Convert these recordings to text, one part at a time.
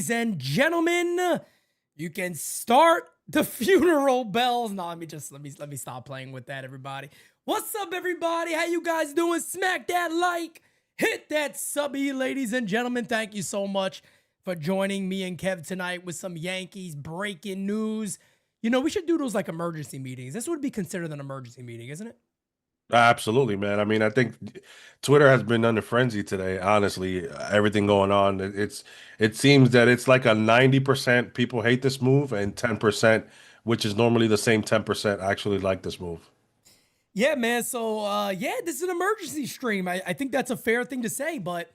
ladies and gentlemen. You can start the funeral bells. No, let me stop playing with that, everybody. What's up, everybody? How you guys doing? Smack that like, hit that subby, ladies and gentlemen. Thank you so much for joining me and Kev tonight with some Yankees breaking news. You know, we should do those like emergency meetings. This would be considered an emergency meeting, isn't it? Absolutely, man. I mean, I think Twitter has been under frenzy today. Honestly, everything going on, it seems that it's like a 90% people hate this move and 10%, which is normally the same 10%, actually like this move. Yeah, man. So, yeah, this is an emergency stream. I think that's a fair thing to say, but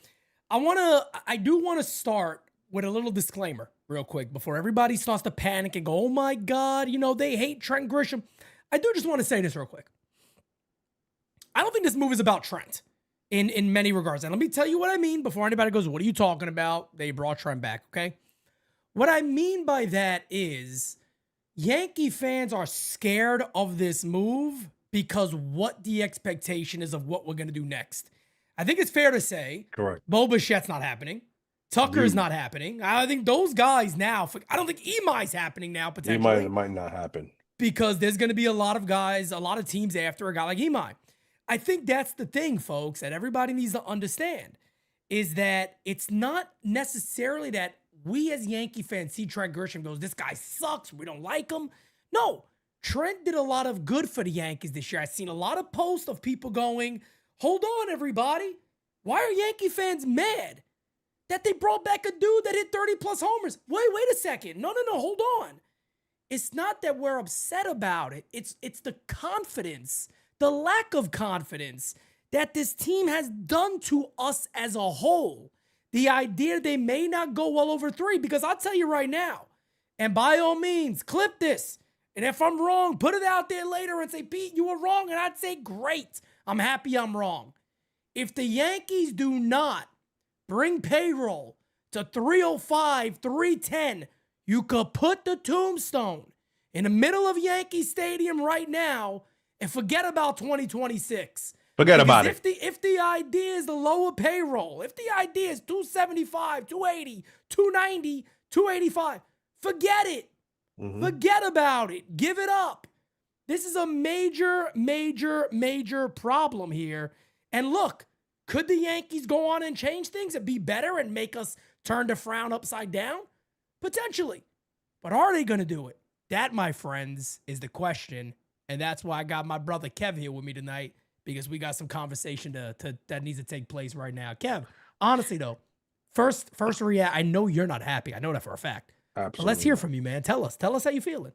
I do want to start with a little disclaimer real quick before everybody starts to panic and go, oh my God, they hate Trent Grisham. I do just want to say this real quick. I don't think this move is about Trent in many regards. And let me tell you what I mean before anybody goes, what are you talking about? They brought Trent back, okay? What I mean by that is Yankee fans are scared of this move because what the expectation is of what we're going to do next. I think it's fair to say Correct. Bo Bichette's not happening. Tucker is not happening. I think those guys now, I don't think Imai's happening now potentially. It might not happen. Because there's going to be a lot of guys, a lot of teams after a guy like Imai. I think that's the thing, folks, that everybody needs to understand is that it's not necessarily that we as Yankee fans see Trent Grisham and goes, this guy sucks, we don't like him. No, Trent did a lot of good for the Yankees this year. I've seen a lot of posts of people going, hold on, everybody. Why are Yankee fans mad that they brought back a dude that hit 30-plus homers? Wait a second. No, hold on. It's not that we're upset about it. It's the confidence, the lack of confidence that this team has done to us as a whole. The idea they may not go well over 3, because I'll tell you right now, and by all means, clip this. And if I'm wrong, put it out there later and say, Pete, you were wrong. And I'd say, great. I'm happy I'm wrong. If the Yankees do not bring payroll to 305, 310, you could put the tombstone in the middle of Yankee Stadium right now and forget about 2026. Forget about it. If the idea is the lower payroll, if the idea is 275, 280, 290, 285, forget it. Forget about it. Give it up. This is a major, major, major problem here. And look, could the Yankees go on and change things and be better and make us turn the frown upside down? Potentially. But are they going to do it? That, my friends, is the question. And that's why I got my brother Kev here with me tonight, because we got some conversation that needs to take place right now. Kev, honestly, though, first react. I know you're not happy. I know that for a fact. Absolutely. But let's hear from you, man. Tell us how you feeling.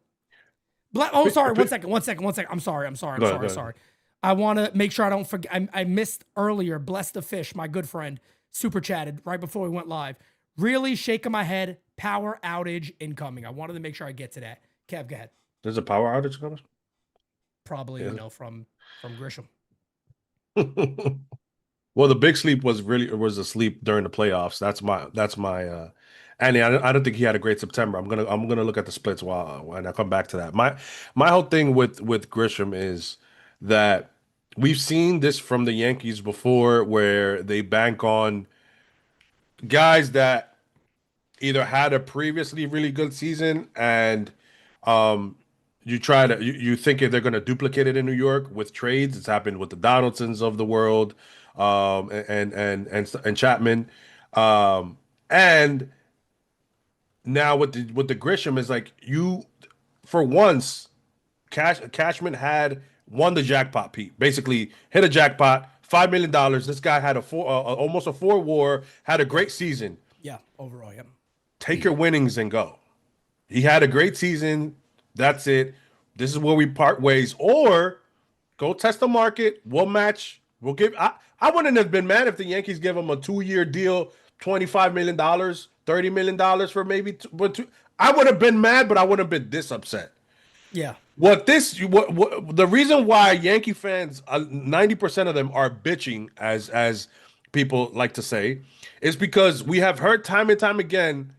Sorry. One second. I'm sorry. I want to make sure I don't forget. I missed earlier. Bless the Fish, my good friend, super chatted right before we went live. Really shaking my head. Power outage incoming. I wanted to make sure I get to that. Kev, go ahead. There's a power outage coming? Probably, from Grisham. Well, the big sleep was a sleep during the playoffs. That's my Andy, I don't think he had a great September. I'm gonna look at the splits when I come back to that. My whole thing with Grisham is that we've seen this from the Yankees before, where they bank on guys that either had a previously really good season and you think they're going to duplicate it in New York with trades. It's happened with the Donaldsons of the world, and Chapman, and now with the Grisham is like, you, for once, Cashman had won the jackpot. Pete basically hit a jackpot, $5 million. This guy had almost a 4 WAR, had a great season. Yeah, overall, yeah. Take your winnings and go. He had a great season. That's it. This is where we part ways. Or go test the market. We'll match. We'll give. I wouldn't have been mad if the Yankees give him a 2-year deal, $25 million, $30 million for maybe two. I would have been mad, but I wouldn't have been this upset. Yeah. The reason why Yankee fans, 90% of them are bitching, as people like to say, is because we have heard time and time again,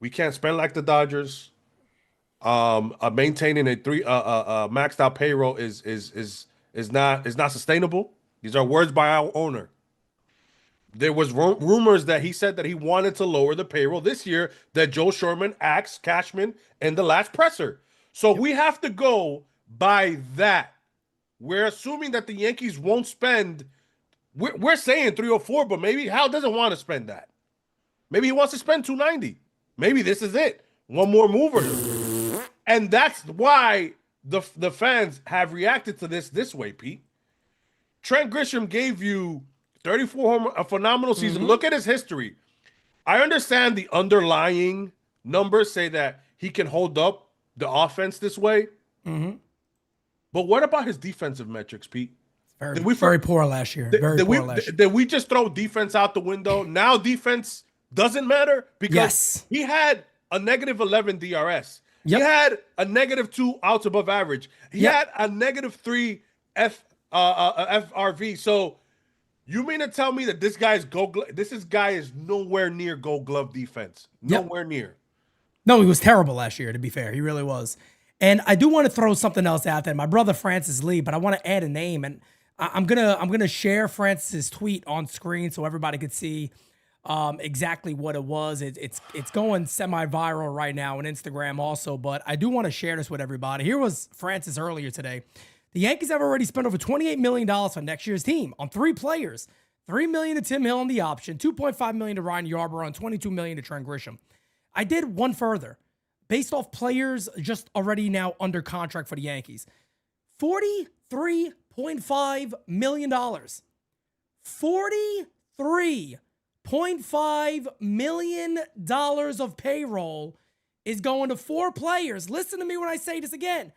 we can't spend like the Dodgers. Maintaining a maxed out payroll is not sustainable. These are words by our owner. There was rumors that he said that he wanted to lower the payroll this year that Joe Sherman asked Cashman in the last presser. So Yep. we have to go by that. We're assuming that the Yankees won't spend. We're saying 304, but maybe Hal doesn't want to spend that. Maybe he wants to spend 290. Maybe this is it. One more move or two. And that's why the fans have reacted to this way, Pete. Trent Grisham gave you 34 home, a phenomenal season. Look at his history. I understand the underlying numbers say that he can hold up the offense this way. But what about his defensive metrics, Pete? Very poor last year. Did we just throw defense out the window? Now defense doesn't matter because he had a negative 11 DRS. He had a negative 2 outs above average. He had a negative 3 FRV. So you mean to tell me that this guy is nowhere near Gold Glove defense? Nowhere near. No, he was terrible last year, to be fair. He really was. And I do want to throw something else out there. My brother Francis Lee, but I want to add a name, and I'm gonna share Francis's tweet on screen so everybody could see exactly what it was. It's going semi-viral right now on Instagram also, but I do want to share this with everybody. Here was Francis earlier today. The Yankees have already spent over $28 million for next year's team on 3 players. $3 million to Tim Hill on the option, $2.5 million to Ryan Yarbrough, and $22 million to Trent Grisham. I did one further. Based off players just already now under contract for the Yankees. $43.5 million. $43.5 million of payroll is going to 4 players. Listen to me when I say this again.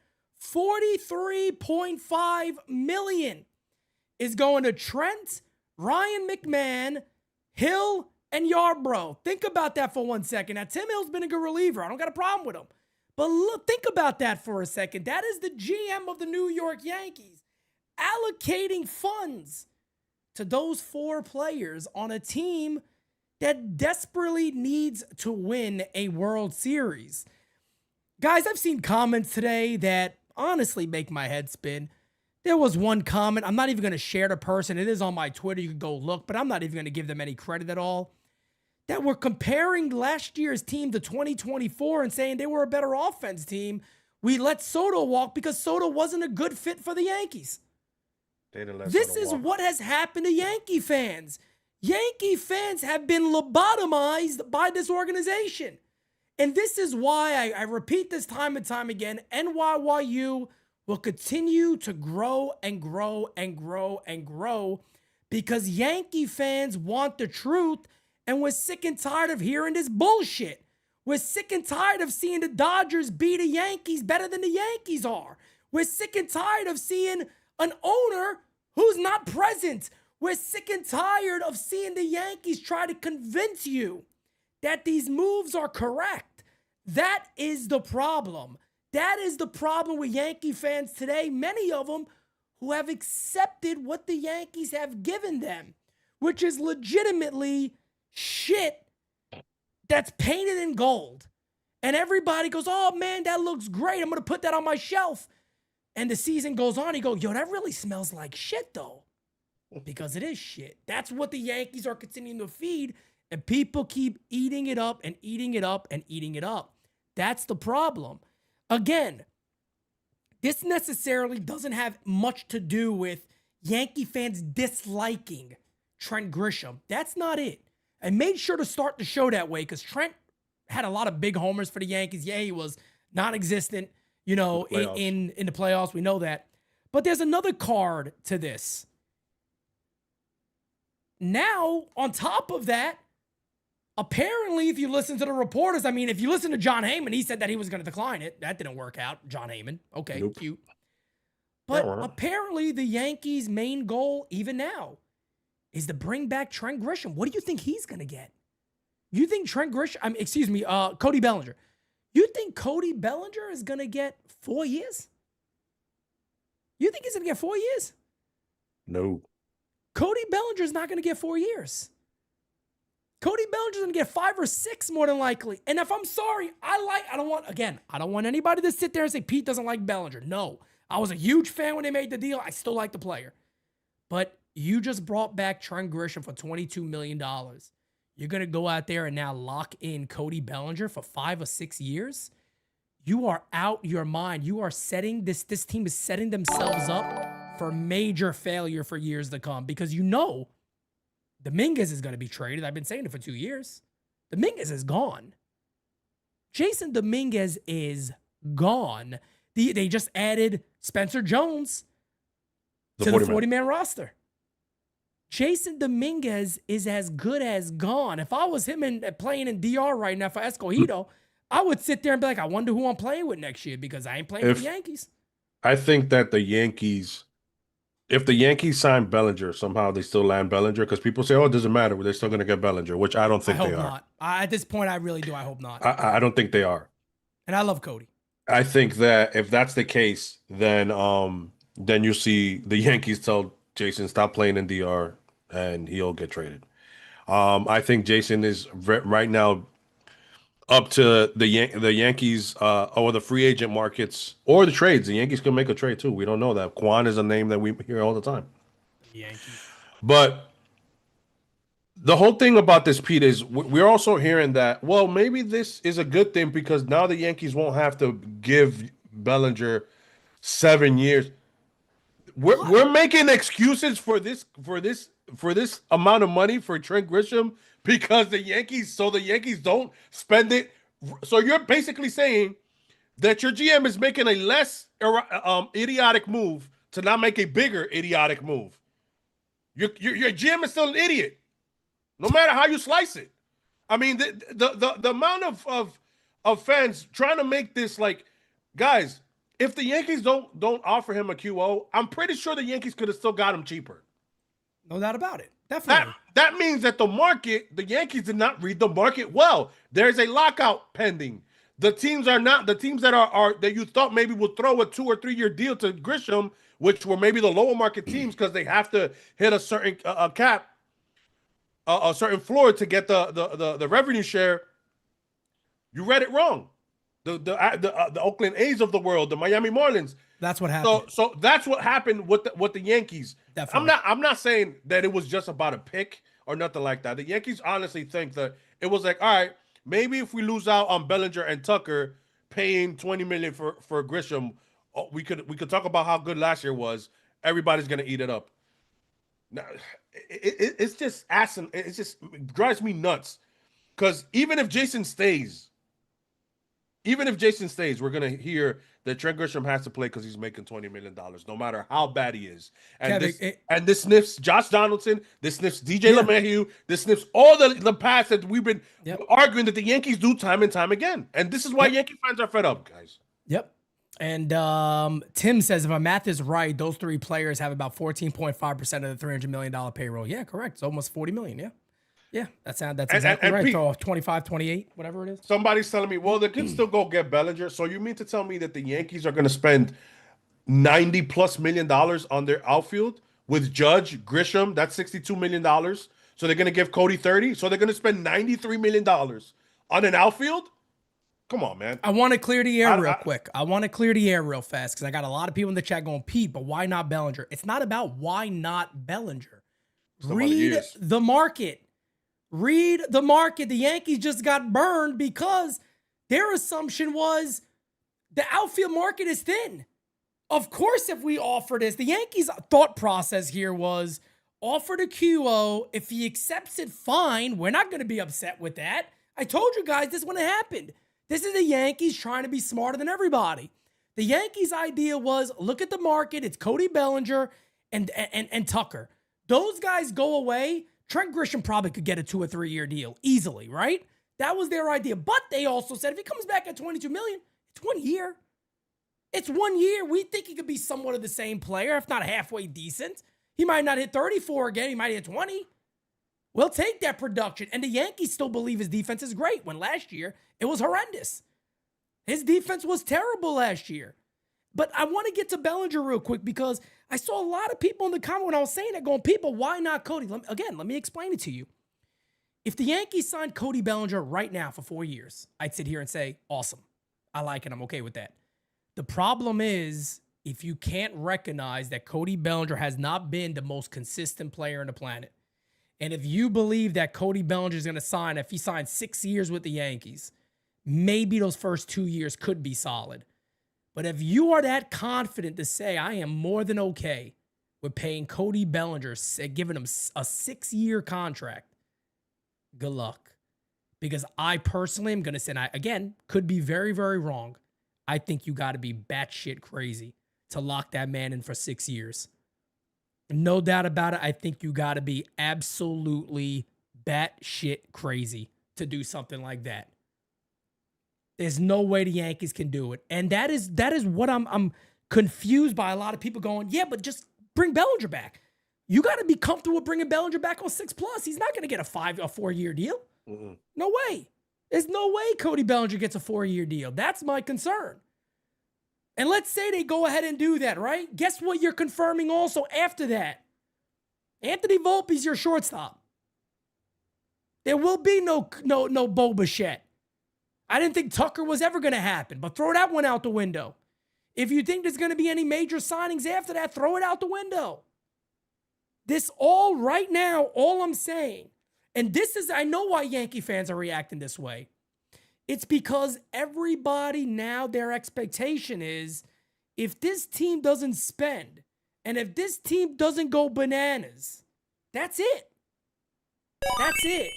$43.5 million is going to Trent, Ryan McMahon, Hill, and Yarbrough. Think about that for 1 second. Now, Tim Hill's been a good reliever. I don't got a problem with him. But look, think about that for a second. That is the GM of the New York Yankees allocating funds to those 4 players on a team that desperately needs to win a World Series. Guys, I've seen comments today that honestly make my head spin. There was one comment. I'm not even going to share the person. It is on my Twitter. You can go look, but I'm not even going to give them any credit at all. That we're comparing last year's team to 2024 and saying they were a better offense team. We let Soto walk because Soto wasn't a good fit for the Yankees. This is what has happened to Yankee fans. Yankee fans have been lobotomized by this organization. And this is why I repeat this time and time again, NYYU will continue to grow and grow and grow and grow because Yankee fans want the truth. And we're sick and tired of hearing this bullshit. We're sick and tired of seeing the Dodgers beat the Yankees better than the Yankees are. We're sick and tired of seeing an owner who's not present. We're sick and tired of seeing the Yankees try to convince you that these moves are correct. That is the problem. That is the problem with Yankee fans today. Many of them who have accepted what the Yankees have given them, which is legitimately shit that's painted in gold. And everybody goes, oh man, that looks great. I'm going to put that on my shelf. And the season goes on. You go, yo, that really smells like shit though. Because it is shit. That's what the Yankees are continuing to feed. And people keep eating it up and eating it up and eating it up. That's the problem. Again, this necessarily doesn't have much to do with Yankee fans disliking Trent Grisham. That's not it. I made sure to start the show that way because Trent had a lot of big homers for the Yankees. Yeah, he was non-existent, in the playoffs. We know that. But there's another card to this. Now, on top of that, apparently, if you listen to the reporters, if you listen to John Heyman, he said that he was going to decline it. That didn't work out, John Heyman. Okay, nope. Cute. But apparently, the Yankees' main goal, even now, is to bring back Trent Grisham. What do you think he's going to get? You think Cody Bellinger. You think Cody Bellinger is going to get 4 years? You think he's going to get 4 years? No. Cody Bellinger is not going to get 4 years. Cody Bellinger's going to get 5 or 6 more than likely. And if I'm sorry, I don't want anybody to sit there and say Pete doesn't like Bellinger. No. I was a huge fan when they made the deal. I still like the player. But You just brought back Trent Grisham for $22 million. You're going to go out there and now lock in Cody Bellinger for 5 or 6 years? You are out your mind. You are setting this team is setting themselves up for major failure for years to come, because you know Dominguez is going to be traded. I've been saying it for 2 years. Dominguez is gone. Jason Dominguez is gone. They just added Spencer Jones to the 40-man roster. Jason Dominguez is as good as gone. If I was him and playing in DR right now for Escogido, I would sit there and be like, I wonder who I'm playing with next year, because I ain't playing for the Yankees. I think that the Yankees, if the Yankees sign Bellinger, somehow they still land Bellinger, because people say, oh, it doesn't matter. They're still going to get Bellinger, which I don't think they are. I hope not. At this point, I really do. I hope not. I don't think they are. And I love Cody. I think that if that's the case, then you see the Yankees tell Jason, stop playing in DR, and he'll get traded. I think Jason is right now up to the Yankees or the free agent markets or the trades. The Yankees can make a trade too. We don't know that. Quan is a name that we hear all the time. Yankees. But the whole thing about this, Pete, is we're also hearing that, well, maybe this is a good thing because now the Yankees won't have to give Bellinger 7 years. We're making excuses for this amount of money for Trent Grisham because the Yankees don't spend it. So you're basically saying that your GM is making a less idiotic move to not make a bigger idiotic move. Your GM is still an idiot, no matter how you slice it. I mean, the amount of fans trying to make this like, guys, if the Yankees don't offer him a QO, I'm pretty sure the Yankees could have still got him cheaper. No doubt about it. Definitely. That means that the Yankees did not read the market well. There's a lockout pending. The teams that are that you thought maybe would throw a 2 or 3 year deal to Grisham, which were maybe the lower market teams because they have to hit a certain cap, a certain floor to get the revenue share. You read it wrong. The Oakland A's of the world, the Miami Marlins. That's what happened. So that's what happened with the Yankees. Definitely. I'm not saying that it was just about a pick or nothing like that. The Yankees honestly think that it was like, all right, maybe if we lose out on Bellinger and Tucker paying $20 million for Grisham, we could talk about how good last year was. Everybody's gonna eat it up. Now, it's just awesome. It just drives me nuts because even if Jason stays, we're going to hear that Trent Grisham has to play because he's making $20 million, no matter how bad he is. And Kevin, this sniffs Josh Donaldson, this sniffs DJ LeMahieu, this sniffs all the past that we've been arguing that the Yankees do time and time again. And this is why Yankee fans are fed up, guys. Yep. And Tim says, if my math is right, those 3 players have about 14.5% of the $300 million payroll. Yeah, correct. It's almost $40 million, yeah. Yeah, that's exactly right. Pete, so 25, 28, whatever it is. Somebody's telling me, well, they can still go get Bellinger. So you mean to tell me that the Yankees are going to spend $90+ million on their outfield with Judge, Grisham? That's $62 million. So they're going to give Cody 30. So they're going to spend $93 million on an outfield? Come on, man. I want to clear the air real quick. I want to clear the air real fast because I got a lot of people in the chat going, Pete, but why not Bellinger? It's not about why not Bellinger. Read the market. Read the market. The Yankees just got burned because their assumption was the outfield market is thin. Of course, if we offer this, the Yankees' thought process here was offer the QO. If he accepts it, fine. We're not going to be upset with that. I told you guys this when it happened. This is the Yankees trying to be smarter than everybody. The Yankees' idea was look at the market. It's Cody Bellinger and Tucker. Those guys go away. Trent Grisham probably could get a 2 or 3 year deal easily, right? That was their idea. But they also said if he comes back at $22 million, it's 1 year. It's 1 year. We think he could be somewhat of the same player, if not halfway decent. He might not hit 34 again. He might hit 20. We'll take that production. And the Yankees still believe his defense is great when last year it was horrendous. His defense was terrible last year. But I want to get to Bellinger real quick because I saw a lot of people in the comment when I was saying that going, people, why not Cody? Let me explain it to you. If the Yankees signed Cody Bellinger right now for 4 years, I'd sit here and say, awesome. I like it. I'm okay with that. The problem is if you can't recognize that Cody Bellinger has not been the most consistent player on the planet. And if you believe that Cody Bellinger is going to sign, if he signs 6 years with the Yankees, maybe those first 2 years could be solid. But if you are that confident to say, I am more than okay with paying Cody Bellinger, giving him a 6-year contract, good luck. Because I personally am going to say, and I, again, could be very, very wrong. I think you got to be batshit crazy to lock that man in for 6 years. No doubt about it. I think you got to be absolutely batshit crazy to do something like that. There's no way the Yankees can do it. And that is what I'm confused by a lot of people going, yeah, but just bring Bellinger back. You got to be comfortable with bringing Bellinger back on 6+. He's not going to get a 4-year deal. Mm-mm. No way. There's no way Cody Bellinger gets a 4-year deal. That's my concern. And let's say they go ahead and do that, right? Guess what you're confirming also after that? Anthony Volpe's your shortstop. There will be no Bo Bichette. I didn't think Tucker was ever going to happen, but throw that one out the window. If you think there's going to be any major signings after that, throw it out the window. This all right now, all I'm saying, and this is, I know why Yankee fans are reacting this way. It's because everybody now, their expectation is if this team doesn't spend and if this team doesn't go bananas, that's it. That's it.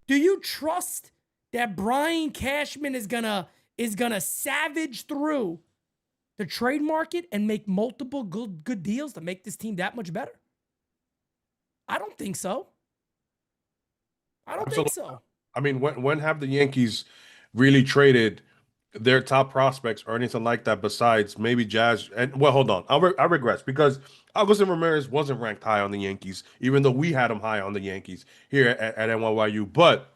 Do you trust that Brian Cashman is gonna savage through the trade market and make multiple good deals to make this team that much better? I don't think so. I don't think so. I mean, when have the Yankees really traded their top prospects or anything like that besides maybe Jazz? And well, hold on, I regress because Augustin Ramirez wasn't ranked high on the Yankees, even though we had him high on the Yankees here at NYU. But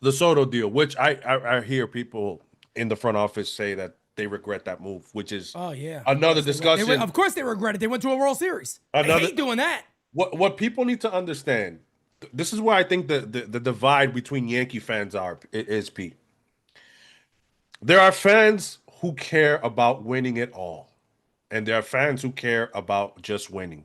the Soto deal, which I hear people in the front office say that they regret that move, which is another discussion. Of course they regret it. They went to a World Series. They hate doing that. What people need to understand, this is where I think the divide between Yankee fans is, Pete. There are fans who care about winning it all, and there are fans who care about just winning,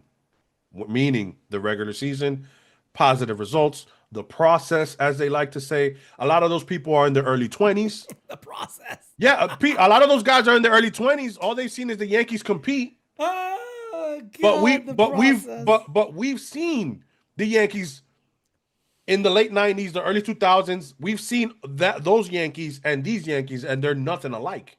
meaning the regular season, positive results, the process, as they like to say. A lot of those people are in their early 20s. The process. Yeah, Pete, a lot of those guys are in their early 20s. All they've seen is the Yankees compete. Oh, God, but we've seen the Yankees in the late 90s, the early 2000s. We've seen those Yankees and these Yankees, and they're nothing alike.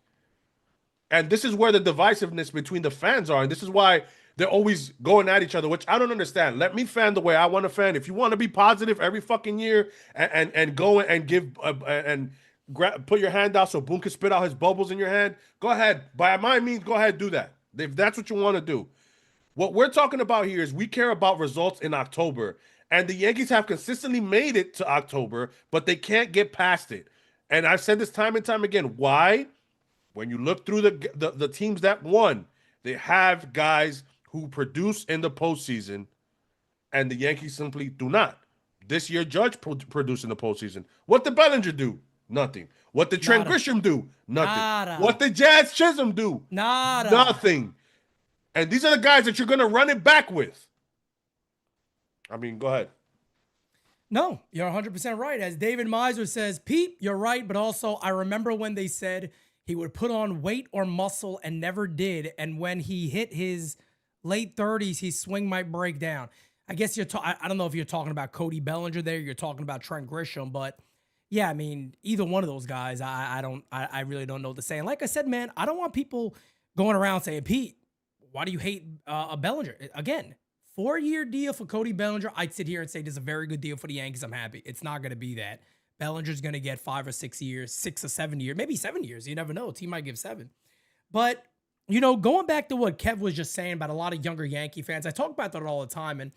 And this is where the divisiveness between the fans are, and this is why they're always going at each other, which I don't understand. Let me fan the way I want to fan. If you want to be positive every fucking year and go and give put your hand out so Boone can spit out his bubbles in your hand, go ahead. By my means, go ahead, do that. If that's what you want to do. What we're talking about here is we care about results in October. And the Yankees have consistently made it to October, but they can't get past it. And I've said this time and time again. Why? When you look through the teams that won, they have guys who produce in the postseason, and the Yankees simply do not. This year, Judge produced in the postseason. What did Bellinger do? Nothing. What did Trent Grisham do? Nothing. Nada. What did Jazz Chisholm do? Nada. Nothing. And these are the guys that you're going to run it back with. I mean, go ahead. No, you're 100% right. As David Miser says, Pete, you're right, but also I remember when they said he would put on weight or muscle and never did, and when he hit his late 30s, his swing might break down. I guess I don't know if you're talking about Cody Bellinger there, you're talking about Trent Grisham, but yeah, I mean, either one of those guys, I really don't know what to say. And like I said, man, I don't want people going around saying, Pete, why do you hate a Bellinger? Again, 4-year deal for Cody Bellinger. I'd sit here and say this is a very good deal for the Yankees. I'm happy. It's not going to be that. Bellinger's going to get 5 or 6 years, 6 or 7 years, maybe 7 years. You never know. A team might give 7. But, you know, going back to what Kev was just saying about a lot of younger Yankee fans, I talk about that all the time. And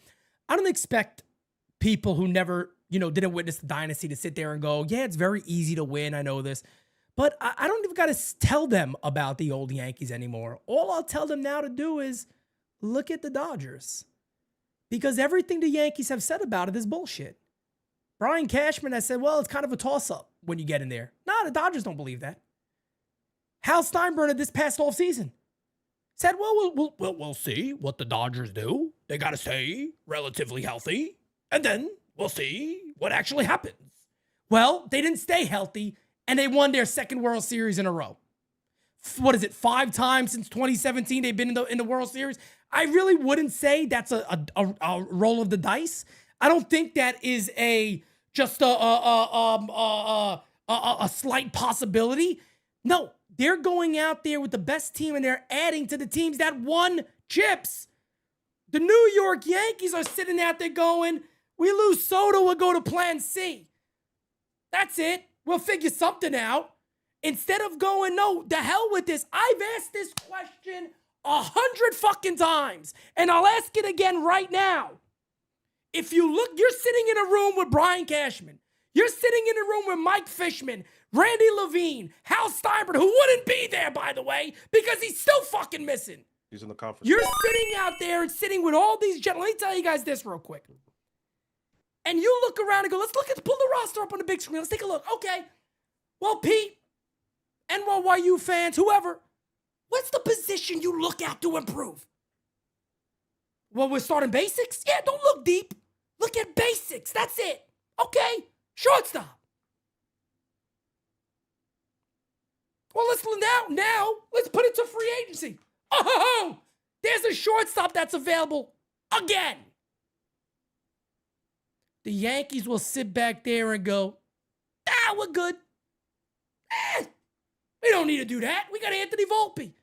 I don't expect people who never, didn't witness the dynasty to sit there and go, yeah, it's very easy to win. I know this. But I don't even got to tell them about the old Yankees anymore. All I'll tell them now to do is look at the Dodgers. Because everything the Yankees have said about it is bullshit. Brian Cashman has said, well, it's kind of a toss-up when you get in there. Nah, the Dodgers don't believe that. Hal Steinbrenner this past offseason said, well, we'll see what the Dodgers do. They got to stay relatively healthy, and then we'll see what actually happens. Well, they didn't stay healthy, and they won their second World Series in a row. What is it, 5 times since 2017 they've been in the World Series? I really wouldn't say that's a roll of the dice. I don't think that is just a slight possibility. No, they're going out there with the best team, and they're adding to the teams that won chips. The New York Yankees are sitting out there going, we lose Soto, we'll go to plan C. That's it. We'll figure something out. Instead of going, no, the hell with this. I've asked this question 100 fucking times, and I'll ask it again right now. If you look, you're sitting in a room with Brian Cashman. You're sitting in a room with Mike Fishman, Randy Levine, Hal Steinbrenner, who wouldn't be there, by the way, because he's still fucking missing. He's in the conference. You're sitting out there and sitting with all these gentlemen. Let me tell you guys this real quick. And you look around and go, pull the roster up on the big screen. Let's take a look. Okay. Well, Pete, NYU fans, whoever, what's the position you look at to improve? Well, we're starting basics? Yeah, don't look deep. Look at basics. That's it. Okay. Shortstop. Well, let's put it to free agency. Oh, there's a shortstop that's available again. The Yankees will sit back there and go, we're good. We don't need to do that. We got Anthony Volpe.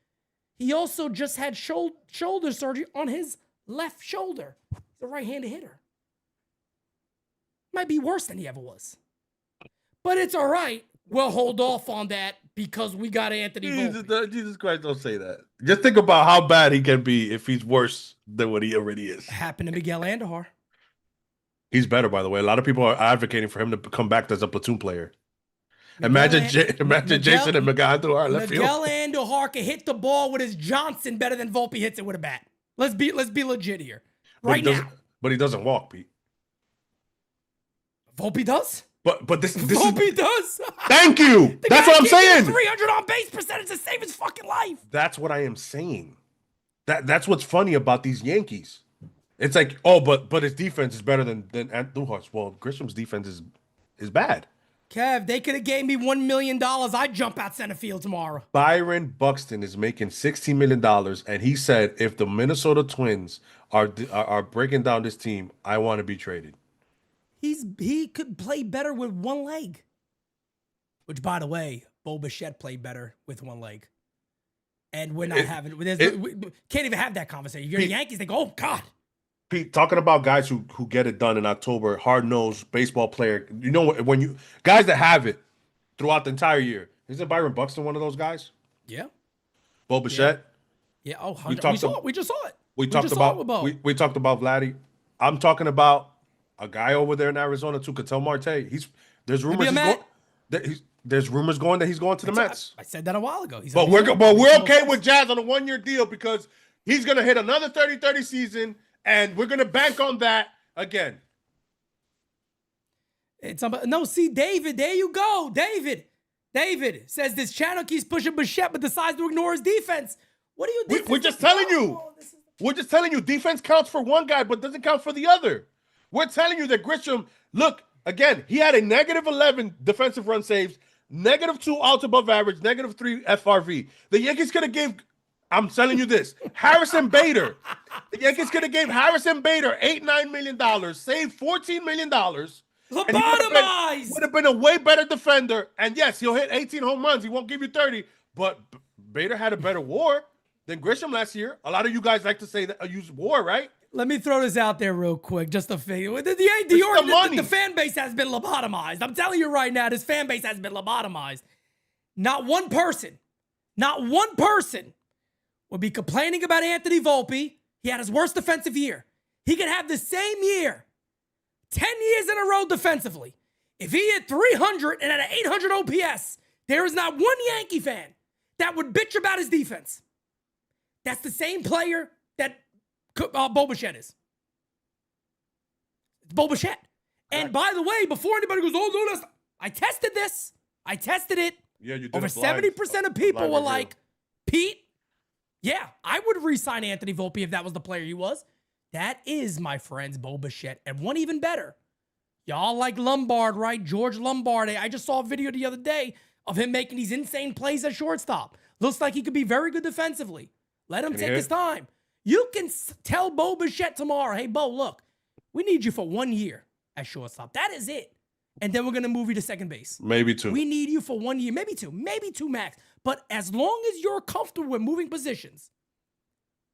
He also just had shoulder surgery on his left shoulder. He's a right-handed hitter. Might be worse than he ever was. But it's all right. We'll hold off on that because we got Anthony Volpe. Jesus Christ, don't say that. Just think about how bad he can be if he's worse than what he already is. Happened to Miguel Andujar. He's better, by the way. A lot of people are advocating for him to come back as a platoon player. Imagine Jason and Miguel Andujar left field. Miguel Andujar can hit the ball with his Johnson better than Volpe hits it with a bat. Let's be legit here. Now. But he doesn't walk, Pete. Volpe does? But this Volpe does. Thank you. That's what I'm saying. 300 on base percentage to save his fucking life. That's what I am saying. That's what's funny about these Yankees. It's like, but his defense is better than Andujar's. Well, Grisham's defense is bad. Kev, they could have gave me $1 million. I'd jump out center field tomorrow. Byron Buxton is making $16 million, and he said if the Minnesota Twins are breaking down this team, I want to be traded. He could play better with one leg. Which, by the way, Bo Bichette played better with one leg. And we're not we can't even have that conversation. You're the Yankees, they go, oh, God. Pete, talking about guys who get it done in October, hard-nosed baseball player. You know, when you guys that have it throughout the entire year. Isn't Byron Buxton one of those guys? Yeah. Bo Bichette? Yeah. Oh, we just saw it. We talked about Vladdy. I'm talking about a guy over there in Arizona too, Ketel Marte. There's rumors going that he's going to the Mets. I said that a while ago. But we're okay with Jazz on a 1-year deal because he's gonna hit another 30-30 season. And we're going to bank on that again. David, there you go. David says this channel keeps pushing Bichette but decides to ignore his defense. What are you doing? We're just telling you. We're just telling you defense counts for one guy but doesn't count for the other. We're telling you that Grisham, look, again, he had a -11 defensive run saves, -2 outs above average, -3 FRV. The Yankees could have gave... I'm telling you this. Harrison Bader. The Yankees could have gave Harrison Bader $8-9 million, saved $14 million. Lobotomized! Would have been a way better defender. And yes, he'll hit 18 home runs. He won't give you 30. But Bader had a better WAR than Grisham last year. A lot of you guys like to say that use WAR, right? Let me throw this out there real quick, just to figure. The fan base has been lobotomized. I'm telling you right now, this fan base has been lobotomized. Not one person would be complaining about Anthony Volpe. He had his worst defensive year. He could have the same year, 10 years in a row defensively. If he hit 300 and had an 800 OPS, there is not one Yankee fan that would bitch about his defense. That's the same player that Bo Bichette is. It's Bo Bichette. And by the way, before anybody goes, oh, no, I tested this. I tested it. Yeah, you did. Over 70% of people were like, Pete, Yeah, I would re-sign Anthony Volpe if that was the player he was. That is, my friends, Bo Bichette. And one even better. Y'all like Lombard, right? George Lombard. I just saw a video the other day of him making these insane plays at shortstop. Looks like he could be very good defensively. Let him take his time. You can tell Bo Bichette tomorrow, hey, Bo, look, we need you for 1 year at shortstop. That is it. And then we're going to move you to second base. Maybe 2. We need you for 1 year, maybe 2 max. But as long as you're comfortable with moving positions,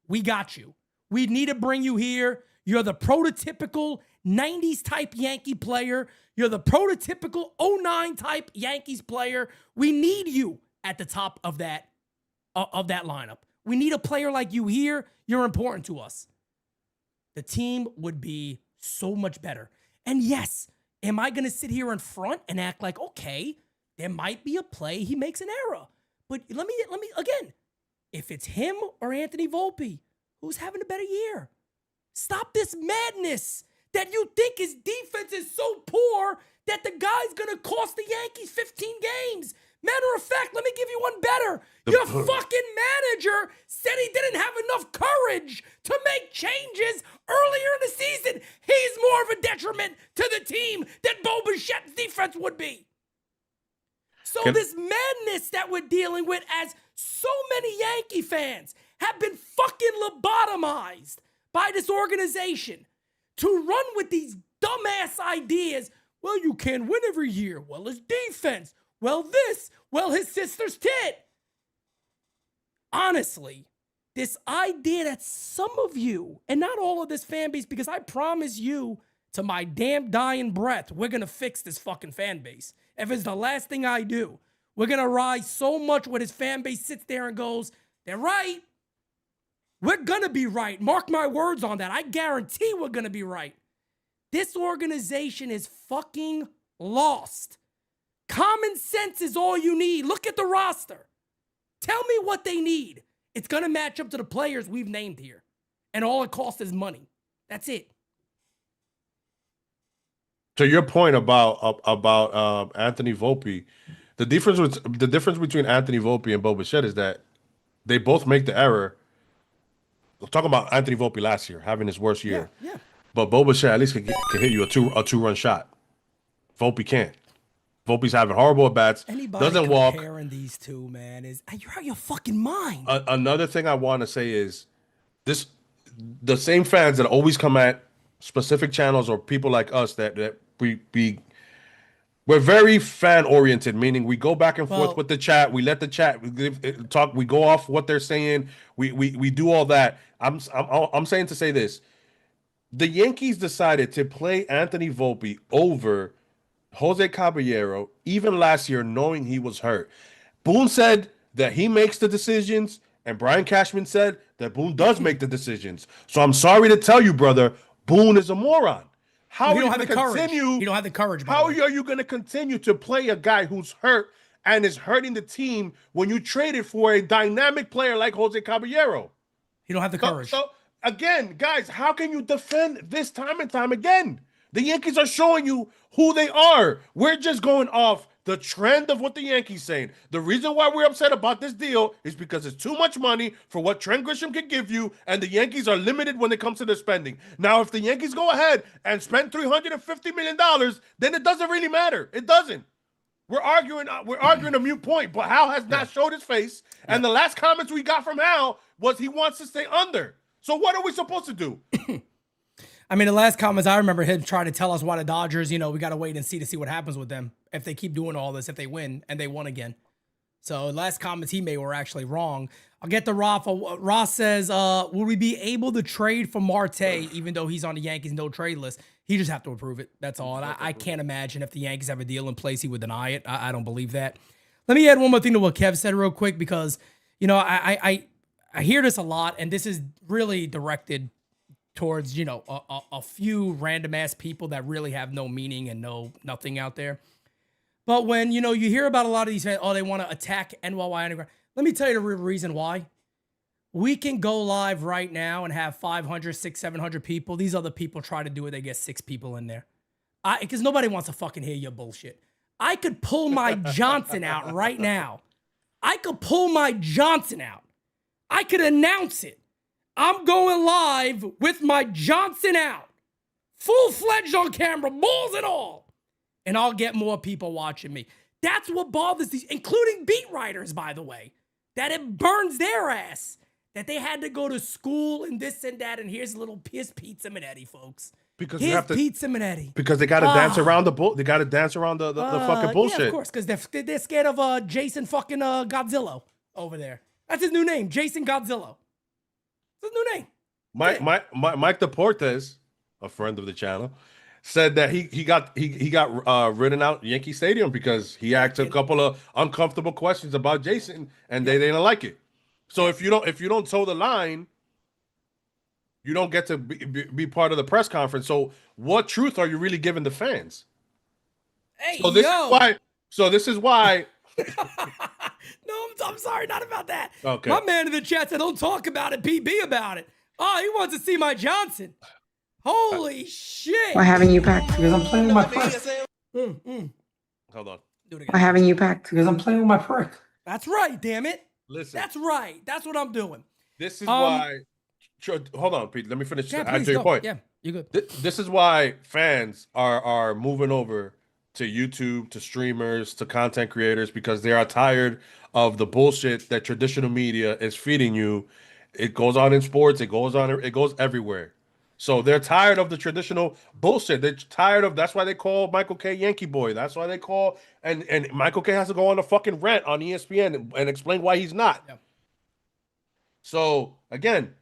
we got you. We need to bring you here. You're the prototypical 90s type Yankee player. You're the prototypical 09 type Yankees player. We need you at the top of that lineup. We need a player like you here. You're important to us. The team would be so much better. And yes, am I going to sit here in front and act like, okay, there might be a play he makes an error. But let me again, if it's him or Anthony Volpe, who's having a better year? Stop this madness that you think his defense is so poor that the guy's going to cost the Yankees 15 games. Matter of fact, let me give you one better. Your fucking manager said he didn't have enough courage to make changes earlier in the season. He's more of a detriment to the team than Bo Bichette's defense would be. So this madness that we're dealing with, as so many Yankee fans have been fucking lobotomized by this organization to run with these dumbass ideas. Well, you can't win every year. Well, his defense. Well, this. Well, his sister's tit. Honestly, this idea that some of you, and not all of this fan base, because I promise you to my damn dying breath, we're going to fix this fucking fan base. If it's the last thing I do, we're going to rise so much where his fan base sits there and goes, they're right. We're going to be right. Mark my words on that. I guarantee we're going to be right. This organization is fucking lost. Common sense is all you need. Look at the roster. Tell me what they need. It's going to match up to the players we've named here. And all it costs is money. That's it. To your point about Anthony Volpe, the difference between Anthony Volpe and Bo Bichette is that they both make the error. We're talking about Anthony Volpe last year, having his worst year. Yeah. But Bo Bichette at least can hit you a two-run shot. Volpe can't. Volpe's having horrible at bats. Anybody doesn't walk. Comparing these two, man, you're out of your fucking mind. Another thing I want to say is this: the same fans that always come at specific channels or people like us that we're very fan oriented, meaning we go back and forth with the chat. We let the chat talk. We go off what they're saying. We do all that. I'm saying to say this: the Yankees decided to play Anthony Volpe over Jose Caballero even last year, knowing he was hurt. Boone said that he makes the decisions, and Brian Cashman said that Boone does make the decisions. So I'm sorry to tell you, brother, Boone is a moron. How are you going to continue? You don't have the courage. How are you going to continue to play a guy who's hurt and is hurting the team when you traded for a dynamic player like Jose Caballero? You don't have the courage. So again, guys, how can you defend this time and time again? The Yankees are showing you who they are. We're just going off the trend of what the Yankees saying. The reason why we're upset about this deal is because it's too much money for what Trent Grisham can give you, and the Yankees are limited when it comes to their spending. Now, if the Yankees go ahead and spend $350 million, then it doesn't really matter. It doesn't. We're arguing a mute point, but Hal has not showed his face, and the last comments we got from Hal was he wants to stay under. So what are we supposed to do? I mean, the last comments, I remember him trying to tell us why the Dodgers, we got to wait and see to see what happens with them if they keep doing all this, if they win, and they won again. So the last comments he made were actually wrong. I'll get to Rafa. Ross says, will we be able to trade for Marte even though he's on the Yankees no trade list? He just have to approve it. That's all. And I can't imagine if the Yankees have a deal in place, he would deny it. I don't believe that. Let me add one more thing to what Kev said real quick because, I hear this a lot, and this is really directed towards, a few random ass people that really have no meaning and nothing out there. But when, you hear about a lot of these fans, they want to attack NYY Underground. Let me tell you the real reason why. We can go live right now and have 500, 600, 700 people. These other people try to do it. They get 6 people in there. Because nobody wants to fucking hear your bullshit. I could pull my Johnson out right now. I could announce it. I'm going live with my Johnson out. Full-fledged on camera, balls and all. And I'll get more people watching me. That's what bothers these, including beat writers, by the way, that it burns their ass that they had to go to school and this and that. And here's Pizza Minetti, folks. Because here's you have to, Pizza Minetti. Because they got to dance around the bull. They got to dance around the fucking bullshit. Yeah, of course, because they're scared of Jason fucking Godzilla over there. That's his new name, Jason Godzilla. That's his new name. Mike Deportes, a friend of the channel, said that he got ridden out Yankee Stadium because he asked a couple of uncomfortable questions about Jason and they didn't like it. So if you don't toe the line, you don't get to be part of the press conference. So what truth are you really giving the fans? Hey, so this is why. No, I'm sorry, not about that. Okay. My man in the chat said, "Don't talk about it, PB about it." Oh, he wants to see my Johnson. Holy shit! Why haven't you packed? Because I'm playing with my prick. Hold on. Do it again. Why haven't you packed? Because I'm playing with my prick. That's right, damn it. Listen. That's right. That's what I'm doing. This is why. Hold on, Pete. Let me finish. Yeah, Answer your point. Yeah, you're good. This is why fans are moving over to YouTube, to streamers, to content creators, because they are tired of the bullshit that traditional media is feeding you. It goes on in sports. It goes everywhere. So they're tired of the traditional bullshit. They're tired of. That's why they call Michael K Yankee Boy. That's why they call and Michael K has to go on a fucking rant on ESPN and explain why he's not. Yeah. So again,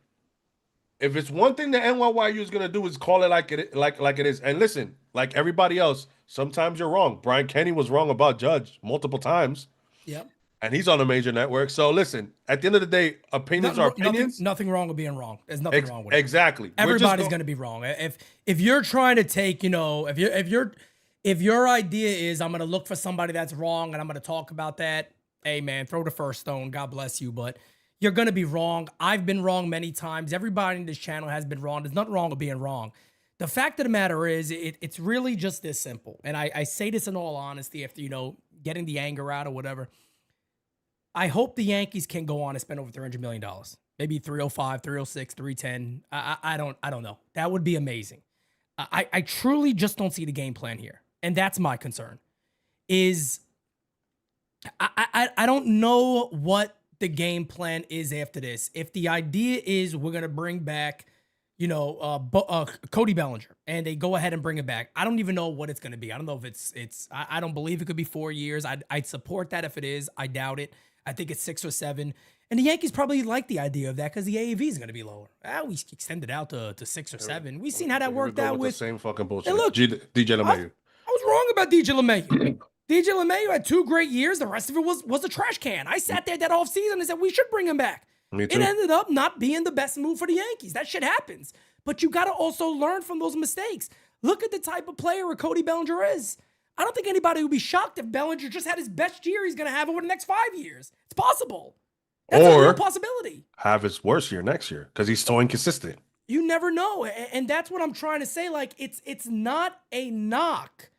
if it's one thing the NYU is gonna do is call it like it is. And listen, like everybody else, sometimes you're wrong. Brian Kenny was wrong about Judge multiple times. Yep. And he's on a major network. So listen, at the end of the day, opinions are opinions. Nothing wrong with being wrong. There's nothing wrong with it. Exactly. Everybody's going to be wrong. If you're trying to take, if your idea is I'm going to look for somebody that's wrong and I'm going to talk about that, hey man, throw the first stone. God bless you, but you're going to be wrong. I've been wrong many times. Everybody in this channel has been wrong. There's nothing wrong with being wrong. The fact of the matter is it's really just this simple. And I say this in all honesty after, getting the anger out or whatever. I hope the Yankees can go on and spend over $300 million. Maybe 305, 306, 310. I don't know. That would be amazing. I truly just don't see the game plan here. And that's my concern. I don't know what the game plan is after this. If the idea is we're going to bring back, Cody Bellinger and they go ahead and bring it back, I don't even know what it's going to be. I don't know if I don't believe it could be 4 years. I'd support that if it is. I doubt it. I think it's 6 or 7. And the Yankees probably like the idea of that because the AAV is going to be lower. We extended out to 6 or 7. We've seen how that worked out with the same fucking bullshit. Look, DJ LeMahieu. I was wrong about DJ LeMahieu. DJ LeMahieu had 2 great years. The rest of it was a trash can. I sat there that offseason and said we should bring him back. Me too. It ended up not being the best move for the Yankees. That shit happens. But you got to also learn from those mistakes. Look at the type of player Cody Bellinger is. I don't think anybody would be shocked if Bellinger just had his best year he's going to have over the next 5 years. It's possible. That's a real possibility. Have his worst year next year because he's so inconsistent. You never know. And that's what I'm trying to say. Like, it's not a knock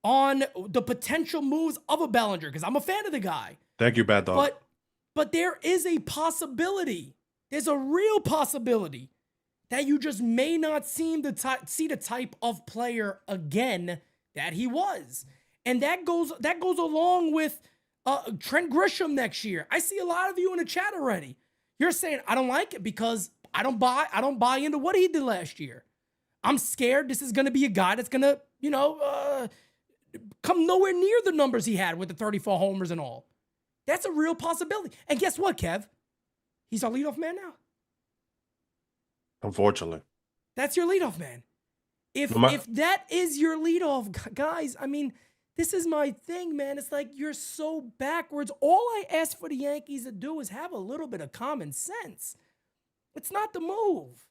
on the potential moves of a Bellinger because I'm a fan of the guy. Thank you, Bad Dog. But there is a possibility. There's a real possibility that you just may not see the type of player again that he was. And that goes along with Trent Grisham next year. I see a lot of you in the chat already. You're saying I don't like it because I don't buy into what he did last year. I'm scared this is going to be a guy that's going to, come nowhere near the numbers he had with the 34 homers and all. That's a real possibility. And guess what, Kev? He's our leadoff man now. Unfortunately. That's your leadoff man. If that is your leadoff, guys, I mean, this is my thing, man. It's like you're so backwards. All I ask for the Yankees to do is have a little bit of common sense. It's not the move.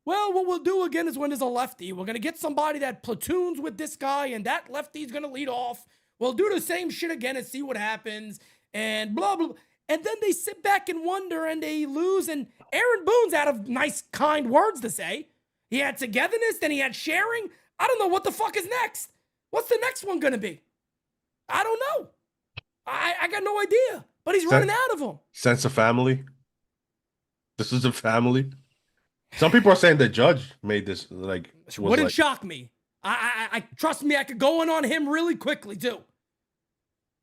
Well, what we'll do again is when there's a lefty, we're going to get somebody that platoons with this guy, and that lefty's going to lead off. We'll do the same shit again and see what happens, and blah, blah, blah. And then they sit back and wonder, and they lose, and Aaron Boone's out of nice, kind words to say. He had togetherness, then he had sharing. I don't know what the fuck is next. What's the next one going to be? I don't know. I got no idea, but he's running out of them. Sense of family? This is a family. Some people are saying the judge made this Wouldn't shock me. I trust me, I could go in on him really quickly too.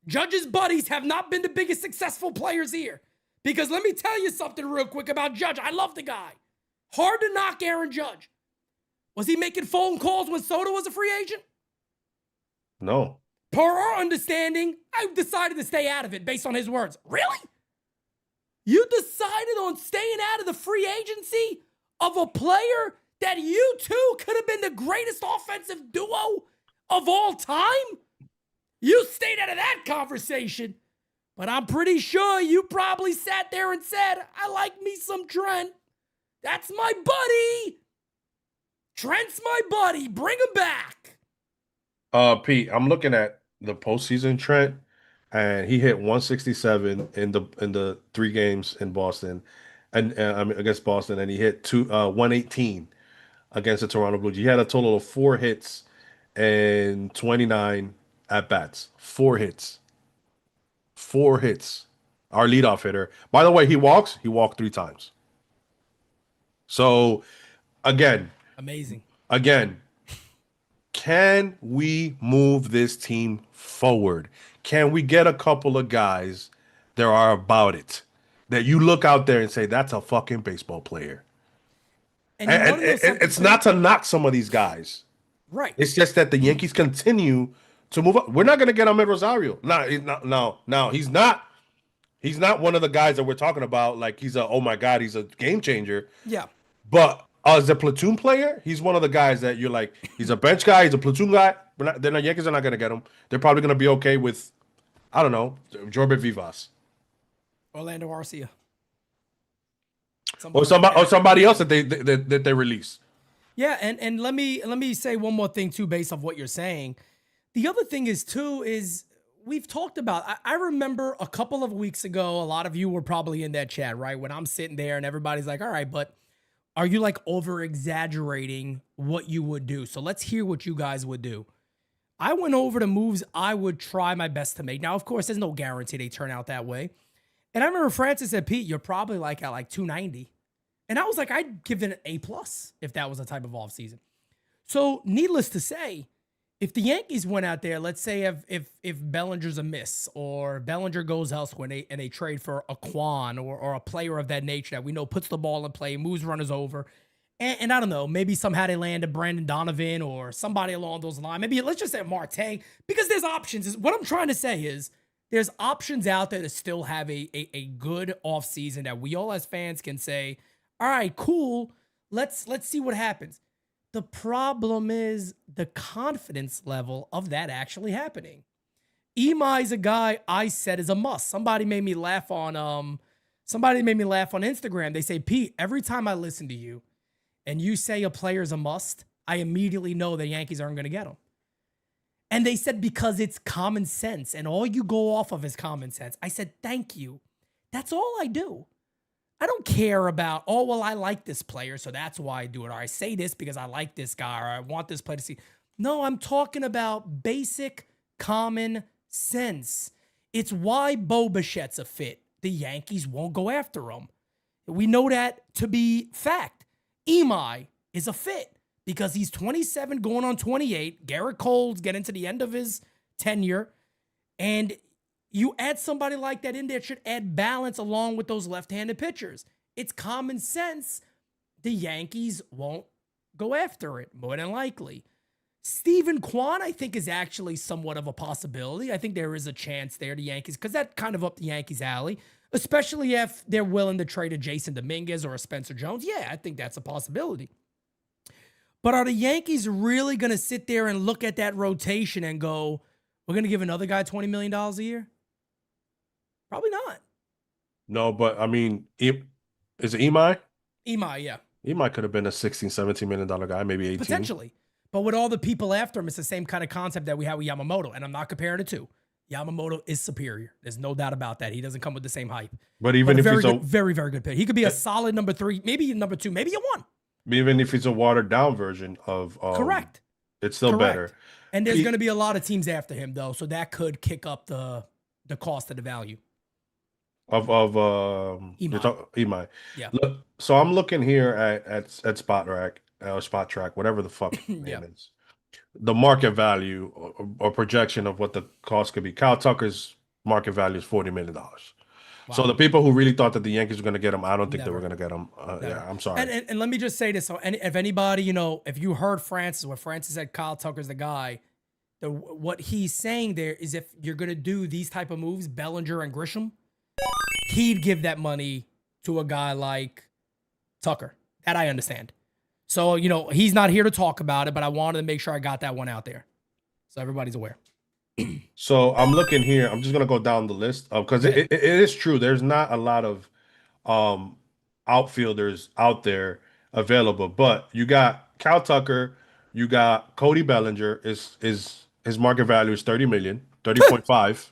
Judge's buddies have not been the biggest successful players here. Because let me tell you something real quick about Judge. I love the guy. Hard to knock Aaron Judge. Was he making phone calls when Soto was a free agent? No. Per our understanding, I decided to stay out of it based on his words. Really? You decided on staying out of the free agency of a player that you two could have been the greatest offensive duo of all time? You stayed out of that conversation. But I'm pretty sure you probably sat there and said, I like me some Trent. That's my buddy. Trent's my buddy. Bring him back. Pete, I'm looking at the postseason Trent, and he hit 167 in the 3 games in Boston, and I mean against Boston, and he hit 118 against the Toronto Blue Jays. He had a total of 4 hits and 29 at bats. 4 hits. 4 hits. Our leadoff hitter. By the way, he walked 3 times. So again, amazing. Again, can we move this team forward? Can we get a couple of guys that are about it? That you look out there and say, that's a fucking baseball player. And it's not to knock some of these guys. Right. It's just that the Yankees continue to move up. We're not going to get Ahmed Rosario. No, he's not. He's not one of the guys that we're talking about. Like he's oh my God, he's a game changer. Yeah. But as a platoon player, he's one of the guys that you're like, he's a bench guy, he's a platoon guy. They're not Yankees are not going to get him. They're probably going to be okay with, I don't know, Jorbit Vivas. Orlando Arcia. Or somebody else that they release. Yeah, and let me say one more thing too, based off what you're saying. The other thing is we've talked about. I remember a couple of weeks ago, a lot of you were probably in that chat, right? When I'm sitting there and everybody's like, all right, but are you like over exaggerating what you would do? So let's hear what you guys would do. I went over the moves I would try my best to make. Now, of course, there's no guarantee they turn out that way. And I remember Francis said, Pete, you're probably like at like 290. And I was like, I'd give it an A+ if that was a type of offseason. So needless to say, if the Yankees went out there, let's say if Bellinger's a miss or Bellinger goes elsewhere and they trade for a Quan or a player of that nature that we know puts the ball in play, moves runners over, and I don't know, maybe somehow they land a Brandon Donovan or somebody along those lines. Maybe let's just say Marte, because there's options. What I'm trying to say is there's options out there to still have a good offseason that we all as fans can say, all right, cool, let's see what happens. The problem is the confidence level of that actually happening. Imai is a guy I said is a must. Somebody made me laugh on Instagram. They say, Pete, every time I listen to you and you say a player's a must, I immediately know the Yankees aren't going to get him. And they said, because it's common sense and all you go off of is common sense. I said, thank you. That's all I do. I don't care about, oh, well, I like this player, so that's why I do it. Or I say this because I like this guy, or I want this player to see. No, I'm talking about basic common sense. It's why Bo Bichette's a fit. The Yankees won't go after him. We know that to be fact. Imai is a fit because he's 27 going on 28. Garrett Cole's getting to the end of his tenure. And you add somebody like that in there, it should add balance along with those left-handed pitchers. It's common sense. The Yankees won't go after it, more than likely. Steven Kwan, I think, is actually somewhat of a possibility. I think there is a chance there, the Yankees, because that kind of up the Yankees' alley, especially if they're willing to trade a Jason Dominguez or a Spencer Jones. Yeah, I think that's a possibility. But are the Yankees really going to sit there and look at that rotation and go, we're going to give another guy $20 million a year? Probably not. No, but I mean, is it Imai? Imai, yeah. Imai could have been a $16, $17 million guy, maybe 18. Potentially. But with all the people after him, it's the same kind of concept that we have with Yamamoto. And I'm not comparing the two. Yamamoto is superior. There's no doubt about that. He doesn't come with the same hype. But even if he's a very, very good pitcher. He could be a solid number 3, maybe number 2, maybe a 1. Even if he's a watered down version of correct. It's still better. And there's going to be a lot of teams after him, though. So that could kick up the cost of the value. Imai. Imai. Yeah. Look, so I'm looking here at Spot Rack or Spot Track, whatever the fuck the Yeah. name is. The market value or projection of what the cost could be. Kyle Tucker's market value is $40 million. So Wow. the people who really thought that the Yankees were going to get him, I don't think they were Never. going to get him. Never. Yeah, I'm sorry. And let me just say this. So if anybody, you know, if you heard Francis, what Francis said, Kyle Tucker's the guy, what he's saying there is if you're going to do these type of moves, Bellinger and Grisham, he'd give that money to a guy like Tucker. That I understand. So, you know, he's not here to talk about it, but I wanted to make sure I got that one out there. So everybody's aware. So I'm looking here. I'm just gonna go down the list because it is true. There's not a lot of um outfielders out there available, but you got Cal Tucker, you got Cody Bellinger. Is his market value is 30 million, 30.5.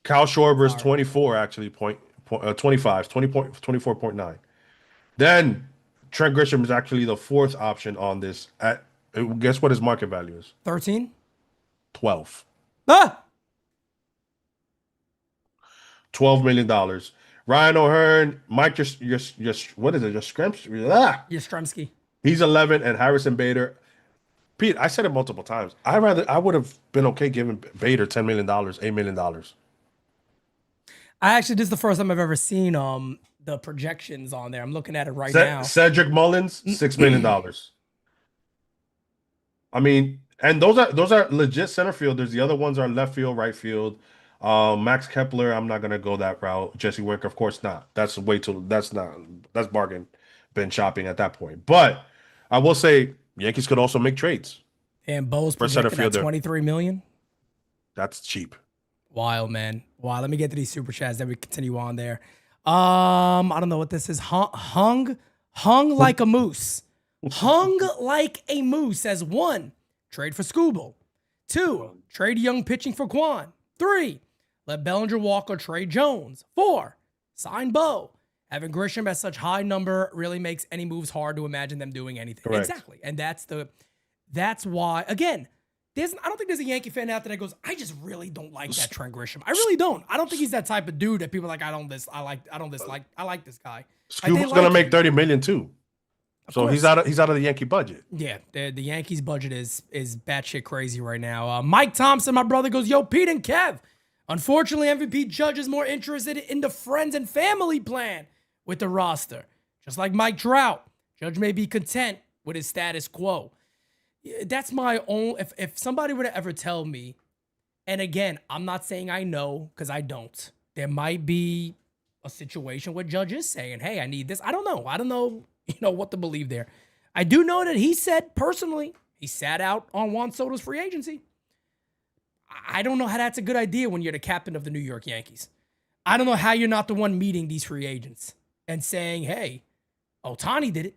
Cal Schwarber's 24 actually 25, 24.9. Then Trent Grisham is actually the fourth option on this. Guess what his market value is? 13? 12. Ah! $12 million. Ryan O'Hearn, Mike, just what is it? Just Yastrzemski. He's 11, and Harrison Bader. Pete, I said it multiple times. I would have been okay giving Bader $10 million, $8 million. This is the first time I've ever seen the projections on there. I'm looking at it right now. Cedric Mullins, $6 million. I mean, and those are legit center fielders. The other ones are left field, right field. Max Kepler, I'm not gonna go that route. Jesse Winker, of course not. That's bargain bin shopping at that point. But I will say Yankees could also make trades. And Bo's For center projected at fielder. 23 million. That's cheap. Wild, man. Wow. Let me get to these super chats. Then we continue on there. I don't know what this is. Hung like a moose. Hung like a moose says 1, trade for Scooble. 2, trade young pitching for Quan. 3, let Bellinger walk or trade Jones. 4, sign Bo. Having Grisham at such high number really makes any moves hard to imagine them doing anything. Correct. Exactly. And that's why, again, I don't think there's a Yankee fan out there that goes, I just really don't like that Trent Grisham. I really don't. I don't think he's that type of dude that people are like, I like this guy. Scooble's gonna make 30 million too. So course. he's out of the Yankee budget. Yeah, the Yankees budget is batshit crazy right now. Mike Thompson, my brother, goes, yo, Pete and Kev. Unfortunately, MVP Judge is more interested in the friends and family plan with the roster. Just like Mike Trout, Judge may be content with his status quo. That's my own. If somebody were to ever tell me, and again, I'm not saying I know because I don't. There might be a situation where Judge is saying, hey, I need this. I don't know. What to believe there. I do know that he said personally, he sat out on Juan Soto's free agency. I don't know how that's a good idea when you're the captain of the New York Yankees. I don't know how you're not the one meeting these free agents and saying, hey, Ohtani did it.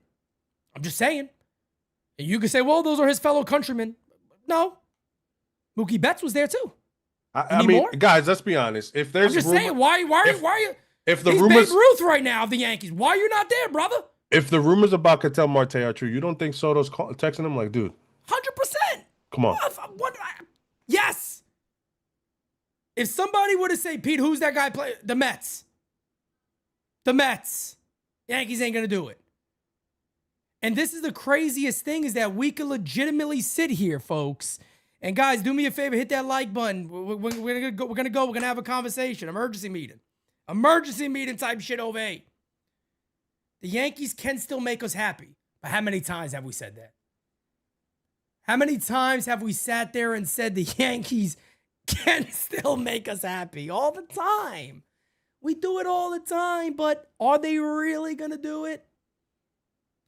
I'm just saying. And you could say, well, those are his fellow countrymen. No. Mookie Betts was there too. I mean, guys, let's be honest. If there's I'm just saying, why are you? If the he's rumors, Babe Ruth right now of the Yankees. Why are you not there, brother? if the rumors about Ketel Marte are true, you don't think Soto's texting him like, dude, 100%. come on. Yes. If somebody were to say, Pete, who's that guy play? The Mets. Yankees ain't going to do it. And this is the craziest thing is that we can legitimately sit here, folks. And guys, do me a favor, hit that like button. We're gonna have a conversation. Emergency meeting type shit over 8. The Yankees can still make us happy. But how many times have we said that? How many times have we sat there and said the Yankees can still make us happy? All the time. We do it all the time, but are they really going to do it?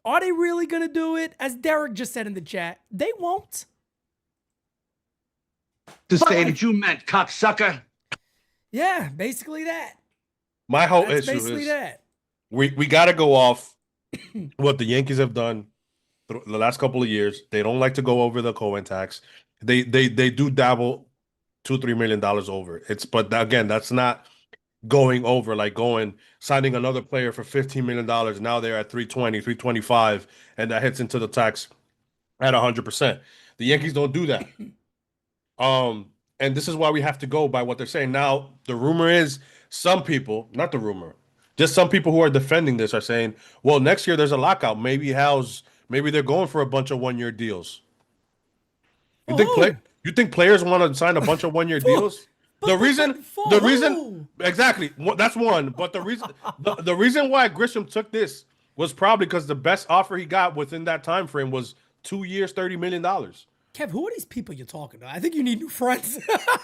Are they really going to do it? As Derek just said in the chat, they won't. To say that you meant, cocksucker. Yeah, basically that. My whole That's issue basically is that. we got to go off what the Yankees have done the last couple of years. They don't like to go over the Cohen tax. They do dabble $2-3 million over. But again, that's not going over, like signing another player for $15 million. Now they're at 320, 325, and that hits into the tax at 100%. The Yankees don't do that. And this is why we have to go by what they're saying. Now, the rumor is some people, not the rumor, just some people who are defending this are saying, well, next year there's a lockout. Maybe they're going for a bunch of 1 year deals. You For think play who? you think players want to sign a bunch of 1 year For, deals? The reason for the reason who? exactly that's one, but the reason why Grisham took this was probably because the best offer he got within that time frame was 2 years, $30 million. Kev, who are these people you're talking to? I think you need new friends.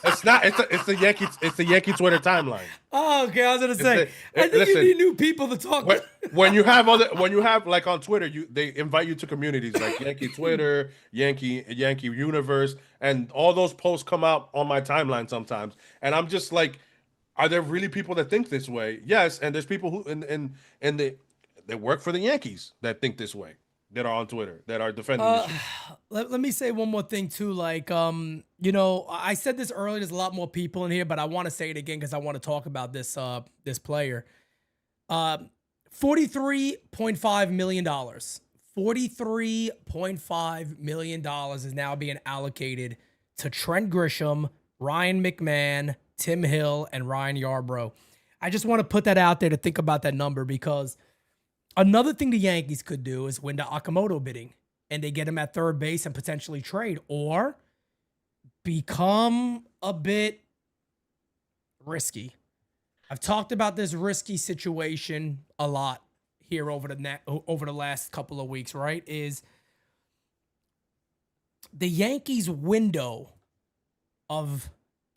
It's not. It's the Yankee Twitter timeline. Oh, okay. I was gonna say. I think Listen, you need new people to talk to. when you have like on Twitter, they invite you to communities like Yankee Twitter, Yankee Universe, and all those posts come out on my timeline sometimes, and I'm just like, are there really people that think this way? Yes, and there's people who they work for the Yankees that think this way, that are on Twitter, that are defending this shit. Let me say one more thing too. Like, I said this earlier. There's a lot more people in here, but I want to say it again because I want to talk about this player. $43.5 million. $43.5 million is now being allocated to Trent Grisham, Ryan McMahon, Tim Hill, and Ryan Yarbrough. I just want to put that out there to think about that number because another thing the Yankees could do is win the Okamoto bidding and they get him at third base and potentially trade or become a bit risky. I've talked about this risky situation a lot here over the last couple of weeks, right? Is the Yankees window of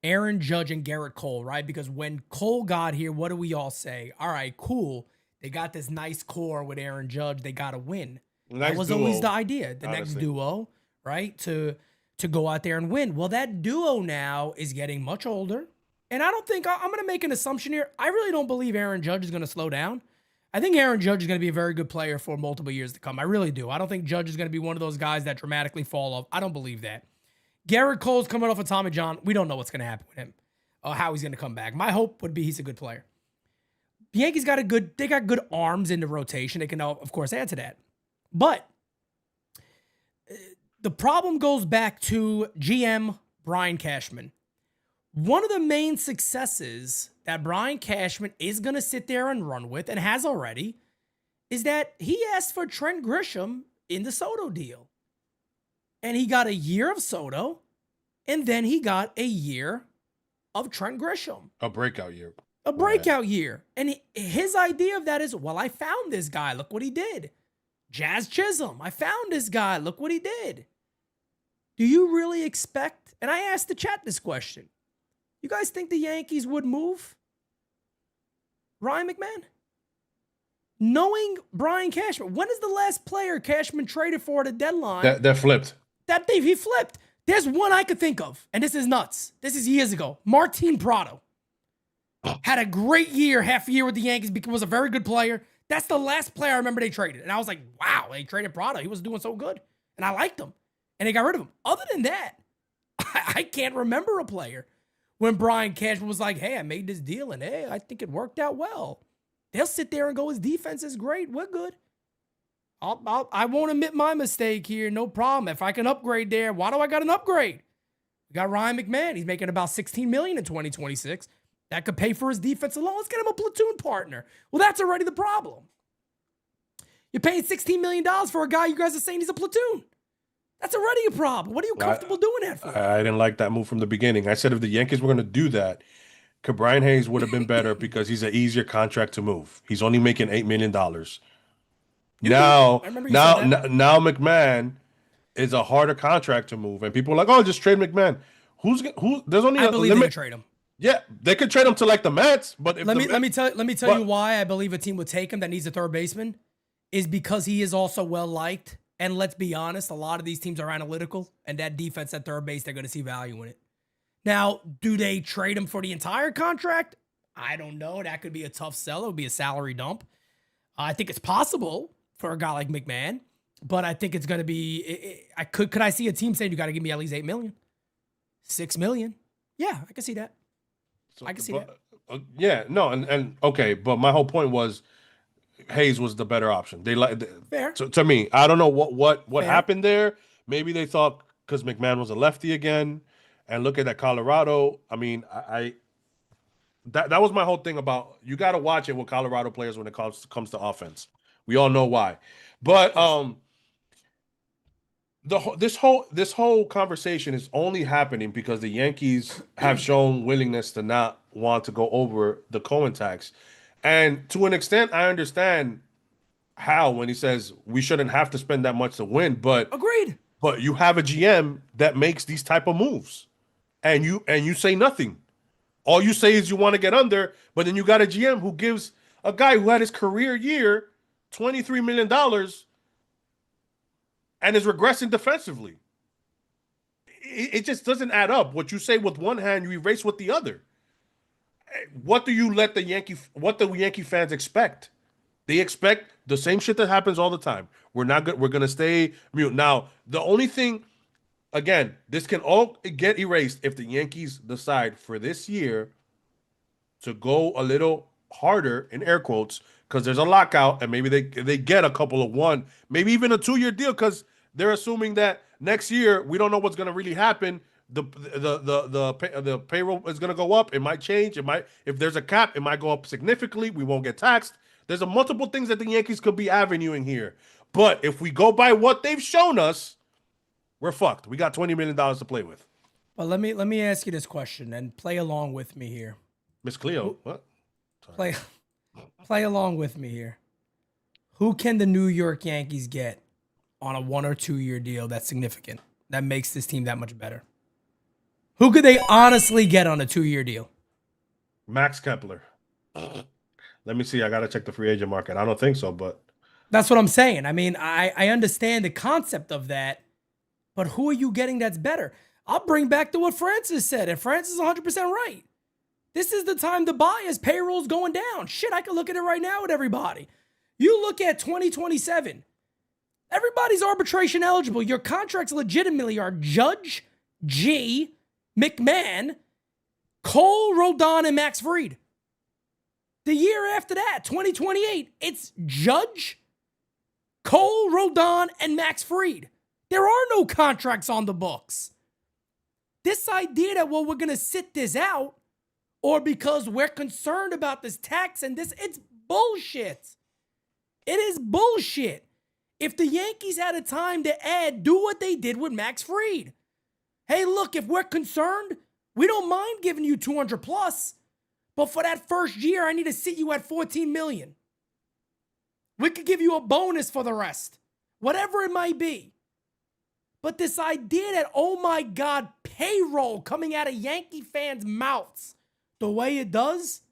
Aaron Judge and Garrett Cole, right? Because when Cole got here, what do we all say? All right, cool. They got this nice core with Aaron Judge. They got to win. That was always the idea. The next duo, right? To go out there and win. Well, that duo now is getting much older. And I don't think, I'm going to make an assumption here. I really don't believe Aaron Judge is going to slow down. I think Aaron Judge is going to be a very good player for multiple years to come. I really do. I don't think Judge is going to be one of those guys that dramatically fall off. I don't believe that. Garrett Cole's coming off of Tommy John. We don't know what's going to happen with him or how he's going to come back. My hope would be he's a good player. The Yankees got good arms in the rotation. They can, of course, add to that. But the problem goes back to GM Brian Cashman. One of the main successes that Brian Cashman is going to sit there and run with, and has already, is that he asked for Trent Grisham in the Soto deal. And he got a year of Soto, and then he got a year of Trent Grisham. A breakout year. A breakout year. And his idea of that is, well, I found this guy. Look what he did. Jazz Chisholm. I found this guy. Look what he did. Do you really expect, and I asked the chat this question, you guys think the Yankees would move Ryan McMahon? Knowing Brian Cashman, when is the last player Cashman traded for at a deadline? That flipped. That he flipped. There's one I could think of, and this is nuts. This is years ago. Martin Prado. Had a great year, half a year with the Yankees, was a very good player. That's the last player I remember they traded. And I was like, wow, they traded Prado. He was doing so good. And I liked him. And they got rid of him. Other than that, I can't remember a player when Brian Cashman was like, hey, I made this deal, and hey, I think it worked out well. They'll sit there and go, his defense is great. We're good. I won't admit my mistake here. No problem. If I can upgrade there, why do I got an upgrade? We got Ryan McMahon. He's making about $16 million in 2026. That could pay for his defense alone. Let's get him a platoon partner. Well, that's already the problem. You're paying $16 million for a guy you guys are saying he's a platoon. That's already a problem. What are you comfortable doing that for? I didn't like that move from the beginning. I said if the Yankees were going to do that, Brian Hayes would have been better because he's an easier contract to move. He's only making $8 million. Now McMahon is a harder contract to move, and people are like, "Oh, just trade McMahon." There's only I a believe limit. they could trade him. Yeah, they could trade him to like the Mets, but if let me tell you why I believe a team would take him that needs a third baseman is because he is also well liked, and let's be honest, a lot of these teams are analytical, and that defense at third base, they're going to see value in it. Now, do they trade him for the entire contract? I don't know. That could be a tough sell. It would be a salary dump. I think it's possible for a guy like McMahon, but I think it's going to be. Could I see a team saying you got to give me at least $8 million, $6 million? Yeah, I can see that. I can see that. Yeah, no, and okay, but my whole point was Hayes was the better option. They fair to me. I don't know what happened there. Maybe they thought because McMahon was a lefty again, and look at that Colorado. I mean, That was my whole thing about you got to watch it with Colorado players when it comes to offense. We all know why, but this whole conversation is only happening because the Yankees have shown willingness to not want to go over the Cohen tax, and to an extent, I understand how when he says we shouldn't have to spend that much to win, Agreed. but you have a GM that makes these type of moves, and you say nothing. All you say is you want to get under, but then you got a GM who gives a guy who had his career year $23 million and is regressing defensively. It just doesn't add up. What you say with one hand, you erase with the other. What do the Yankee fans expect? They expect the same shit that happens all the time. We're not good. We're gonna stay mute. Now, the only thing, again, this can all get erased if the Yankees decide for this year to go a little harder in air quotes because there's a lockout and maybe they get a couple of one, maybe even a 2-year deal because they're assuming that next year we don't know what's going to really happen. The payroll is going to go up. It might change. It might, if there's a cap, it might go up significantly. We won't get taxed. There's a multiple things that the Yankees could be avenuing here. But if we go by what they've shown us, we're fucked. We got $20 million to play with. But let me ask you this question and play along with me here. Miss Cleo, what? Sorry. Play along with me here. Who can the New York Yankees get on a 1 or 2 year deal that's significant, that makes this team that much better? Who could they honestly get on a 2-year deal? Max Kepler. Let me see. I got to check the free agent market. I don't think so, but That's what I'm saying. I mean, I understand the concept of that, but who are you getting that's better? I'll bring back to what Francis said, and Francis is 100% right. This is the time to buy as payroll's going down. Shit, I can look at it right now with everybody. You look at 2027. Everybody's arbitration eligible. Your contracts legitimately are Judge, G, McMahon, Cole, Rodon, and Max Fried. The year after that, 2028, it's Judge, Cole, Rodon, and Max Fried. There are no contracts on the books. This idea that, well, we're going to sit this out, or because we're concerned about this tax and this, it's bullshit. It is bullshit. If the Yankees had a time to add, do what they did with Max Fried. Hey, look, if we're concerned, we don't mind giving you 200 plus, but for that first year, I need to sit you at 14 million. We could give you a bonus for the rest, whatever it might be. But this idea that, oh my God, payroll coming out of Yankee fans' mouths the way it does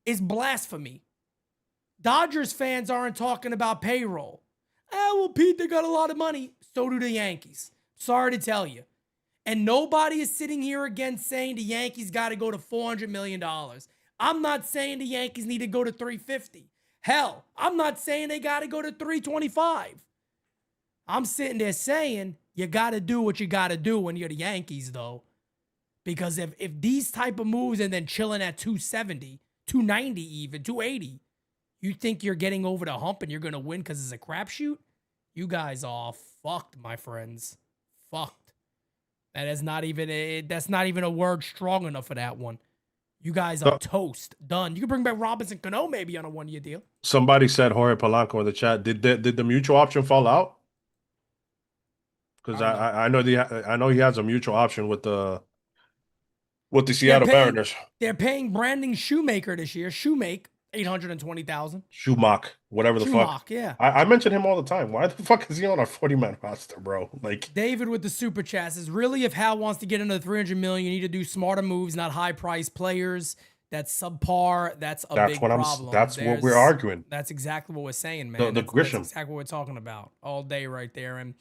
is blasphemy. Dodgers fans aren't talking about payroll. Well, Pete, they got a lot of money. So do the Yankees. Sorry to tell you. And nobody is sitting here again saying the Yankees got to go to $400 million. I'm not saying the Yankees need to go to 350. Hell, I'm not saying they got to go to 325. I'm sitting there saying you got to do what you got to do when you're the Yankees, though. Because if these type of moves and then chilling at 270, 290 even, 280, you think you're getting over the hump and you're going to win because it's a crapshoot? You guys are fucked, my friends. Fucked. That's not even a word strong enough for that one. You guys are toast. Done. You can bring back Robinson Cano maybe on a 1-year deal. somebody said Jorge Polanco in the chat. Did the mutual option fall out? Because I know he has a mutual option with the Seattle Mariners. They're paying Brandon Shoemaker this year. $820,000. Schumach, whatever the fuck. Yeah. I mention him all the time. Why the fuck is he on our 40-man roster, bro? Like David with the super chats is really, if Hal wants to get into the $300 million, you need to do smarter moves, not high priced players. That's subpar. That's big problem. That's what we're arguing. That's exactly what we're saying, man. The Grisham. That's exactly what we're talking about all day right there. And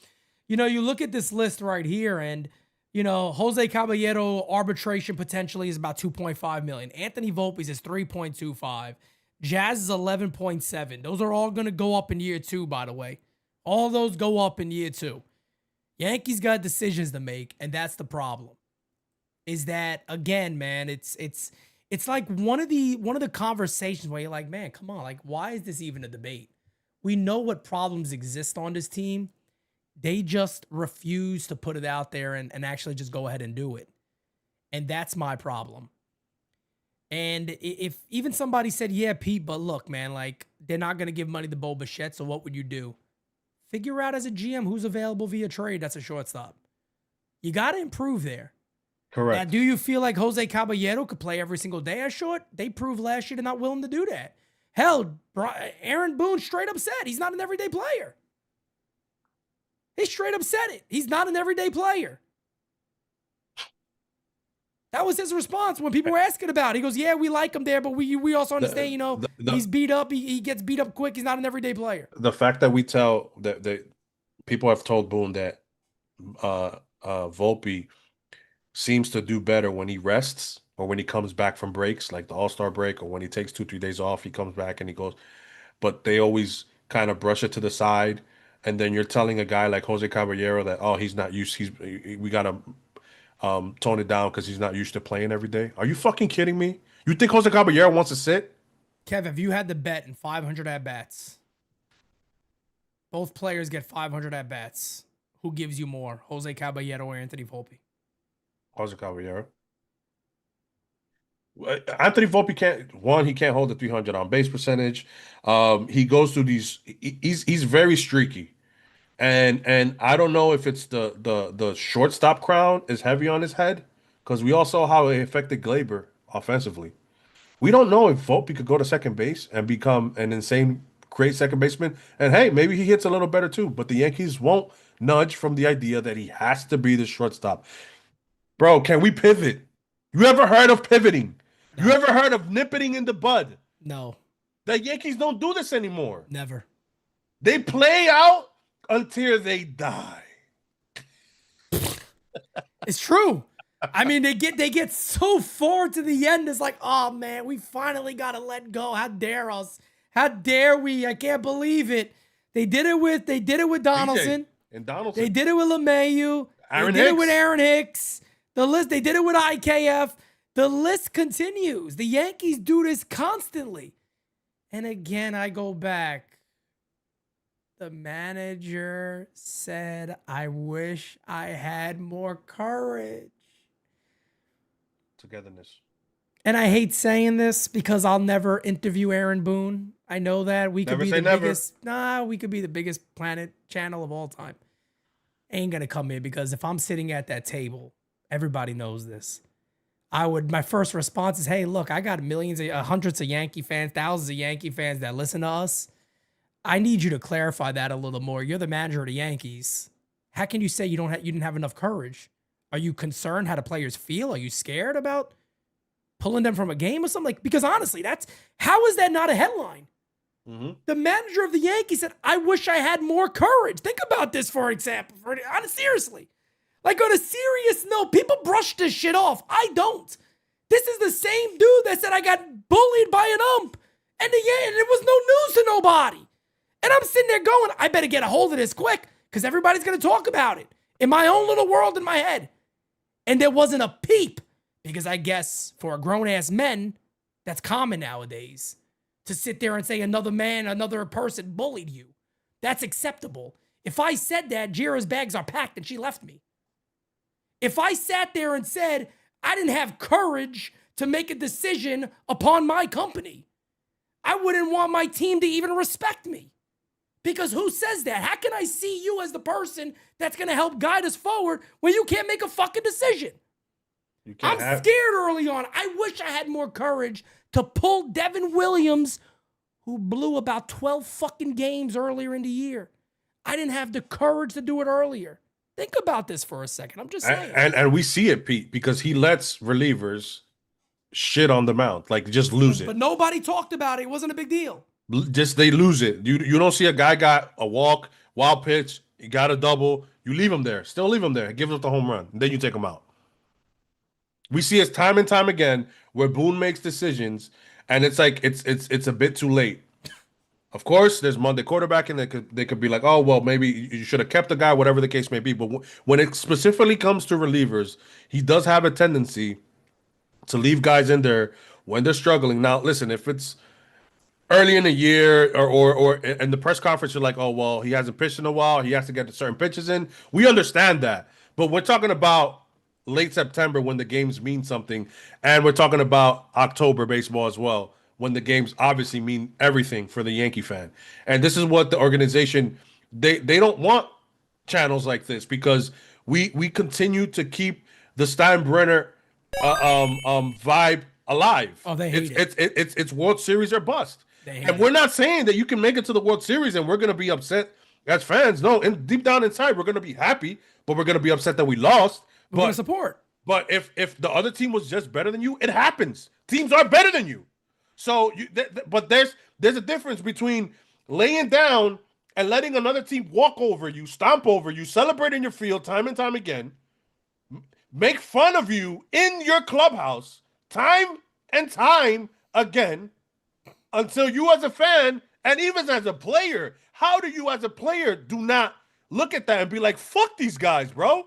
you look at this list right here, and Jose Caballero arbitration potentially is about 2.5 million. Anthony Volpe's is 3.25. Jazz is 11.7. Those are all going to go up in year 2, by the way. All those go up in year 2. Yankees got decisions to make, and that's the problem. Is that, again, man, it's like one of the conversations where you're like, man, come on, like, why is this even a debate? We know what problems exist on this team. They just refuse to put it out there and actually just go ahead and do it. And that's my problem. And if even somebody said, yeah, Pete, but look, man, like they're not going to give money to Bo Bichette, so what would you do? Figure out as a GM who's available via trade. That's a shortstop. You got to improve there. Now, Correct. do you feel like Jose Caballero could play every single day at short? They proved last year they're not willing to do that. Hell, Aaron Boone straight up said he's not an everyday player. He straight up said it. He's not an everyday player. That was his response when people were asking about it. He goes, yeah, we like him there, but we also understand, he's beat up. He gets beat up quick. He's not an everyday player. The fact that we tell that people have told Boone that Volpe seems to do better when he rests or when he comes back from breaks, like the All-Star break, or when he takes 2-3 days off, he comes back and he goes. But they always kind of brush it to the side, and then you're telling a guy like Jose Caballero that he's not used. We gotta tone it down because he's not used to playing every day. Are you fucking kidding me? You think Jose Caballero wants to sit? Kev, if you had the bet in 500 at bats, both players get 500 at bats. Who gives you more, Jose Caballero or Anthony Volpe? Jose Caballero. Anthony Volpe he can't hold the 300 on base percentage. He goes through these. He's very streaky, and I don't know if it's the shortstop crown is heavy on his head because we all saw how it affected Glaber offensively. We don't know if Volpe could go to second base and become an insane great second baseman. And hey, maybe he hits a little better too. But the Yankees won't nudge from the idea that he has to be the shortstop. Bro, can we pivot? You ever heard of pivoting? No. You ever heard of nipping in the bud? No. The Yankees don't do this anymore. Never. They play out until they die. It's true. I mean, they get so far to the end. It's like, oh man, we finally got to let go. How dare us? How dare we? I can't believe it. They did it with Donaldson. And Donaldson. They did it with LeMahieu. They did it with Aaron Hicks. They did it with IKF. The list continues. The Yankees do this constantly. And again, I go back. The manager said, I wish I had more courage. Togetherness. And I hate saying this because I'll never interview Aaron Boone. I know that we could be the biggest. We could be the biggest Planet channel of all time. Ain't gonna come in because if I'm sitting at that table, everybody knows this. My first response is, hey, look, I got hundreds of Yankee fans, thousands of Yankee fans that listen to us. I need you to clarify that a little more. You're the manager of the Yankees. How can you say you didn't have enough courage? Are you concerned how the players feel? Are you scared about pulling them from a game or something? Because honestly, how is that not a headline? Mm-hmm. The manager of the Yankees said, I wish I had more courage. Think about this, for example. Seriously. Like on a serious note, people brush this shit off. I don't. This is the same dude that said I got bullied by an ump. And there was no news to nobody. And I'm sitting there going, I better get a hold of this quick because everybody's going to talk about it in my own little world in my head. And there wasn't a peep because I guess for a grown-ass men, that's common nowadays to sit there and say another person bullied you. That's acceptable. If I said that, Jira's bags are packed and she left me. If I sat there and said I didn't have courage to make a decision upon my company, I wouldn't want my team to even respect me. Because who says that? How can I see you as the person that's going to help guide us forward when you can't make a fucking decision? I'm scared early on. I wish I had more courage to pull Devin Williams, who blew about 12 fucking games earlier in the year. I didn't have the courage to do it earlier. Think about this for a second. I'm just saying. And we see it, Pete, because he lets relievers shit on the mound, like just lose it. But nobody talked about it. It wasn't a big deal. Just they lose it. You don't see a guy got a walk, wild pitch, he got a double. You leave him there. Still leave him there. Give up the home run. And then you take him out. We see it time and time again where Boone makes decisions, and it's like it's a bit too late. Of course, there's Monday quarterback, and they could be like, oh well, maybe you should have kept the guy, whatever the case may be. But when it specifically comes to relievers, he does have a tendency to leave guys in there when they're struggling. Now, listen, if it's early in the year or in the press conference, you're like, oh well, he hasn't pitched in a while, he has to get certain pitches in. We understand that, but we're talking about late September when the games mean something, and we're talking about October baseball as well when the games obviously mean everything for the Yankee fan. And this is what the organization they don't want channels like this because we continue to keep the Steinbrenner vibe alive. Oh, they hate It's World Series or bust. They hate And we're not saying that you can make it to the World Series and we're gonna be upset as fans. No, and deep down inside, we're gonna be happy, but we're gonna be upset that we lost. We're gonna support. But if the other team was just better than you, it happens. Teams are better than you. So, but there's a difference between laying down and letting another team walk over you, stomp over you, celebrate in your field time and time again, make fun of you in your clubhouse time and time again, until you as a fan and even as a player, how do you as a player do not look at that and be like, fuck these guys, bro?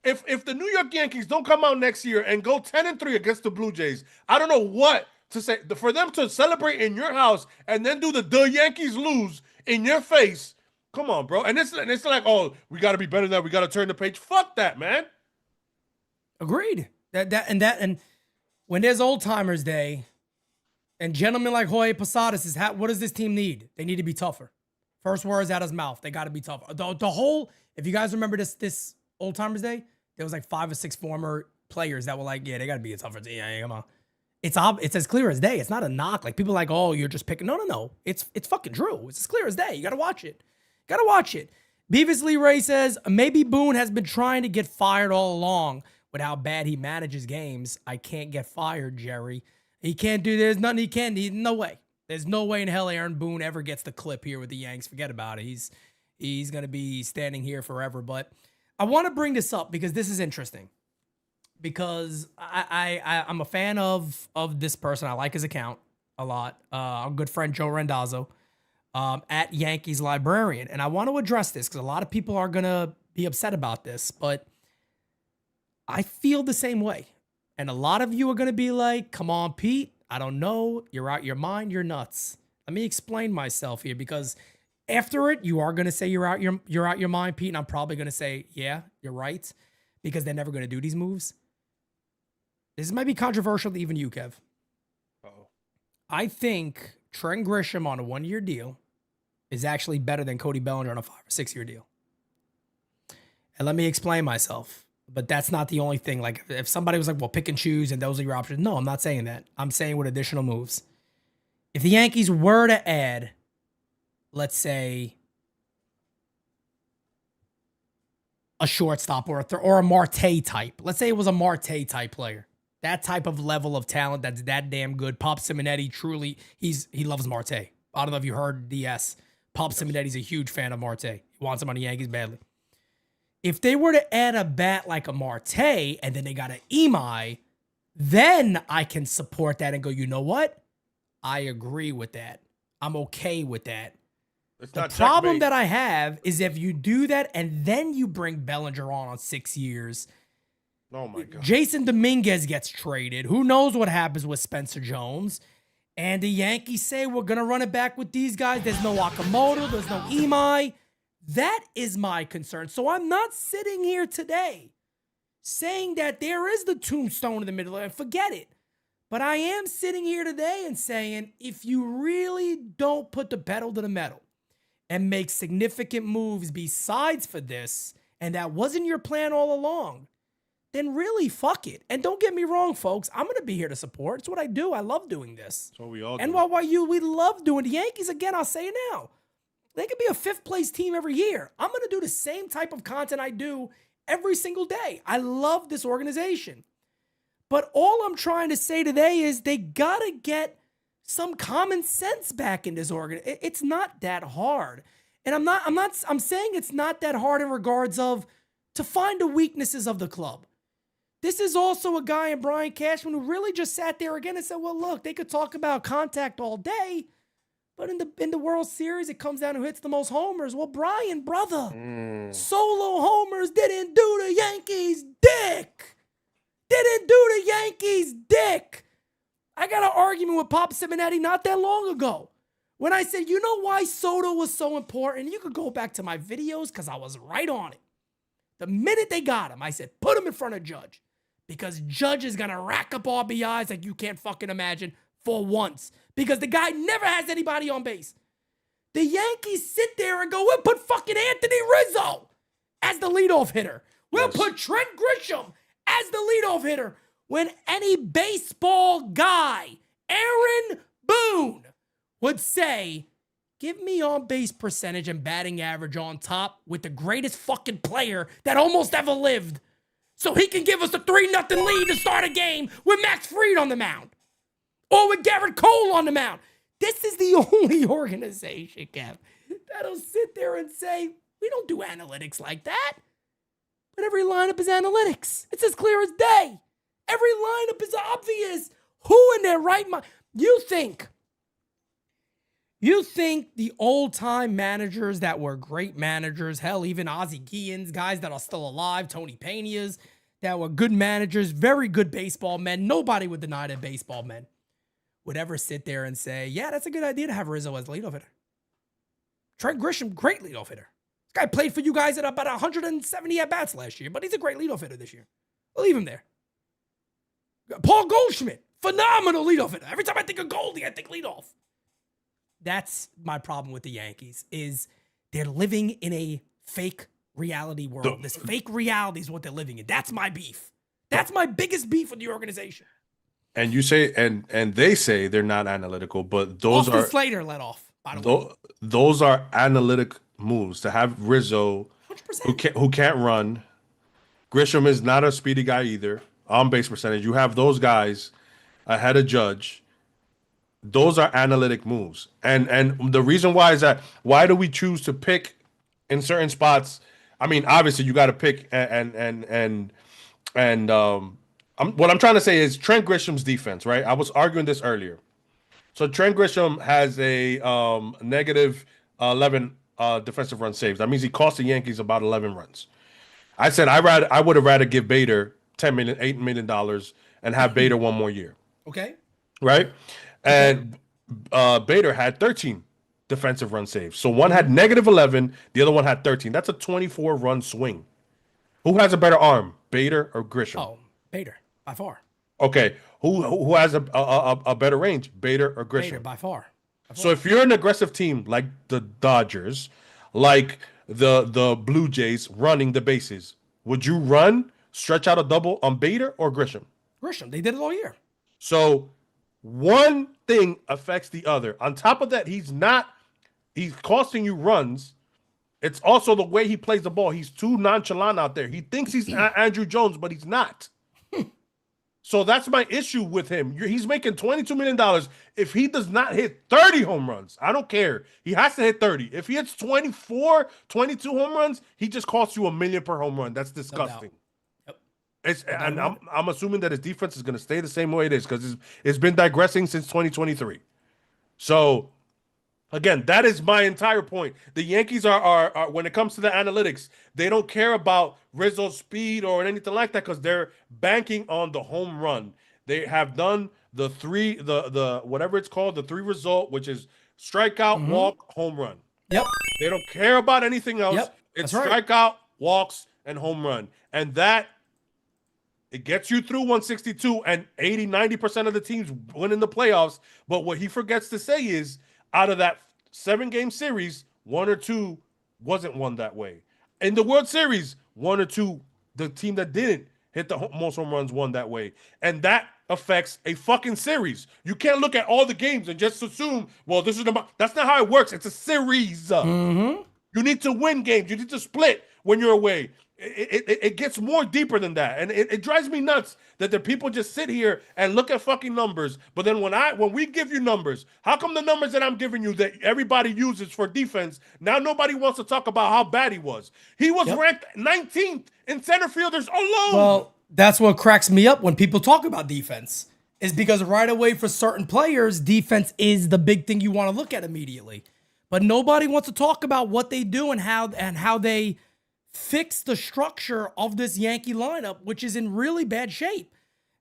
If the New York Yankees don't come out next year and go 10-3 against the Blue Jays, I don't know what to say. For them to celebrate in your house and then do the Yankees lose in your face, come on, bro. And it's like, oh, we got to be better than that. We got to turn the page. Fuck that, man. Agreed. And when there's Old Timers Day, and gentlemen like Jorge Posadas is, what does this team need? They need to be tougher. First words out of his mouth. They got to be tougher. The whole, if you guys remember this Old Timers Day, there was like 5 or 6 former players that were like, yeah, they got to be a tougher team. Yeah, come on. It's as clear as day. It's not a knock. Like people are like, oh, you're just picking. No. It's fucking true. It's as clear as day. You got to watch it. Beavis Lee Ray says, maybe Boone has been trying to get fired all along with how bad he manages games. I can't get fired, Jerry. He can't do this. Nothing he can. No way. There's no way in hell Aaron Boone ever gets the clip here with the Yanks. Forget about it. He's going to be standing here forever. But I want to bring this up because this is interesting. Because I'm a fan of this person. I like his account a lot. Our good friend Joe Randazzo at Yankees Librarian. And I want to address this because a lot of people are going to be upset about this. But I feel the same way. And a lot of you are going to be like, come on, Pete. I don't know. You're out your mind. You're nuts. Let me explain myself here because after it, you are going to say you're out your mind, Pete. And I'm probably going to say, yeah, you're right. Because they're never going to do these moves. This might be controversial to even you, Kev. Uh-oh. I think Trent Grisham on a 1-year deal is actually better than Cody Bellinger on a 5 or 6-year deal. And let me explain myself. But that's not the only thing. Like, if somebody was like, well, pick and choose and those are your options. No, I'm not saying that. I'm saying with additional moves. If the Yankees were to add, let's say, a shortstop or a Marte type. Let's say it was a Marte type player. That type of level of talent that's that damn good. Pop Simonetti, truly, he loves Marte. I don't know if you heard DS. Pop Simonetti's a huge fan of Marte. He wants him on the Yankees badly. If they were to add a bat like a Marte and then they got an Imai, then I can support that and go, you know what? I agree with that. I'm okay with that. The problem that I have is if you do that and then you bring Bellinger on 6 years. Oh my God. Jason Dominguez gets traded. Who knows what happens with Spencer Jones? And the Yankees say we're going to run it back with these guys. There's no Okamoto. There's no Imai. That is my concern. So I'm not sitting here today saying that there is the tombstone in the middle and forget it. But I am sitting here today and saying if you really don't put the pedal to the metal and make significant moves besides for this, and that wasn't your plan all along, then really fuck it. And don't get me wrong, folks. I'm going to be here to support. It's what I do. I love doing this. That's what we all do. NYU, we love doing the Yankees. Again, I'll say it now. They could be a 5th place team every year. I'm going to do the same type of content I do every single day. I love this organization. But all I'm trying to say today is they got to get some common sense back in this organization. It's not that hard. And I'm saying it's not that hard in regards of to find the weaknesses of the club. This is also a guy in Brian Cashman who really just sat there again and said, well, look, they could talk about contact all day, but in the World Series, it comes down to who hits the most homers. Well, Brian, brother, solo homers didn't do the Yankees dick. Didn't do the Yankees dick. I got an argument with Pop Simonetti not that long ago when I said, you know why Soto was so important? You could go back to my videos because I was right on it. The minute they got him, I said, put him in front of Judge. because Judge is going to rack up RBIs like you can't fucking imagine for once because the guy never has anybody on base. The Yankees sit there and go, we'll put fucking Anthony Rizzo as the leadoff hitter. We'll put Trent Grisham as the leadoff hitter when any baseball guy, Aaron Boone, would say, give me on base percentage and batting average on top with the greatest fucking player that almost ever lived so he can give us a 3-0 lead to start a game with Max Fried on the mound or with Garrett Cole on the mound. This is the only organization, Kev, that'll sit there and say, we don't do analytics like that. But every lineup is analytics. It's as clear as day. Every lineup is obvious. Who in their right mind? You think the old-time managers that were great managers, hell, even Ozzie Guillen's, guys that are still alive, Tony Peña's, that were good managers, very good baseball men, nobody would deny they're baseball men, would ever sit there and say, yeah, that's a good idea to have Rizzo as leadoff hitter. Trent Grisham, great leadoff hitter. This guy played for you guys at about 170 at-bats last year, but he's a great leadoff hitter this year. I'll leave him there. Paul Goldschmidt, phenomenal leadoff hitter. Every time I think of Goldie, I think leadoff. That's my problem with the Yankees, is they're living in a fake reality world. This fake reality is what they're living in. That's my beef. That's my biggest beef with the organization. And you say, and they say they're not analytical, but those Austin are Slater let off, by the way. Those are analytic moves to have Rizzo, 100%. who can't run. Grisham is not a speedy guy either. On base percentage, you have those guys ahead of Judge. Those are analytic moves, and the reason why is that why do we choose to pick in certain spots? I mean, obviously you got to pick what I'm trying to say is Trent Grisham's defense, right? I was arguing this earlier. So Trent Grisham has a negative 11 defensive run saves. That means he cost the Yankees about 11 runs. I said I would have rather give Bader $8 million and have Bader one more year. Okay. Right? And Bader had 13 defensive run saves. So one had negative 11, the other one had 13. That's a 24-run swing. Who has a better arm, Bader or Grisham? Oh, Bader, by far. Okay. Who has a better range, Bader or Grisham? Bader, by far. So if you're an aggressive team like the Dodgers, like the Blue Jays running the bases, would you stretch out a double on Bader or Grisham? Grisham, they did it all year. So one thing affects the other. On top of that, he's costing you runs. It's also the way he plays the ball. He's too nonchalant out there. He thinks he's Andrew Jones, but he's not. So that's my issue with him. He's making $22 million. If he does not hit 30 home runs, I don't care. He has to hit 30. If he hits 24, 22 home runs, he just costs you $1 million per home run. That's disgusting. And I'm assuming that his defense is going to stay the same way it is because it's been digressing since 2023. So, again, that is my entire point. The Yankees are when it comes to the analytics, they don't care about Rizzo's speed or anything like that because they're banking on the home run. They have done the whatever it's called, the 3 result, which is strikeout, walk, home run. Yep. They don't care about anything else. Yep. It's That's right. strikeout, walks, and home run. And that it gets you through 162 and 90% of the teams win in the playoffs. But what he forgets to say is out of that 7-game series, 1 or 2 wasn't won that way. In the World Series, 1 or 2, the team that didn't hit the most home runs won that way. And that affects a fucking series. You can't look at all the games and just assume, well, this is that's not how it works. It's a series. You need to win games. You need to split when you're away. It gets more deeper than that, and it drives me nuts that the people just sit here and look at fucking numbers. But then when we give you numbers, how come the numbers that I'm giving you that everybody uses for defense, now nobody wants to talk about how bad he was? He was ranked 19th in center fielders alone. Well, that's what cracks me up when people talk about defense, is because right away for certain players, defense is the big thing you want to look at immediately. But nobody wants to talk about what they do and how they fix the structure of this Yankee lineup, which is in really bad shape.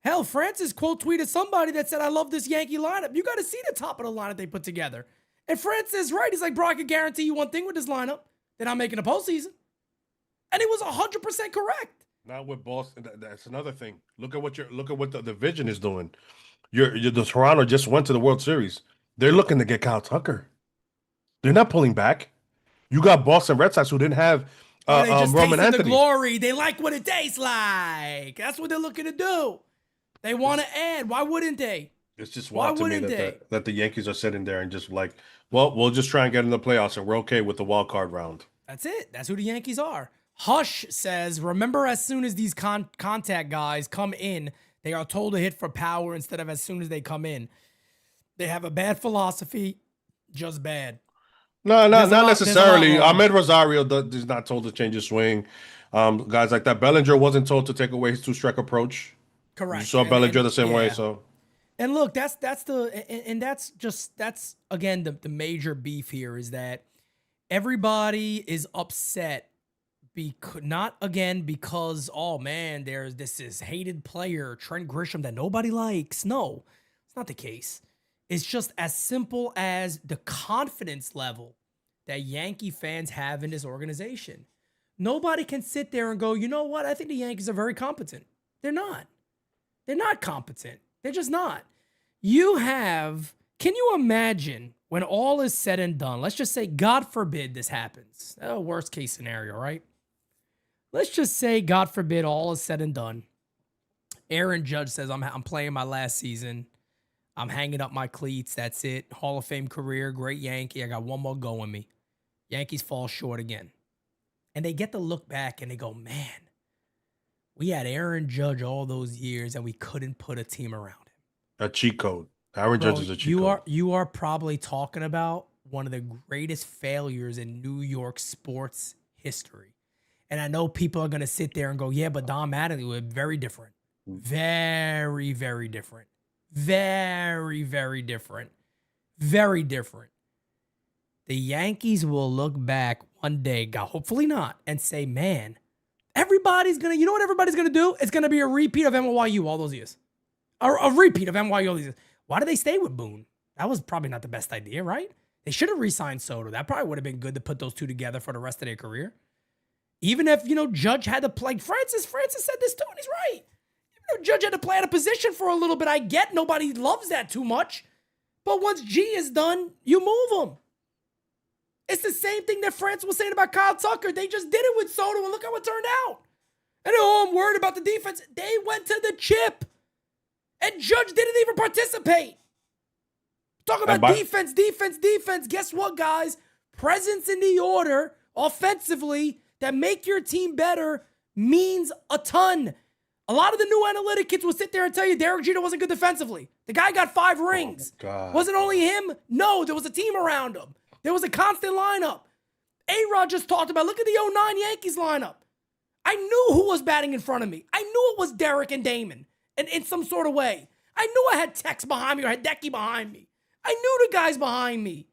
Hell, Francis quote tweeted somebody that said, I love this Yankee lineup. You got to see the top of the lineup they put together. And Francis is right. He's like, bro, I can guarantee you one thing with this lineup, that I'm making a postseason. And he was 100% correct. Not with Boston. That's another thing. Look at what the division is doing. You're the Toronto just went to the World Series. They're looking to get Kyle Tucker. They're not pulling back. You got Boston Red Sox who didn't have Or they just Roman tasted the Anthony. glory. They like what it tastes like. That's what they're looking to do. They want to add. Why wouldn't they? It's just Why wild to me wouldn't they? that the Yankees are sitting there and just like, well, we'll just try and get in the playoffs and we're okay with the wild card round. That's it. That's who the Yankees are. Hush says, remember as soon as these contact guys come in, they are told to hit for power instead of as soon as they come in. They have a bad philosophy, just bad. No, not There's necessarily. a lot wrong. Ahmed Rosario is not told to change his swing. Guys like that. Bellinger wasn't told to take away his two-strike approach. Correct. You saw Bellinger the same way, yeah. so. And look, that's again the major beef here is that everybody is upset not again because oh man, there's this hated player Trent Grisham that nobody likes. No, it's not the case. It's just as simple as the confidence level that Yankee fans have in this organization. Nobody can sit there and go, you know what? I think the Yankees are very competent. They're not. They're not competent. They're just not. Can you imagine when all is said and done? Let's just say, God forbid this happens. Oh, worst case scenario, right? Let's just say, God forbid, all is said and done. Aaron Judge says, I'm playing my last season. I'm hanging up my cleats. That's it. Hall of Fame career, great Yankee. I got one more go in me. Yankees fall short again. And they get to look back and they go, man, we had Aaron Judge all those years and we couldn't put a team around him. A cheat code. Aaron Judge is a cheat code. You are probably talking about one of the greatest failures in New York sports history. And I know people are going to sit there and go, yeah, but Don Mattingly was very different. Very, very different. Very, very different. Very different. The Yankees will look back one day, God, hopefully not, and say, man, you know what everybody's going to do? It's going to be a repeat of NYU all those years. A repeat of NYU all these years. Why did they stay with Boone? That was probably not the best idea, right? They should have re-signed Soto. That probably would have been good to put those two together for the rest of their career. Even if, Judge had to play. Francis said this too, and he's right. Even if Judge had to play out of position for a little bit, I get nobody loves that too much. But once G is done, you move him. It's the same thing that France was saying about Kyle Tucker. They just did it with Soto, and look how it turned out. And I'm worried about the defense. They went to the chip, and Judge didn't even participate. Talk about defense. Guess what, guys? Presence in the order, offensively, that make your team better means a ton. A lot of the new analytic kids will sit there and tell you Derek Jeter wasn't good defensively. The guy got 5 rings. Wasn't only him? No, there was a team around him. There was a constant lineup. A-Rod just talked about, look at the 09 Yankees lineup. I knew who was batting in front of me. I knew it was Derek and Damon in some sort of way. I knew I had Tex behind me or Hideki behind me. I knew the guys behind me.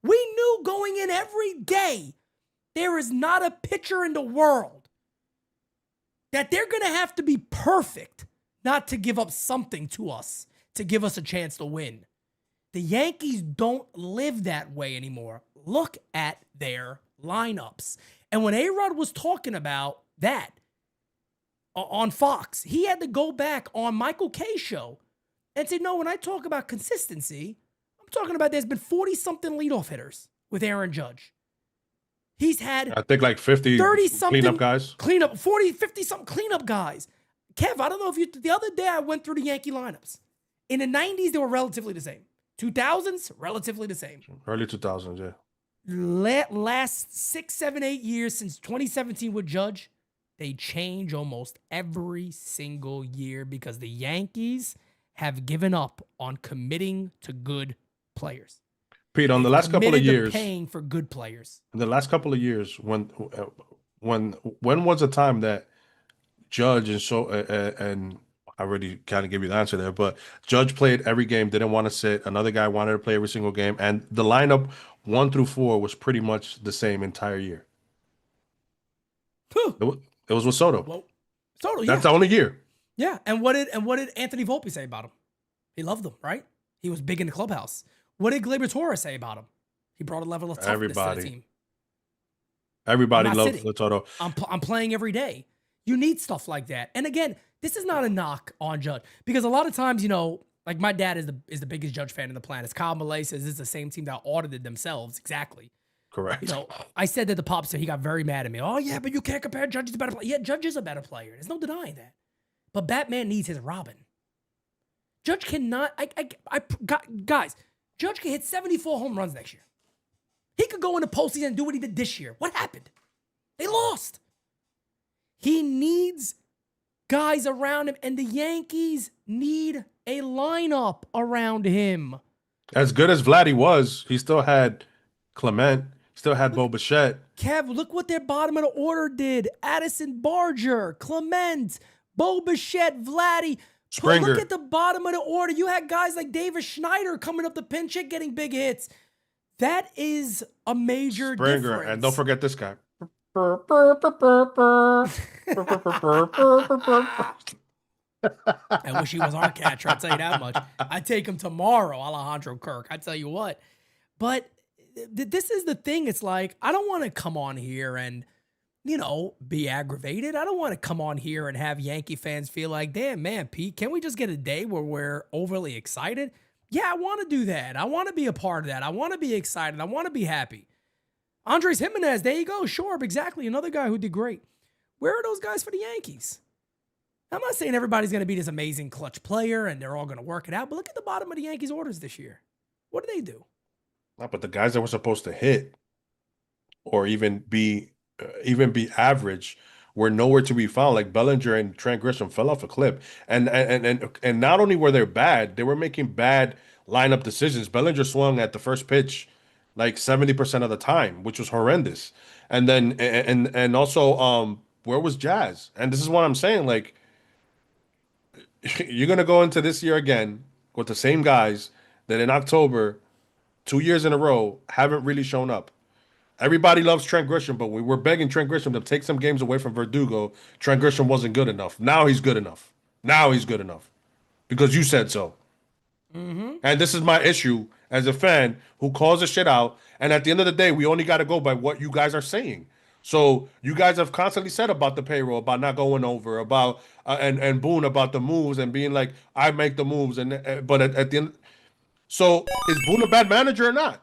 We knew going in every day, there is not a pitcher in the world that they're going to have to be perfect not to give up something to us to give us a chance to win. The Yankees don't live that way anymore. Look at their lineups. And when A-Rod was talking about that on Fox, he had to go back on Michael K's show and say, no, when I talk about consistency, I'm talking about there's been 40-something leadoff hitters with Aaron Judge. He's had, I think, like 50 30-something cleanup guys. 40, 50-something cleanup guys. Kev, I don't know if the other day I went through the Yankee lineups. In the 90s, they were relatively the same. 2000s, relatively the same. Early 2000s, yeah. Last 6, 7, 8 years since 2017 with Judge, they change almost every single year because the Yankees have given up on committing to good players. Pete, on the last couple of years, paying for good players. In the last couple of years, when was the time that Judge and I already kind of give you the answer there, but Judge played every game, didn't want to sit. Another guy wanted to play every single game, and the lineup 1 through 4 was pretty much the same entire year. It was with Soto. Well, Soto, yeah. That's the only year. Yeah, and what did Anthony Volpe say about him? He loved him, right? He was big in the clubhouse. What did Gleyber Torres say about him? He brought a level of toughness to the team. Everybody loved Soto. I'm playing every day. You need stuff like that. And again, this is not a knock on Judge because a lot of times, you know, like my dad is the biggest Judge fan in the planet. Kyle Malay says it's the same team that audited themselves. Exactly. Correct. You know, I said that the pop said he got very mad at me. Oh yeah, but you can't compare Judge to a better player. Yeah, Judge is a better player. There's no denying that. But Batman needs his Robin. Judge cannot. Guys, Judge can hit 74 home runs next year. He could go into postseason and do what he did this year. What happened? They lost. He needs guys around him, and the Yankees need a lineup around him. As good as Vladdy was, he still had Clement, still had Bo Bichette. Kev, look what their bottom of the order did. Addison Barger, Clement, Bo Bichette, Vladdy. Springer. Look at the bottom of the order. You had guys like David Schneider coming up the pinch hit, getting big hits. That is a major Springer, difference. and don't forget this guy. I wish he was our catcher, I'll tell you that much. I'd take him tomorrow, Alejandro Kirk. I tell you what. But this is the thing. It's like, I don't want to come on here and, you know, be aggravated. I don't want to come on here and have Yankee fans feel like, damn, man, Pete, can we just get a day where we're overly excited? Yeah, I want to do that. I want to be a part of that. I want to be excited. I want to be happy. Andres Jimenez, there you go. Sure, exactly. Another guy who did great. Where are those guys for the Yankees? I'm not saying everybody's going to be this amazing clutch player and they're all going to work it out, but look at the bottom of the Yankees' orders this year. What do they do? No, but the guys that were supposed to hit or even be average were nowhere to be found. Like Bellinger and Trent Grisham fell off a cliff. And not only were they bad, they were making bad lineup decisions. Bellinger swung at the first pitch like 70% of the time, which was horrendous. And then and also where was Jazz? And this is what I'm saying, like, you're gonna go into this year again with the same guys that in October, 2 years in a row, haven't really shown up. Everybody loves Trent Grisham, but we were begging Trent Grisham to take some games away from Verdugo. Trent Grisham wasn't good enough. Now he's good enough. Now he's good enough because you said so. Mm-hmm. And this is my issue as a fan who calls the shit out. And at the end of the day, we only got to go by what you guys are saying. So you guys have constantly said about the payroll, about not going over, about and Boone about the moves and being like, I make the moves. But at the end, so is Boone a bad manager or not?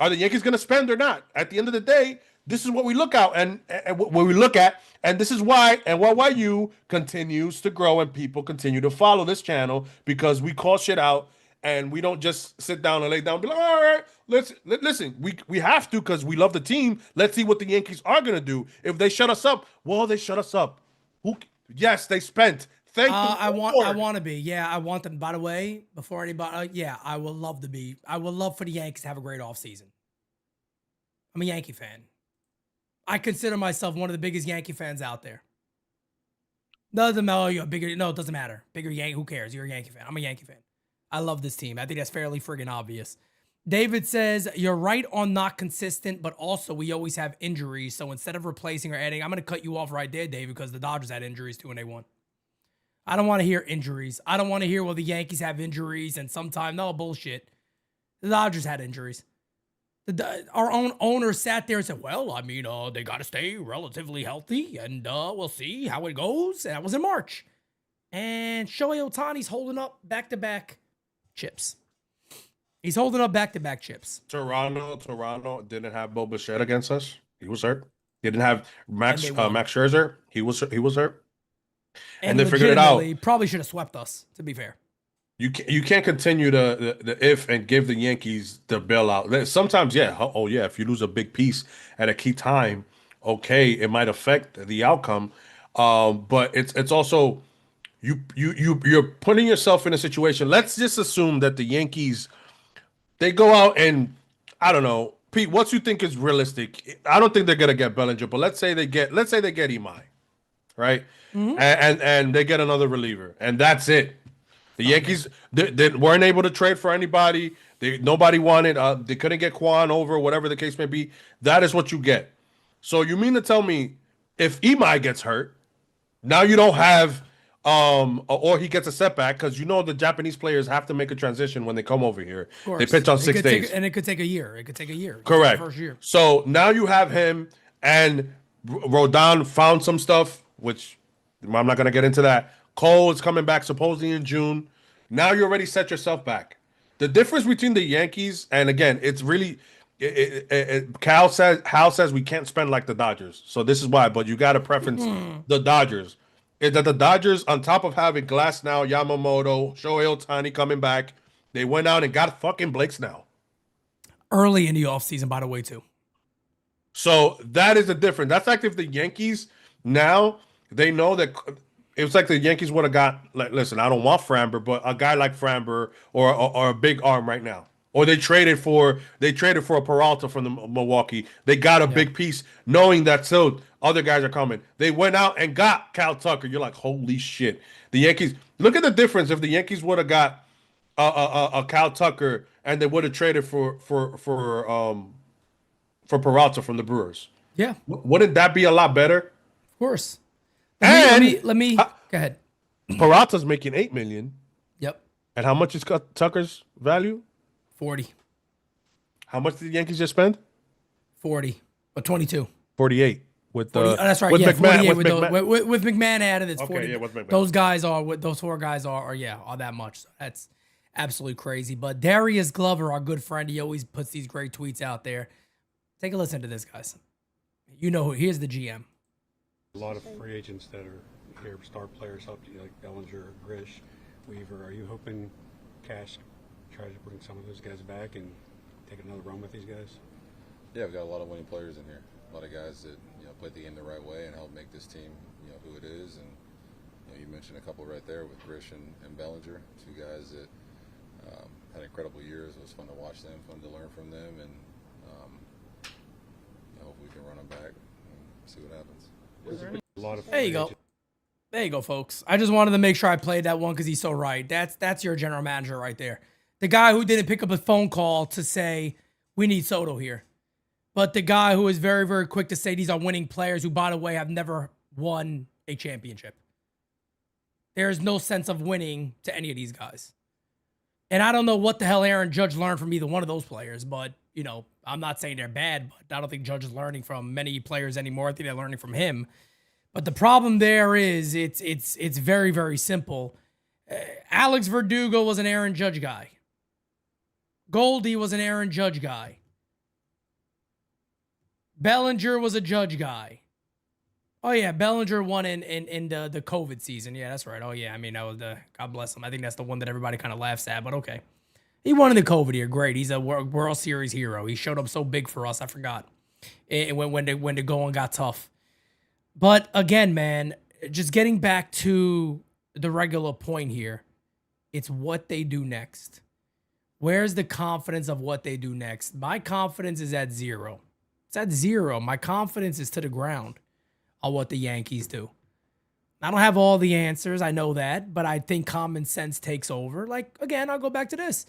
Are the Yankees going to spend or not? At the end of the day, this is what we look out and what we look at, and this is why NYU continues to grow and people continue to follow this channel because we call shit out and we don't just sit down and lay down and be like, all right, listen. We have to because we love the team. Let's see what the Yankees are going to do. If they shut us up, well, they shut us up. Yes, they spent. I want to be. Yeah, I want them. By the way, before anybody, yeah, I would love to be. I would love for the Yankees to have a great offseason. I'm a Yankee fan. I consider myself one of the biggest Yankee fans out there. Doesn't matter. You're bigger. No, it doesn't matter. Bigger Yankee. Who cares? You're a Yankee fan. I'm a Yankee fan. I love this team. I think that's fairly friggin' obvious. David says, you're right on not consistent, but also we always have injuries. So instead of replacing or adding, I'm going to cut you off right there, David, because the Dodgers had injuries too and they won. I don't want to hear injuries. I don't want to hear, well, the Yankees have injuries and sometime, no, bullshit. The Dodgers had injuries. Our own owner sat there and said, well, I mean, they got to stay relatively healthy and we'll see how it goes. And that was in March. And Shohei Ohtani's holding up back-to-back chips. He's holding up back-to-back chips. Toronto didn't have Bo Bichette against us. He was hurt. They didn't have Max Scherzer. He was hurt. And they figured it out. Probably should have swept us, to be fair. You can't continue the if and give the Yankees the bailout. Sometimes, yeah. Oh, yeah. If you lose a big piece at a key time, okay, it might affect the outcome. But it's also you're putting yourself in a situation. Let's just assume that the Yankees, they go out and, I don't know, Pete, what you think is realistic? I don't think they're gonna get Bellinger, but let's say they get Imai, right? Mm-hmm. And they get another reliever, and that's it. The Yankees they weren't able to trade for anybody. Nobody wanted. They couldn't get Kwan over, whatever the case may be. That is what you get. So you mean to tell me if Imai gets hurt, now you don't have or he gets a setback because you know the Japanese players have to make a transition when they come over here. They pitch on 6 days. And it could take a year. It could take a year. Correct. First year. So now you have him and Rodon found some stuff. which I'm not going to get into that. Cole is coming back supposedly in June. Now you already set yourself back. The difference between the Yankees and again, it's really Hal says we can't spend like the Dodgers, so this is why. But you got to preference the Dodgers. Is that the Dodgers, on top of having Glass now, Yamamoto, Shohei Ohtani coming back, they went out and got fucking Blake Snell early in the offseason, by the way, too. So that is the difference. That's like if the Yankees now they know that it was like the Yankees would have got like, listen, I don't want Framber, but a guy like Framber or a big arm right now. Or they traded for a Peralta from the Milwaukee. They got a big piece, knowing that so other guys are coming. They went out and got Cal Tucker. You're like, holy shit. The Yankees. Look at the difference if the Yankees would have got a Cal Tucker and they would have traded for Peralta from the Brewers. Yeah, Wouldn't that be a lot better? of course. Let me go ahead. Peralta's making $8 million. Yep, And how much is Tucker's value? 40. How much did the Yankees just spend? 40, but 22. 48 with 40, that's right. with Yeah, McMahon, 48 with McMahon. with McMahon added. It's 40. Yeah, with McMahon. Those guys are those four guys are that much. So that's absolutely crazy. But Darius Glover, our good friend, he always puts these great tweets out there. Take a listen to this, guys. You know who? Here's the GM. A lot of free agents that are here, star players helped you, like Bellinger, GRISH, Weaver. Are you hoping Cash tries to bring some of those guys back and take another run with these guys? Yeah, we've got a lot of winning players in here. A lot of guys that play the game the right way and help make this team who it is. And you mentioned a couple right there with GRISH and Bellinger, two guys that had incredible years. It was fun to watch them, fun to learn from them, and hope we can run them back and see what happens. A lot of There you go. There you go, folks. I just wanted to make sure I played that one because he's so right. That's your general manager right there. The guy who didn't pick up a phone call to say, we need Soto here. But the guy who is very, very quick to say these are winning players who, by the way, have never won a championship. There is no sense of winning to any of these guys. And I don't know what the hell Aaron Judge learned from either one of those players, but, I'm not saying they're bad, but I don't think Judge is learning from many players anymore. I think they're learning from him. But the problem there is it's very, very simple. Alex Verdugo was an Aaron Judge guy. Goldie was an Aaron Judge guy. Bellinger was a Judge guy. Oh, yeah, Bellinger won in the COVID season. Yeah, that's right. Oh, yeah, I mean, that was God bless him. I think that's the one that everybody kind of laughs at, but okay. He won in the COVID year. Great. He's a World Series hero. He showed up so big for us. I forgot. When the going got tough. But again, man, just getting back to the regular point here, it's what they do next. Where's the confidence of what they do next? My confidence is at 0. It's at 0. My confidence is to the ground on what the Yankees do. I don't have all the answers. I know that, but I think common sense takes over. Like, again, I'll go back to this.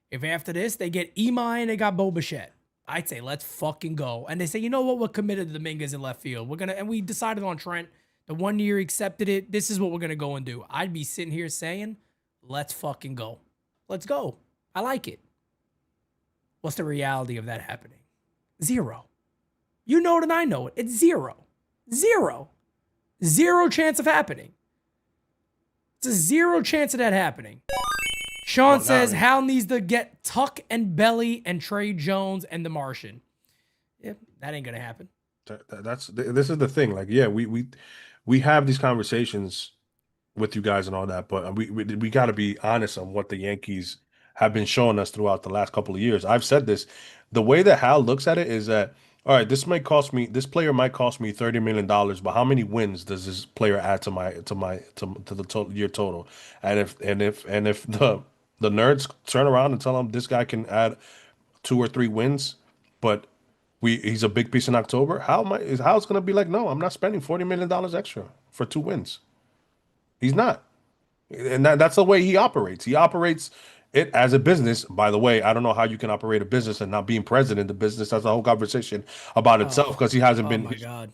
If after this they get Imai and they got Bo Bichette, I'd say let's fucking go. And they say, you know what? We're committed to Dominguez in left field. And we decided on Trent. The 1 year he accepted it. This is what we're gonna go and do. I'd be sitting here saying, let's fucking go. Let's go. I like it. What's the reality of that happening? 0. You know it and I know it. It's 0. 0. 0 chance of happening. It's a 0 chance of that happening. Sean says Hal needs to get Tuck and Belly and Trey Jones and the Martian. Yep, that ain't gonna happen. This is the thing. Like, yeah, we have these conversations with you guys and all that, but we got to be honest on what the Yankees have been showing us throughout the last couple of years. I've said this. The way that Hal looks at it is that, all right, this player might cost me $30 million, but how many wins does this player add to the total year total? And if the nerds turn around and tell him this guy can add 2 or 3 wins, but he's a big piece in October, Hal's going to be like, no, I'm not spending $40 million extra for 2 wins. He's not. And that's the way he operates. He operates it as a business. By the way, I don't know how you can operate a business and not being president of the business. That's a whole conversation about itself, because he hasn't been.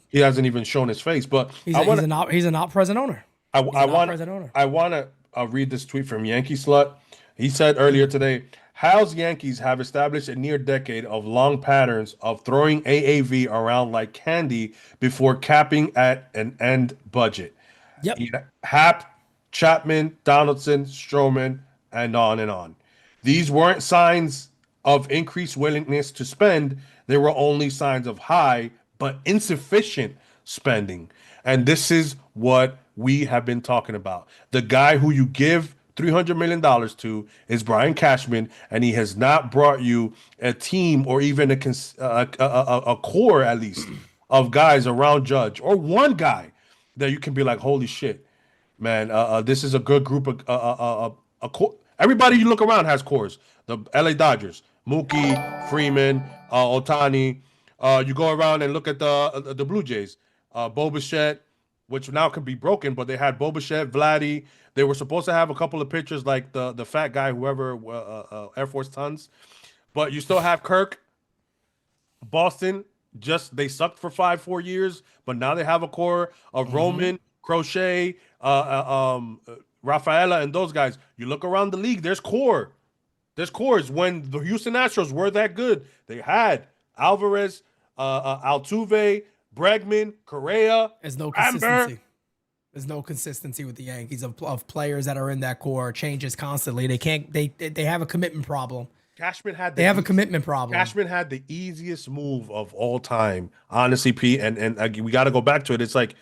He hasn't even shown his face. But he's an not present owner. I want to read this tweet from Yankee Slut. He said earlier today, Hal's Yankees have established a near decade of long patterns of throwing AAV around like candy before capping at an end budget. Yep. Hap, Chapman, Donaldson, Stroman, and on and on. These weren't signs of increased willingness to spend. They were only signs of high but insufficient spending. And this is what we have been talking about. The guy who you give $300 million to is Brian Cashman, and he has not brought you a team or even a core, at least, of guys around Judge or one guy that you can be like, holy shit, man, this is a good group of everybody you look around has cores. The LA Dodgers, Mookie, Freeman, Otani. You go around and look at the Blue Jays, Bo Bichette, which now can be broken, but they had Bo Bichette, Vladdy. They were supposed to have a couple of pitchers like the fat guy, whoever, Air Force Tons. But you still have Kirk, Boston. Just they sucked for 4 years, but now they have a core of Roman, Crochet, Rafaela, and those guys. You look around the league, there's core. There's cores. When the Houston Astros were that good, they had Alvarez, Altuve, Bregman, Correa. There's no Amber. consistency. There's no consistency with the Yankees of players that are in that core. It changes constantly. They can't. They have a commitment problem. Cashman had. They have a commitment problem. Cashman had the easiest move of all time, honestly, Pete. And we got to go back to it. It's like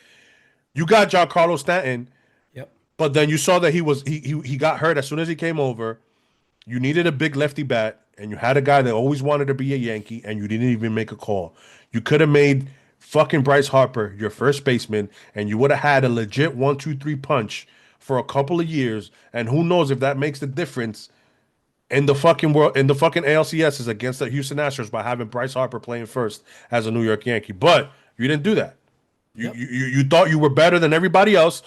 you got Giancarlo Stanton, Yep. but then you saw that he got hurt as soon as he came over. You needed a big lefty bat, and you had a guy that always wanted to be a Yankee, and you didn't even make a call. You could have made fucking Bryce Harper your first baseman, and you would have had a legit 1-2-3 punch for a couple of years. And who knows if that makes the difference in the fucking world, in the fucking ALCSs against the Houston Astros by having Bryce Harper playing first as a New York Yankee. But you didn't do that. You thought you were better than everybody else.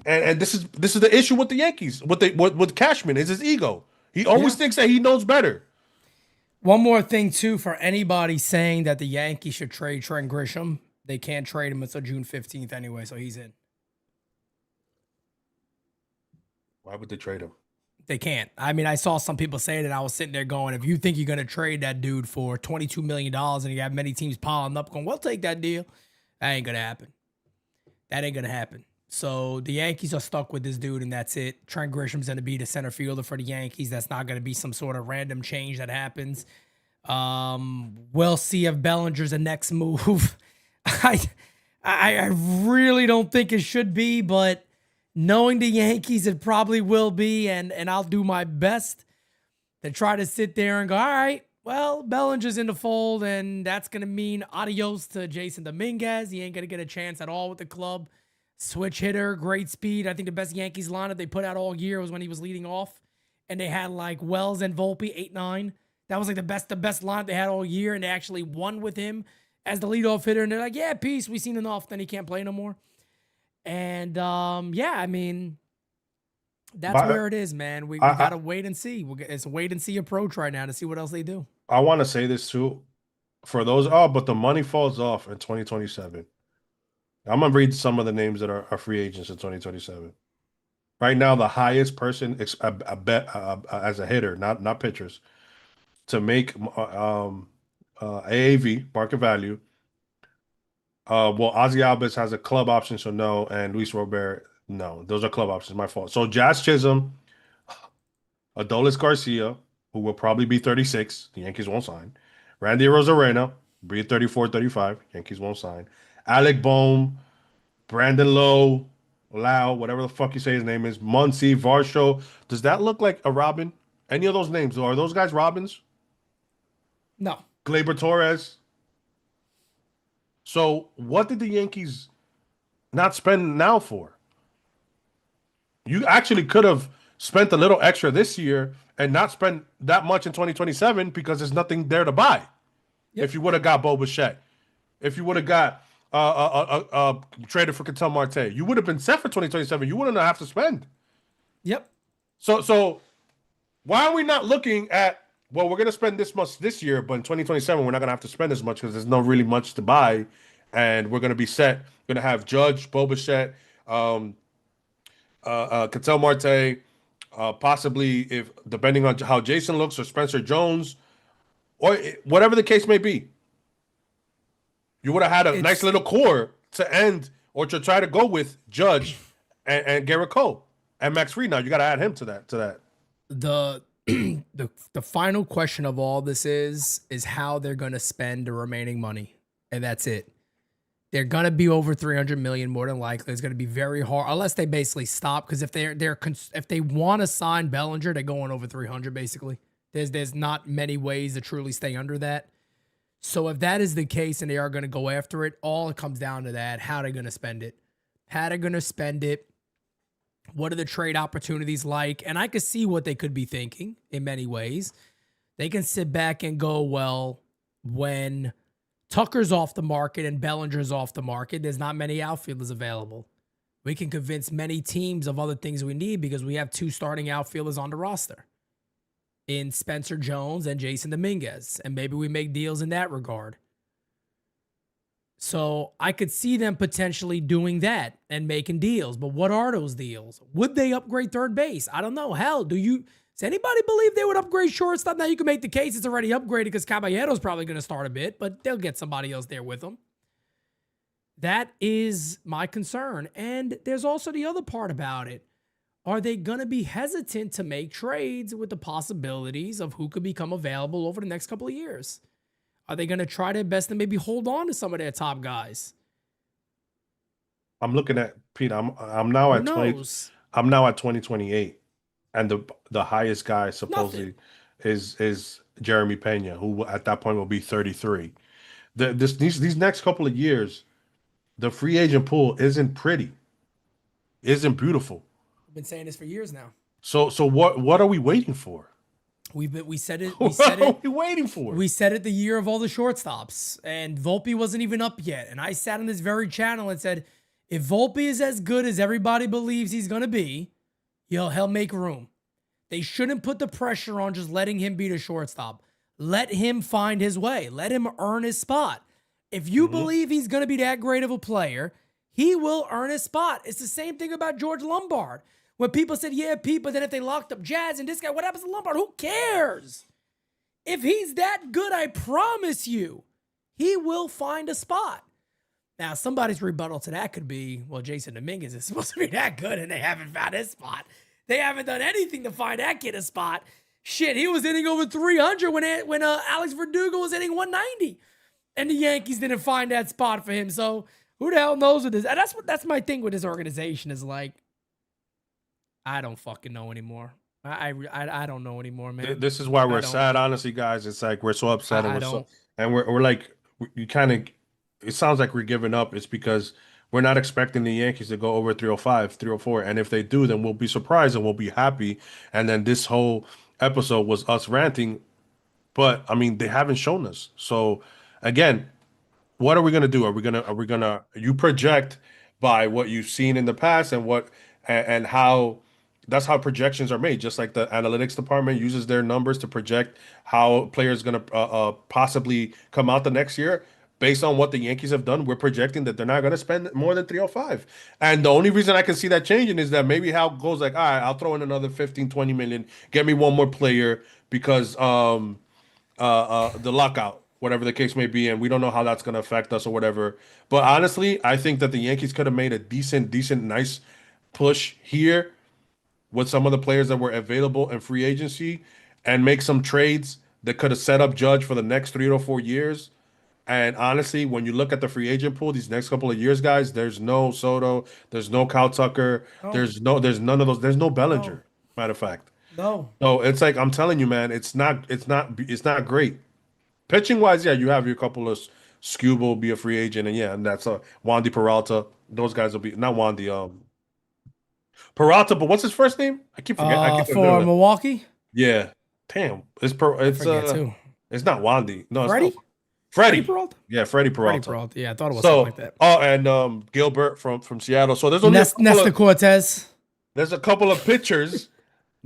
And this is the issue with the Yankees. With Cashman is his ego. He always thinks that he knows better. One more thing too, for anybody saying that the Yankees should trade Trent Grisham, they can't trade him until June 15th anyway, so he's in. Why would they trade him? They can't. I mean, I saw some people say that. I was sitting there going, if you think you're going to trade that dude for $22 million and you have many teams piling up going, we'll take that deal. That ain't going to happen. That ain't going to happen. So the Yankees are stuck with this dude, and that's it. Trent Grisham's going to be the center fielder for the Yankees. That's not going to be some sort of random change that happens. We'll see if Bellinger's the next move. I really don't think it should be, but knowing the Yankees, it probably will be, and I'll do my best to try to sit there and go, all right, well, Bellinger's in the fold, and that's going to mean adios to Jason Dominguez. He ain't going to get a chance at all with the club. Switch hitter, great speed. I think the best Yankees lineup they put out all year was when he was leading off, and they had like Wells and Volpe 8-9. That was like the best lineup they had all year, and they actually won with him as the leadoff hitter. And they're like, yeah, peace, we seen enough. Then he can't play no more. And yeah, I mean, that's where it is, man. We gotta wait and see. It's a wait and see approach right now to see what else they do. I want to say this too, for those. But the money falls off in 2027. I'm gonna read some of the names that are free agents in 2027. Right now, the highest person as a hitter, not pitchers, to make AAV market value. Well, Ozzy Albies has a club option, so no, and Luis Robert, no. Those are club options. My fault. So Jazz Chisholm, Adolis Garcia, who will probably be 36, the Yankees won't sign. Randy Rosarena, be 34, 35, Yankees won't sign. Alec Bohm, Brandon Lowe, Lau, whatever the fuck you say his name is, Muncy, Varsho. Does that look like a Robin? Any of those names? Are those guys Robins? No. Gleyber Torres. So what did the Yankees not spend now for? You actually could have spent a little extra this year and not spend that much in 2027 because there's nothing there to buy. Yep. If you would have got Bo Bichette, if you would have got traded for Ketel Marte, you would have been set for 2027. You wouldn't have to spend. Yep. So why are we not looking at, well, we're going to spend this much this year, but in 2027, we're not going to have to spend as much because there's no really much to buy, and we're going to be set. We're going to have Judge, Bo Bichette, Ketel Marte, possibly if depending on how Jason looks or Spencer Jones or whatever the case may be. You would have had a nice It's little core to end or to try to go with Judge and Garrett Cole and Max Fried. Now you got to add him to that. the the final question of all this is how they're going to spend the remaining money, and that's it. They're going to be over 300 million more than likely. It's going to be very hard unless they basically stop, because if if they want to sign Bellinger, they're going over 300 basically. There's not many ways to truly stay under that. So if that is the case and they are going to go after it, all it comes down to that: how they're going to spend it. How they're going to spend it. What are the trade opportunities like? And I could see what they could be thinking in many ways. They can sit back and go, well, when Tucker's off the market and Bellinger's off the market, there's not many outfielders available. We can convince many teams of other things we need because we have 2 starting outfielders on the roster in Spencer Jones and Jason Dominguez. And maybe we make deals in that regard. So I could see them potentially doing that and making deals. But what are those deals? Would they upgrade third base? I don't know. Hell, does anybody believe they would upgrade shortstop? Now you can make the case it's already upgraded because Caballero's probably going to start a bit, but they'll get somebody else there with them. That is my concern. And there's also the other part about it. Are they going to be hesitant to make trades with the possibilities of who could become available over the next couple of years? Are they going to try their best to maybe hold on to some of their top guys? I'm looking at Pete. I'm now Who at 20. knows? I'm now at 2028, and the highest guy supposedly is Jeremy Pena, who at that point will be 33. These next couple of years, the free agent pool isn't pretty, isn't beautiful. I've been saying this for years now. So what are we waiting for? We said it. What are we waiting for? We said it the year of all the shortstops, and Volpe wasn't even up yet. And I sat on this very channel and said, if Volpe is as good as everybody believes he's going to be, he'll make room. They shouldn't put the pressure on just letting him be the shortstop. Let him find his way. Let him earn his spot. If you believe he's going to be that great of a player, he will earn his spot. It's the same thing about George Lombard. When people said, yeah, Pete, but then if they locked up Jazz and this guy, what happens to Lombard? Who cares? If he's that good, I promise you, he will find a spot. Now, somebody's rebuttal to that could be, well, Jason Dominguez is supposed to be that good and they haven't found his spot. They haven't done anything to find that kid a spot. Shit, he was hitting over 300 when Alex Verdugo was hitting 190. And the Yankees didn't find that spot for him. So who the hell knows what this? And that's my thing with this organization is like, I don't fucking know anymore. I don't know anymore, man. This is why we're sad, honestly, guys. It's like we're so upset and we're like you kind of. It sounds like we're giving up. It's because we're not expecting the Yankees to go over 305, 304, and if they do, then we'll be surprised and we'll be happy. And then this whole episode was us ranting, but I mean they haven't shown us. So again, what are we gonna do? Are we gonna you project by what you've seen in the past and how. That's how projections are made. Just like the analytics department uses their numbers to project how players going to possibly come out the next year. Based on what the Yankees have done, we're projecting that they're not going to spend more than 305. And the only reason I can see that changing is that maybe Hal goes like, all right, I'll throw in another 15, 20 million, get me one more player because the lockout, whatever the case may be, and we don't know how that's going to affect us or whatever. But honestly, I think that the Yankees could have made a decent, nice push here with some of the players that were available in free agency and make some trades that could have set up Judge for the next 3 to 4 years. And honestly, when you look at the free agent pool these next couple of years, guys, there's no Soto, there's no Kyle Tucker, there's none of those, there's no Bellinger, matter of fact. No. So it's like I'm telling you, man, it's not great. Pitching wise, yeah, you have your couple of Skubal will be a free agent, and yeah, and that's Wandy Peralta. Those guys will be not Wandy, Peralta, but what's his first name? I keep forgetting. For Milwaukee? Yeah. Damn. It's not Wandy. No, Freddie? it's Freddie Peralta? Yeah, Freddie Peralta. Freddie Peralta. Yeah, I thought it was something like that. Oh, and Gilbert from Seattle. So there's only Nestor Cortez. There's a couple of pitchers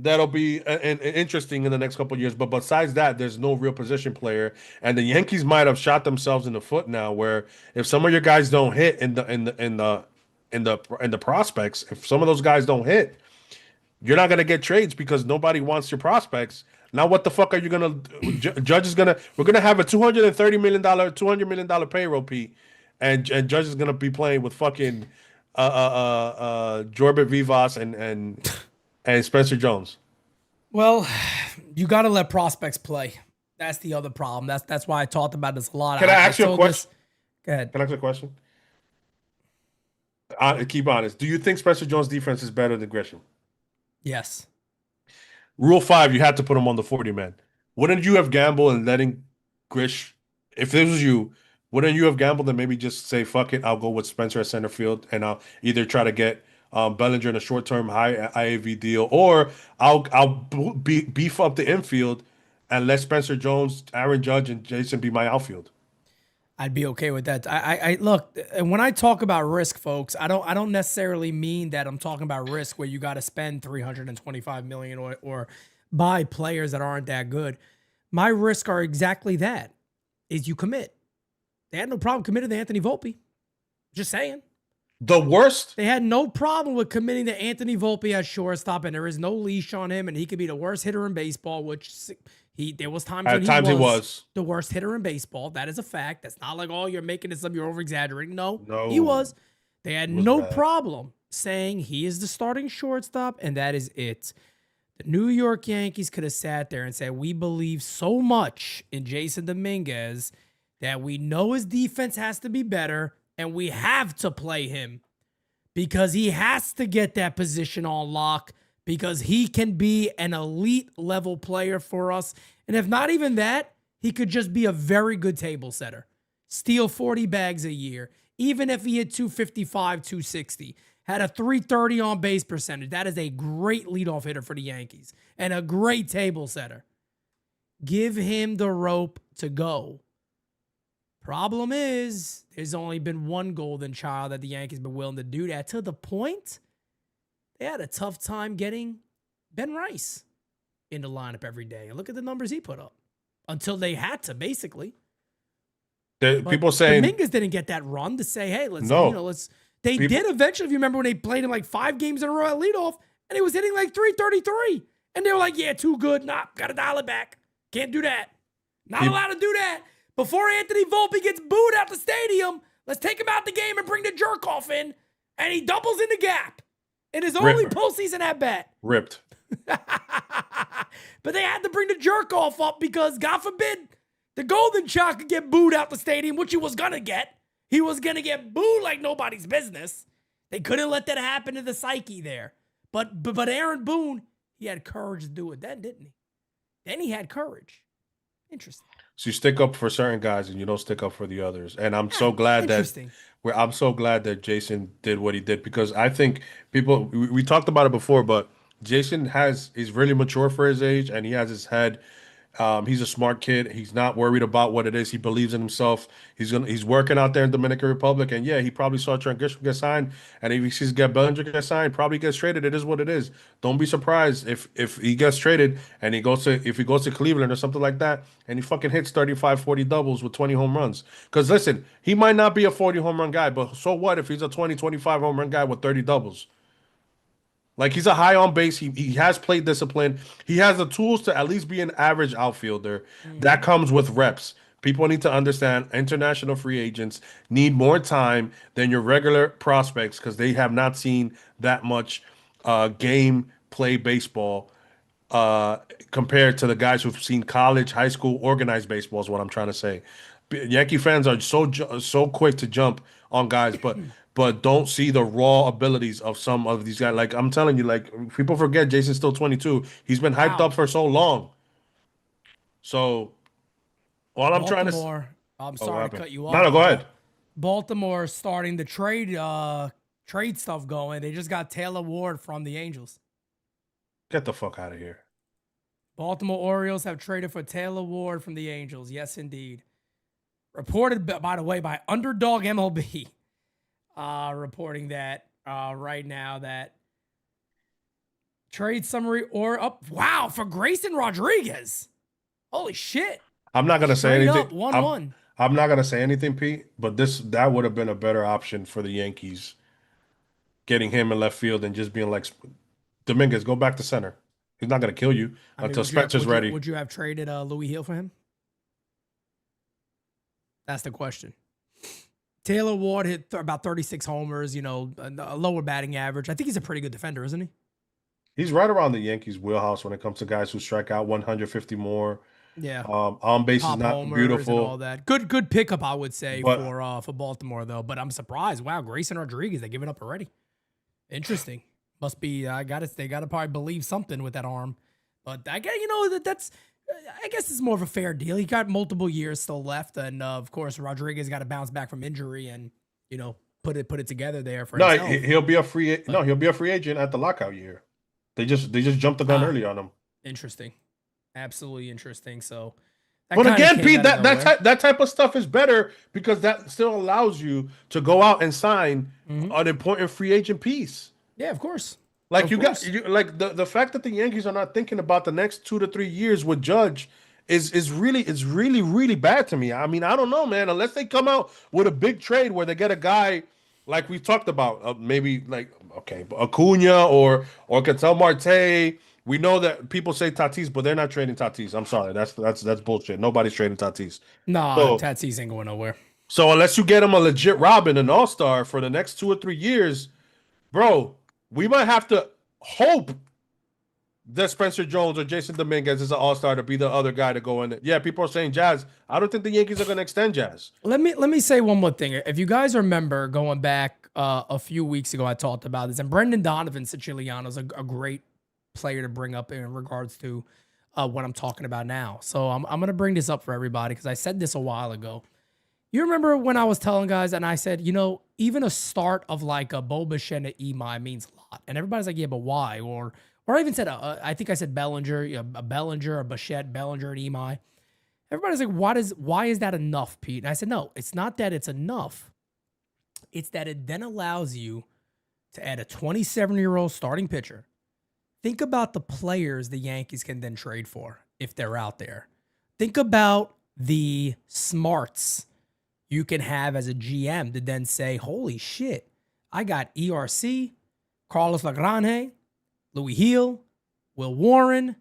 that'll be interesting in the next couple of years. But besides that, there's no real position player. And the Yankees might have shot themselves in the foot now, where if some of your guys don't hit in the prospects, if some of those guys don't hit, You're not gonna get trades because nobody wants your prospects. Now, what the fuck are you gonna? Judge is gonna. We're gonna have a $230 million payroll, Pete, and Judge is gonna be playing with fucking Jorbit Vivas and Spencer Jones. Well, you got to let prospects play. That's the other problem. That's why I talked about this a lot. Can I ask you a told this- question? Go ahead. Can I ask you a question? Keep honest. Do you think Spencer Jones' defense is better than Grisham? Yes. Rule 5, you had to put him on the 40 man. Wouldn't you have gambled and letting Grish, if this was you, wouldn't you have gambled and maybe just say, fuck it, I'll go with Spencer at center field and I'll either try to get Bellinger in a short term high IAV deal, or I'll beef up the infield and let Spencer Jones, Aaron Judge, and Jason be my outfield. I'd be okay with that. I look, and when I talk about risk, folks, I don't necessarily mean that I'm talking about risk where you got to spend 325 million or buy players that aren't that good. My risk are exactly that: is you commit. They had no problem committing to Anthony Volpe. Just saying. The worst. They had no problem with committing to Anthony Volpe at shortstop, and there is no leash on him, and he could be the worst hitter in baseball, which there was times when he was the worst hitter in baseball. That is a fact. That's not like, oh, you're making this up, you're over-exaggerating. No, he was. They had no problem saying he is the starting shortstop, and that is it. The New York Yankees could have sat there and said, we believe so much in Jason Dominguez that we know his defense has to be better, and we have to play him because he has to get that position on lock, because he can be an elite level player for us. And if not even that, he could just be a very good table setter. Steal 40 bags a year. Even if he hit 255, 260, had a 330 on base percentage. That is a great leadoff hitter for the Yankees and a great table setter. Give him the rope to go. Problem is, there's only been one golden child that the Yankees been willing to do that, to the point they had a tough time getting Ben Rice in the lineup every day. And look at the numbers he put up until they had to, basically. People saying Dominguez didn't get that run to say, hey, let's. They people, did eventually, if you remember when they played him like 5 games in a row at leadoff, and he was hitting like 333. And they were like, yeah, too good. Nah, got to dial it back. Can't do that. Not allowed to do that. Before Anthony Volpe gets booed out the stadium, let's take him out the game and bring the jerk off in, and he doubles in the gap in his only postseason at bat. Ripped. But they had to bring the jerk off up because, God forbid, the golden child could get booed out the stadium, which he was going to get. He was going to get booed like nobody's business. They couldn't let that happen to the psyche there. But Aaron Boone, he had courage to do it then, didn't he? Then he had courage. Interesting. So you stick up for certain guys and you don't stick up for the others. And I'm so glad that Jason did what he did, because I think we talked about it before, but Jason is really mature for his age, and he has his head. He's a smart kid. He's not worried about what it is. He believes in himself. He's working out there in Dominican Republic, and yeah, he probably saw Trent Grisham get signed, and if he sees Bellinger get signed, probably gets traded. It is what it is. Don't be surprised if he gets traded and he goes to Cleveland or something like that, and he fucking hits 35, 40 doubles with 20 home runs. Because listen, he might not be a 40 home run guy, but so what if he's a 20, 25 home run guy with 30 doubles? Like, he's a high on base. He has plate discipline. He has the tools to at least be an average outfielder. That comes with reps. People need to understand international free agents need more time than your regular prospects, because they have not seen that much game play baseball compared to the guys who've seen college, high school, organized baseball is what I'm trying to say. Yankee fans are so quick to jump on guys, but don't see the raw abilities of some of these guys. Like, I'm telling you, like, people forget Jason's still 22. He's been hyped up for so long. So, all I'm trying to... I'm sorry to cut you off. No, go ahead. Baltimore starting the trade stuff going. They just got Taylor Ward from the Angels. Get the fuck out of here. Baltimore Orioles have traded for Taylor Ward from the Angels. Yes, indeed. Reported, by the way, by Underdog MLB. Reporting that right now, that trade summary for Grayson Rodriguez. Holy shit. I'm not going to say anything. 1-1. I'm not going to say anything, Pete, but that would have been a better option for the Yankees, getting him in left field and just being like, Dominguez, go back to center. He's not gonna kill you I mean, until Spencer's ready. Would you have traded Louis Hill for him? That's the question. Taylor Ward hit about 36 homers, you know, a lower batting average. I think he's a pretty good defender, isn't he? He's right around the Yankees' wheelhouse when it comes to guys who strike out 150 more. Yeah. On base is Pop not homers beautiful. and all that. Good pickup, I would say, But- for Baltimore though. But I'm surprised. Wow, Grayson Rodriguez, they give it up already. Interesting. Must be they gotta probably believe something with that arm. But I guess that's I guess it's more of a fair deal. He got multiple years still left, and of course Rodriguez got to bounce back from injury and put it together there for himself. He'll be a free agent at the lockout year. They just jumped the gun early on him. Interesting, absolutely interesting. So, but again, Pete, that type of stuff is better because that still allows you to go out and sign an important free agent piece. Yeah, of course. Like the fact that the Yankees are not thinking about the next 2 to 3 years with Judge is really bad to me. I mean, I don't know, man. Unless they come out with a big trade where they get a guy like we talked about, maybe like Acuna or Ketel Marte. We know that people say Tatis, but they're not trading Tatis. I'm sorry, that's bullshit. Nobody's trading Tatis. No, Tatis ain't going nowhere. So unless you get him a legit Robin, an all-star for the next 2 or 3 years, bro, we might have to hope that Spencer Jones or Jason Dominguez is an all-star to be the other guy to go in there. Yeah, people are saying Jazz. I don't think the Yankees are going to extend Jazz. Let me say one more thing. If you guys remember going back a few weeks ago, I talked about this, and Brendan Donovan Siciliano is a great player to bring up in regards to what I'm talking about now. So I'm going to bring this up for everybody because I said this a while ago. You remember when I was telling guys and I said, even a start of like a Bo Bichette and Imai means a lot. And everybody's like, yeah, but why? Or I even said, I think I said Bellinger, a Bellinger, a Bichette, Bellinger, and Imai. Everybody's like, why is that enough, Pete? And I said, no, it's not that it's enough. It's that it then allows you to add a 27-year-old starting pitcher. Think about the players the Yankees can then trade for if they're out there. Think about the smarts you can have as a GM to then say, holy shit, I got ERC, Carlos Lagrange, Louis Hill, Will Warren,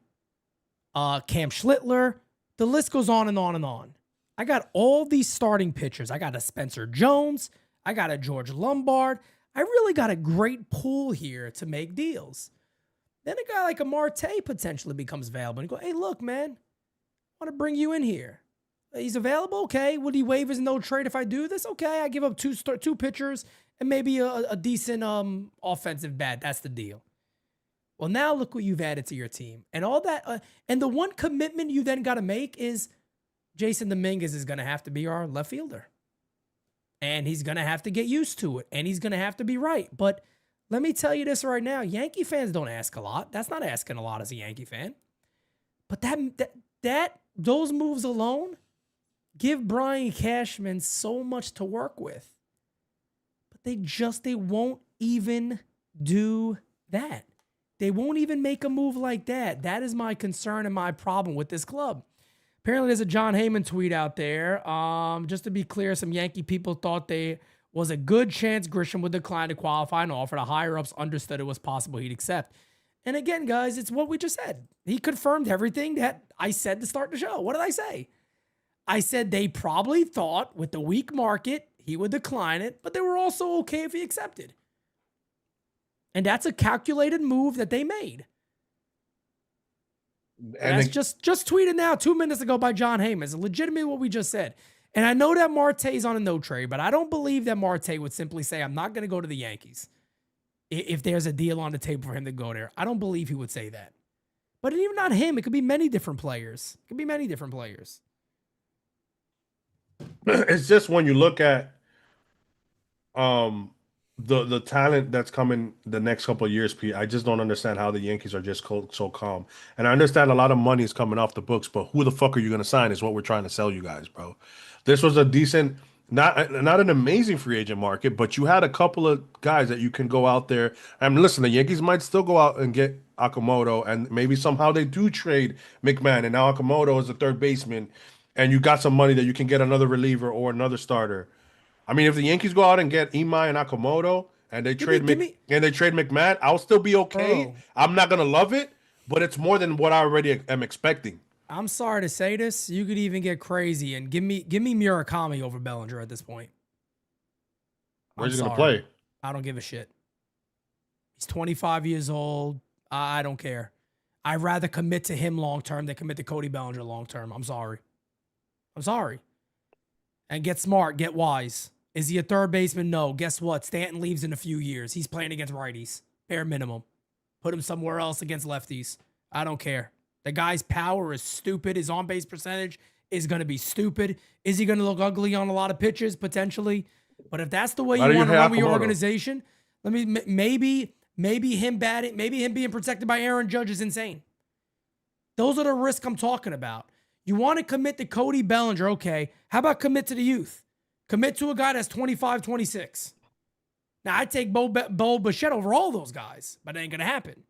Cam Schlittler. The list goes on and on and on. I got all these starting pitchers. I got a Spencer Jones. I got a George Lombard. I really got a great pool here to make deals. Then a guy like a Marte potentially becomes available. And you go, hey, look, man, I want to bring you in here. He's available? Okay. Would he waive his no trade if I do this? Okay. I give up two pitchers and maybe a decent offensive bat. That's the deal. Well, now look what you've added to your team. And all that. And the one commitment you then got to make is Jason Dominguez is going to have to be our left fielder. And he's going to have to get used to it. And he's going to have to be right. But let me tell you this right now. Yankee fans don't ask a lot. That's not asking a lot as a Yankee fan. But those moves alone give Brian Cashman so much to work with. But they won't even do that. They won't even make a move like that. That is my concern and my problem with this club. Apparently, there's a John Heyman tweet out there. Just to be clear, some Yankee people thought there was a good chance Grisham would decline to qualify and offer. The higher-ups understood it was possible he'd accept. And again, guys, it's what we just said. He confirmed everything that I said to start the show. What did I say? I said they probably thought with the weak market, he would decline it, but they were also okay if he accepted. And that's a calculated move that they made. And that's just tweeted now 2 minutes ago by John Heyman. It's legitimately what we just said. And I know that Marte's on a no trade, but I don't believe that Marte would simply say, I'm not going to go to the Yankees if there's a deal on the table for him to go there. I don't believe he would say that. But even not him, it could be many different players. It's just when you look at the talent that's coming the next couple of years, Pete, I just don't understand how the Yankees are just so calm. And I understand a lot of money is coming off the books, but who the fuck are you going to sign is what we're trying to sell you guys, bro. This was a decent, not an amazing free agent market, but you had a couple of guys that you can go out there. I mean, listen, the Yankees might still go out and get Okamoto, and maybe somehow they do trade McMahon, and now Okamoto is a third baseman, and you got some money that you can get another reliever or another starter. I mean, if the Yankees go out and get Imai and Okamoto, and they Give me, trade give me, McMahon, I'll still be okay. bro. I'm not gonna love it, but it's more than what I already am expecting. I'm sorry to say this. You could even get crazy and give me Murakami over Bellinger at this point. Where's I'm he gonna sorry. play? I don't give a shit. He's 25 years old. I don't care. I'd rather commit to him long term than commit to Cody Bellinger long term. I'm sorry. I'm sorry. And get smart, get wise. Is he a third baseman? No. Guess what? Stanton leaves in a few years. He's playing against righties. Bare minimum. Put him somewhere else against lefties. I don't care. The guy's power is stupid. His on-base percentage is going to be stupid. Is he going to look ugly on a lot of pitches? Potentially. But if that's the way you want to run with your organization, maybe him batting, maybe him being protected by Aaron Judge is insane. Those are the risks I'm talking about. You want to commit to Cody Bellinger, okay. How about commit to the youth? Commit to a guy that's 25, 26. Now, I'd take Bo Bichette over all those guys, but it ain't going to happen.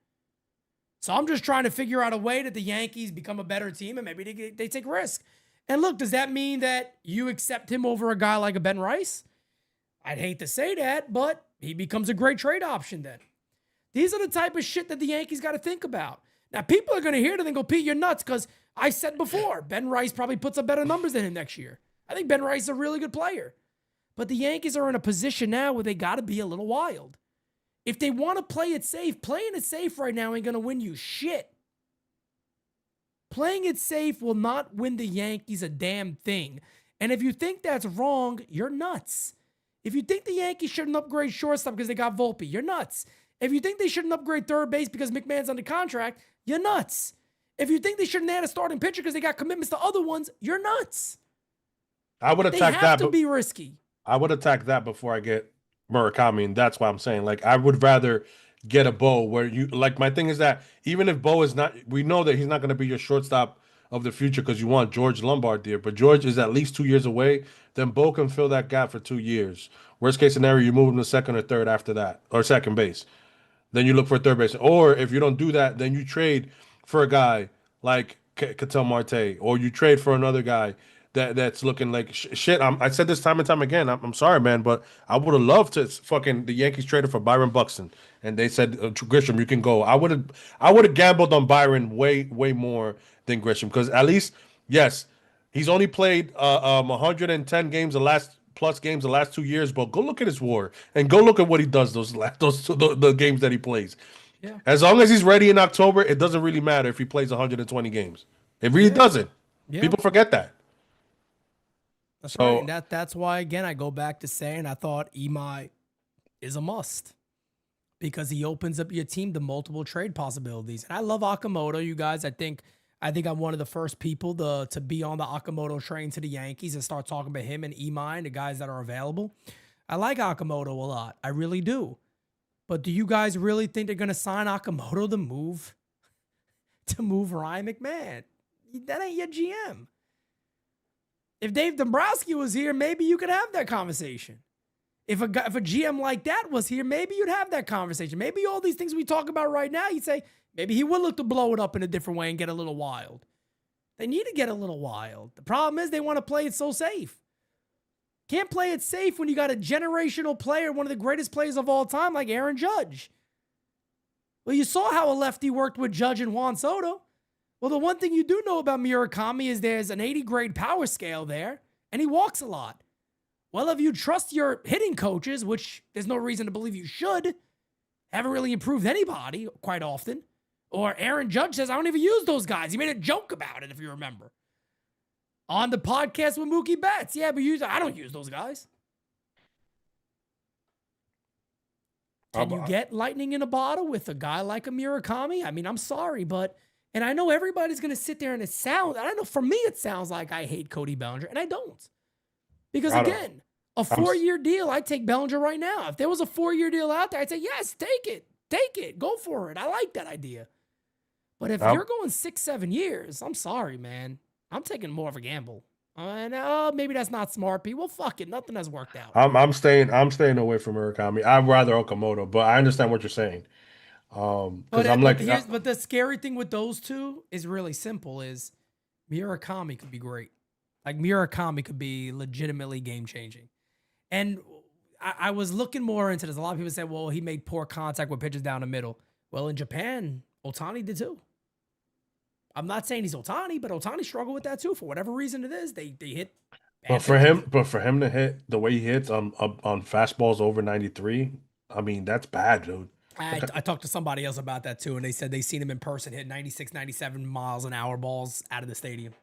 So I'm just trying to figure out a way that the Yankees become a better team and maybe they take risk. And look, does that mean that you accept him over a guy like a Ben Rice? I'd hate to say that, but he becomes a great trade option then. These are the type of shit that the Yankees got to think about. Now, people are going to hear it and go, Pete, you're nuts, because I said before, Ben Rice probably puts up better numbers than him next year. I think Ben Rice is a really good player. But the Yankees are in a position now where they got to be a little wild. If they want to play it safe, playing it safe right now ain't going to win you shit. Playing it safe will not win the Yankees a damn thing. And if you think that's wrong, you're nuts. If you think the Yankees shouldn't upgrade shortstop because they got Volpe, you're nuts. If you think they shouldn't upgrade third base because McMahon's under contract, you're nuts. If you think they shouldn't add a starting pitcher because they got commitments to other ones, you're nuts. I would attack that. They have to be risky. I would attack that before I get Murakami, and that's why I'm saying, like, I would rather get a Bo where you, like, my thing is that even if Bo is not, we know that he's not going to be your shortstop of the future because you want George Lombard there, but George is at least 2 years away, then Bo can fill that gap for 2 years. Worst case scenario, you move him to second or third after that, or second base. Then you look for a third base. Or if you don't do that, then you trade for a guy like Ketel Marte, or you trade for another guy that's looking like shit. I said this time and time again. I'm sorry, man, but I would have loved to fucking the Yankees traded for Byron Buxton, and they said Grisham, you can go. I would have gambled on Byron way more than Grisham, because at least, yes, he's only played 110 games the last 2 years, but go look at his WAR and go look at what he does the games that he plays. Yeah. As long as he's ready in October, it doesn't really matter if he plays 120 games. It really doesn't. Yeah. People forget that. That's right. And that's why, again, I go back to saying I thought Imai is a must, because he opens up your team to multiple trade possibilities. And I love Okamoto, you guys. I think I'm one of the first people to be on the Okamoto train to the Yankees and start talking about him and Imai and the guys that are available. I like Okamoto a lot. I really do. But do you guys really think they're going to sign Okamoto to move Ryan McMahon? That ain't your GM. If Dave Dombrowski was here, maybe you could have that conversation. If a GM like that was here, maybe you'd have that conversation. Maybe all these things we talk about right now, you'd say, maybe he would look to blow it up in a different way and get a little wild. They need to get a little wild. The problem is they want to play it so safe. Can't play it safe when you got a generational player, one of the greatest players of all time, like Aaron Judge. Well, you saw how a lefty worked with Judge and Juan Soto. Well, the one thing you do know about Murakami is there's an 80 grade power scale there, and he walks a lot. Well, if you trust your hitting coaches, which there's no reason to believe you should, haven't really improved anybody quite often. Or Aaron Judge says, I don't even use those guys. He made a joke about it, if you remember. On the podcast with Mookie Betts. Yeah, but I don't use those guys. Can you get lightning in a bottle with a guy like a Murakami? I mean, I'm sorry, but... And I know everybody's going to sit there and I don't know, for me it sounds like I hate Cody Bellinger, and I don't. Because again, a 4-year deal, I'd take Bellinger right now. If there was a 4-year deal out there, I'd say, yes, take it, go for it. I like that idea. But if you're going 6-7 years, I'm sorry, man. I'm taking more of a gamble. And maybe that's not smart, Pete. Well, fuck it. Nothing has worked out. I'm staying away from Murakami. I'd rather Okamoto, but I understand what you're saying. But the scary thing with those two is really simple. Is Murakami could be great. Like Murakami could be legitimately game changing. And I was looking more into this. A lot of people said, well, he made poor contact with pitches down the middle. Well, in Japan, Ohtani did too. I'm not saying he's Ohtani, but Ohtani struggled with that too. For whatever reason it is, they hit. But for him to hit the way he hits on fastballs over 93, I mean, that's bad, dude. I talked to somebody else about that too, and they said they seen him in person hit 96, 97 miles an hour balls out of the stadium.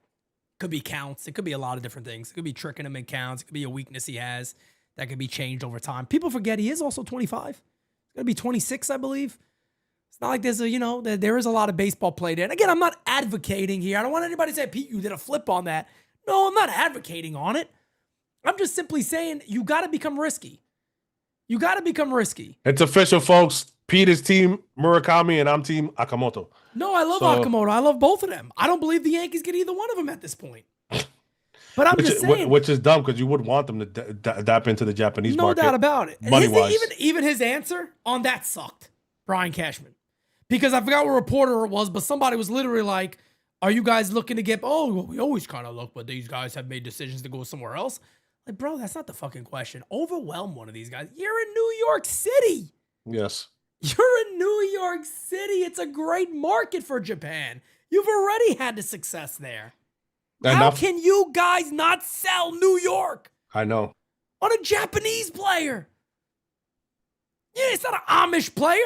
Could be counts. It could be a lot of different things. It could be tricking him in counts. It could be a weakness he has that could be changed over time. People forget he is also 25. He's going to be 26, I believe. It's not like there's there is a lot of baseball played in. Again, I'm not advocating here. I don't want anybody to say, Pete, you did a flip on that. No, I'm not advocating on it. I'm just simply saying you got to become risky. You got to become risky. It's official, folks. Pete is team Murakami, and I'm team Akamoto. No, I love Akamoto. I love both of them. I don't believe the Yankees get either one of them at this point. But I'm just saying. Which is dumb because you would want them to adapt into the Japanese market. No doubt about it. Money-wise. Even his answer on that sucked, Brian Cashman. Because I forgot what reporter it was, but somebody was literally like, are you guys looking to get, we always kind of look, but these guys have made decisions to go somewhere else. Like, bro, that's not the fucking question. Overwhelm one of these guys. You're in New York City. Yes. You're in New York City. It's a great market for Japan. You've already had the success there. How can you guys not sell New York? I know. On a Japanese player? Yeah, it's not an Amish player.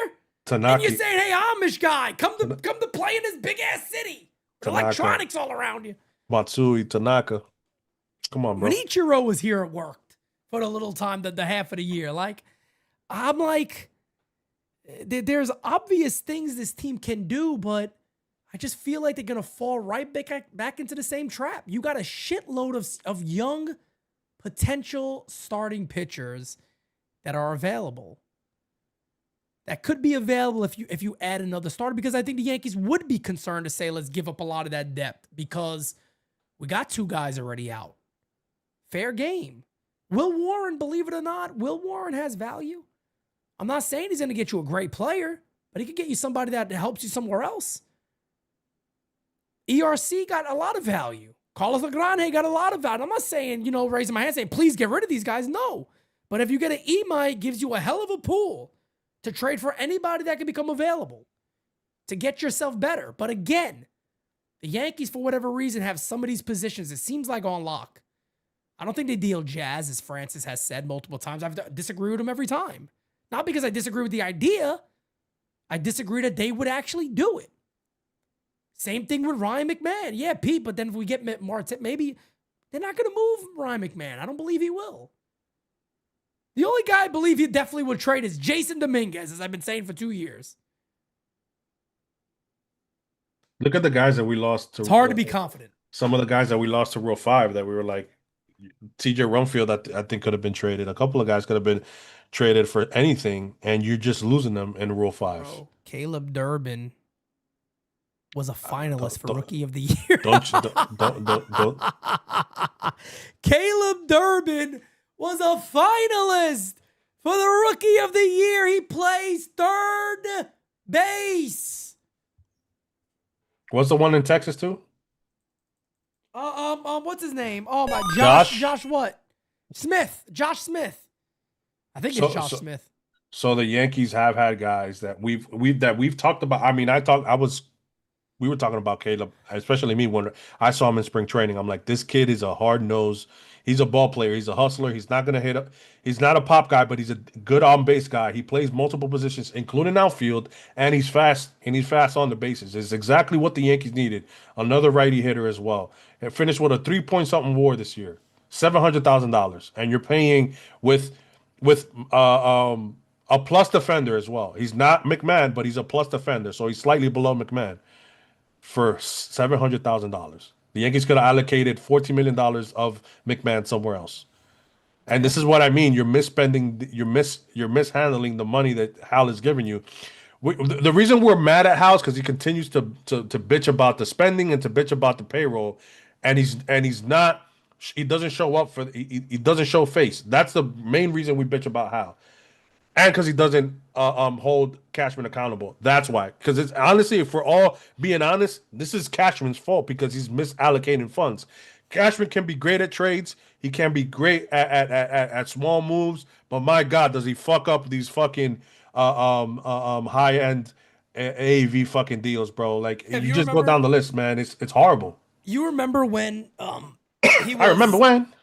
Tanaka. And you're saying, hey, Amish guy, come to play in this big-ass city. With electronics all around you. Matsui, Tanaka. Come on, bro. When Ichiro was here, it worked for the little time, the half of the year. Like, I'm like, there's obvious things this team can do, but I just feel like they're going to fall right back into the same trap. You got a shitload of young potential starting pitchers that are available. That could be available if you add another starter, because I think the Yankees would be concerned to say, let's give up a lot of that depth because we got two guys already out. Fair game. Will Warren, believe it or not, Will Warren has value. I'm not saying he's going to get you a great player, but he could get you somebody that helps you somewhere else. ERC got a lot of value. Carlos Legrand got a lot of value. I'm not saying, raising my hand saying, please get rid of these guys. No. But if you get an EMI, it gives you a hell of a pool to trade for anybody that can become available to get yourself better. But again, the Yankees, for whatever reason, have some of these positions, it seems like, on lock. I don't think they deal Jazz, as Francis has said multiple times. I've disagreed with him every time. Not because I disagree with the idea. I disagree that they would actually do it. Same thing with Ryan McMahon. Yeah, Pete, but then if we get Martin, maybe they're not going to move Ryan McMahon. I don't believe he will. The only guy I believe he definitely would trade is Jason Dominguez, as I've been saying for 2 years. Look at the guys that we lost to. It's hard to be confident. Some of the guys that we lost to Rule 5 that we were like, TJ Rumfield, I think could have been traded. A couple of guys could have been traded for anything, and you're just losing them in Rule 5. Bro, Caleb Durbin was a finalist for Rookie of the Year. Don't. Caleb Durbin was a finalist for the Rookie of the Year. He plays third base. What's the one in Texas too? What's his name? Oh my, Josh what? Smith. Josh Smith. I think it's Josh Smith. So the Yankees have had guys that we've talked about. I mean, we were talking about Caleb, especially me when I saw him in spring training. I'm like, this kid is a hard nose. He's a ball player. He's a hustler. He's not going to hit up. He's not a pop guy, but he's a good on-base guy. He plays multiple positions, including outfield, and he's fast, on the bases. It's exactly what the Yankees needed. Another righty hitter as well. And finished with a 3-point-something WAR this year, $700,000, and you're paying with a plus defender as well. He's not McMahon, but he's a plus defender, so he's slightly below McMahon for $700,000. The Yankees could have allocated $14 million of McMahon somewhere else. And this is what I mean. You're misspending, you're mishandling the money that Hal is giving you. The reason we're mad at Hal is because he continues to bitch about the spending and to bitch about the payroll, and he doesn't show up he doesn't show face. That's the main reason we bitch about Hal. And because he doesn't hold Cashman accountable. That's why. Because it's honestly, if we're all being honest, this is Cashman's fault because he's misallocating funds. Cashman can be great at trades. He can be great at small moves. But my God, does he fuck up these fucking high end AAV fucking deals, bro? Like If you you just go down remember, the list, man. It's horrible. you remember when he I remember was, when.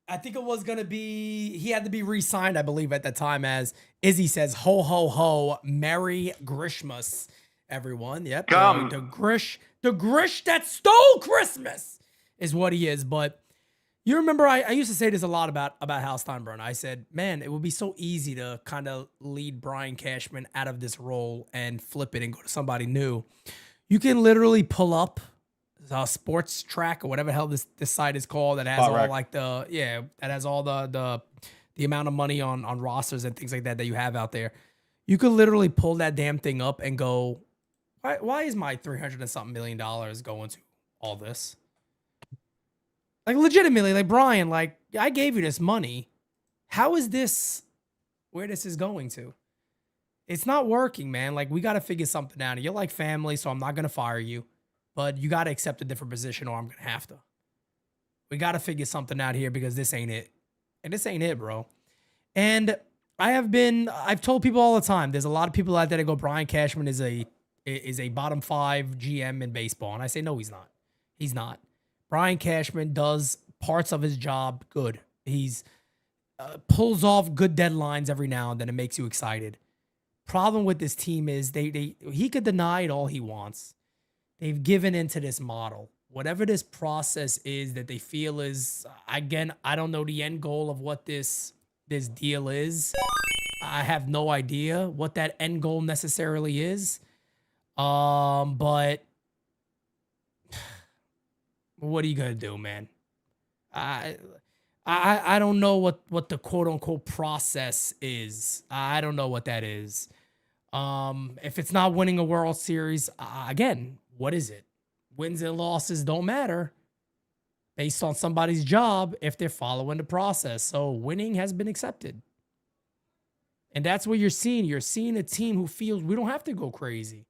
I think it was gonna be, he had to be re-signed, I believe, at that time, as Izzy says, ho ho ho, Merry Grishmas, everyone. Yep, Come. the Grish that stole Christmas is what he is. But you remember, I used to say this a lot about Hal Steinbrenner. I said, man, it would be so easy to kind of lead Brian Cashman out of this role and flip it and go to somebody new. You can literally pull up sports track or whatever the hell this site is called that has all Correct. like that has all the amount of money on rosters and things like that you have out there. You could literally pull that damn thing up and go, why is my 300 and something $1 million going to all this? Like legitimately, like Brian, like I gave you this money. How is this where this is going to? It's not working, man. Like we got to figure something out. You're like family, so I'm not going to fire you, but you got to accept a different position or I'm going to have to. We got to figure something out here because this ain't it. And this ain't it, bro. And I've told people all the time, there's a lot of people out there that go, Brian Cashman is a bottom 5 GM in baseball. And I say, no, he's not. He's not. Brian Cashman does parts of his job good. He's pulls off good deadlines every now and then. It makes you excited. Problem with this team is he could deny it all he wants. They've given into this model. Whatever this process is that they feel is, again, I don't know the end goal of what this deal is. I have no idea what that end goal necessarily is. But what are you gonna do, man? I don't know what the quote unquote process is. I don't know what that is. If it's not winning a World Series, again, what is it? Wins and losses don't matter based on somebody's job if they're following the process. So winning has been accepted. And that's what you're seeing. You're seeing a team who feels we don't have to go crazy.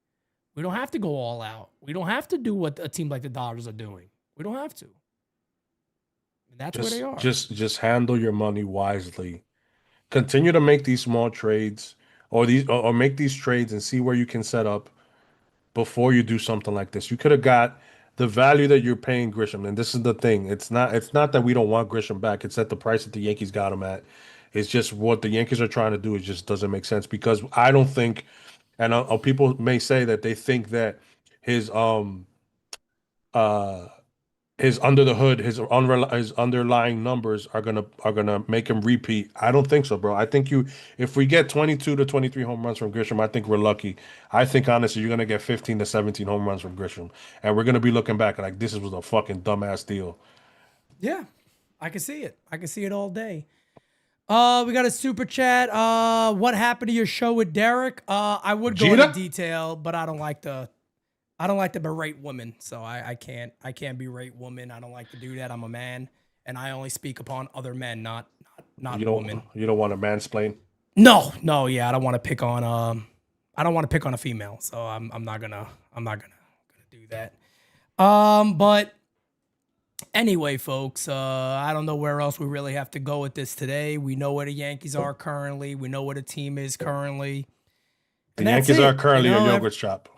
We don't have to go all out. We don't have to do what a team like the Dodgers are doing. We don't have to. And that's where they are. Just handle your money wisely. Continue to make these small trades or make these trades and see where you can set up before you do something like this. You could have got the value that you're paying Grisham, and this is the thing. It's not that we don't want Grisham back. It's that the price that the Yankees got him at. It's just what the Yankees are trying to do. It just doesn't make sense because I don't think, and people may say that they think that his uh his under the hood, his underlying numbers are gonna make him repeat. I don't think so, bro. I think if we get 22 to 23 home runs from Grisham, I think we're lucky. I think honestly, you're gonna get 15 to 17 home runs from Grisham, and we're gonna be looking back like this was a fucking dumbass deal. Yeah, I can see it. I can see it all day. We got a super chat. What happened to your show with Derek? I would go into Vegeta? detail, but I don't like to berate women, so I can't berate women. I don't like to do that. I'm a man, and I only speak upon other men, not women. You don't want to mansplain. No, yeah, I don't want to pick on a female, so I'm not gonna do that. But anyway, folks, I don't know where else we really have to go with this today. We know where the Yankees are currently. We know where the team is currently. The And that's Yankees are it. currently You know, a yogurt shop.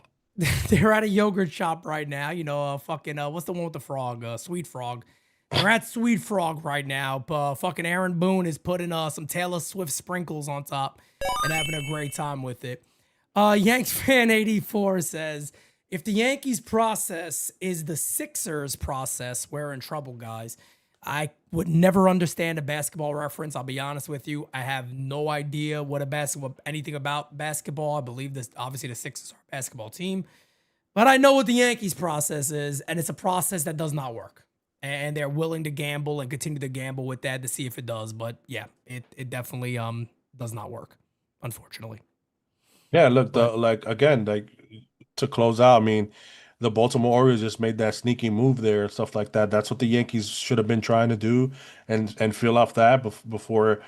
they're at a yogurt shop right now. You know, fucking what's the one with the frog? Sweet Frog. They're at Sweet Frog right now. Fucking Aaron Boone is putting some Taylor Swift sprinkles on top and having a great time with it. Yanks fan 84 says, if the Yankees process is the Sixers process, we're in trouble, guys. I would never understand a basketball reference. I'll be honest with you. I have no idea anything about basketball. I believe this, obviously the Sixers are a basketball team, but I know what the Yankees process is, and it's a process that does not work. And they're willing to gamble and continue to gamble with that to see if it does. But yeah, it definitely does not work, unfortunately. Yeah, look, like to close out, I mean, the Baltimore Orioles just made that sneaky move there and stuff like that. That's what the Yankees should have been trying to do and feel off that before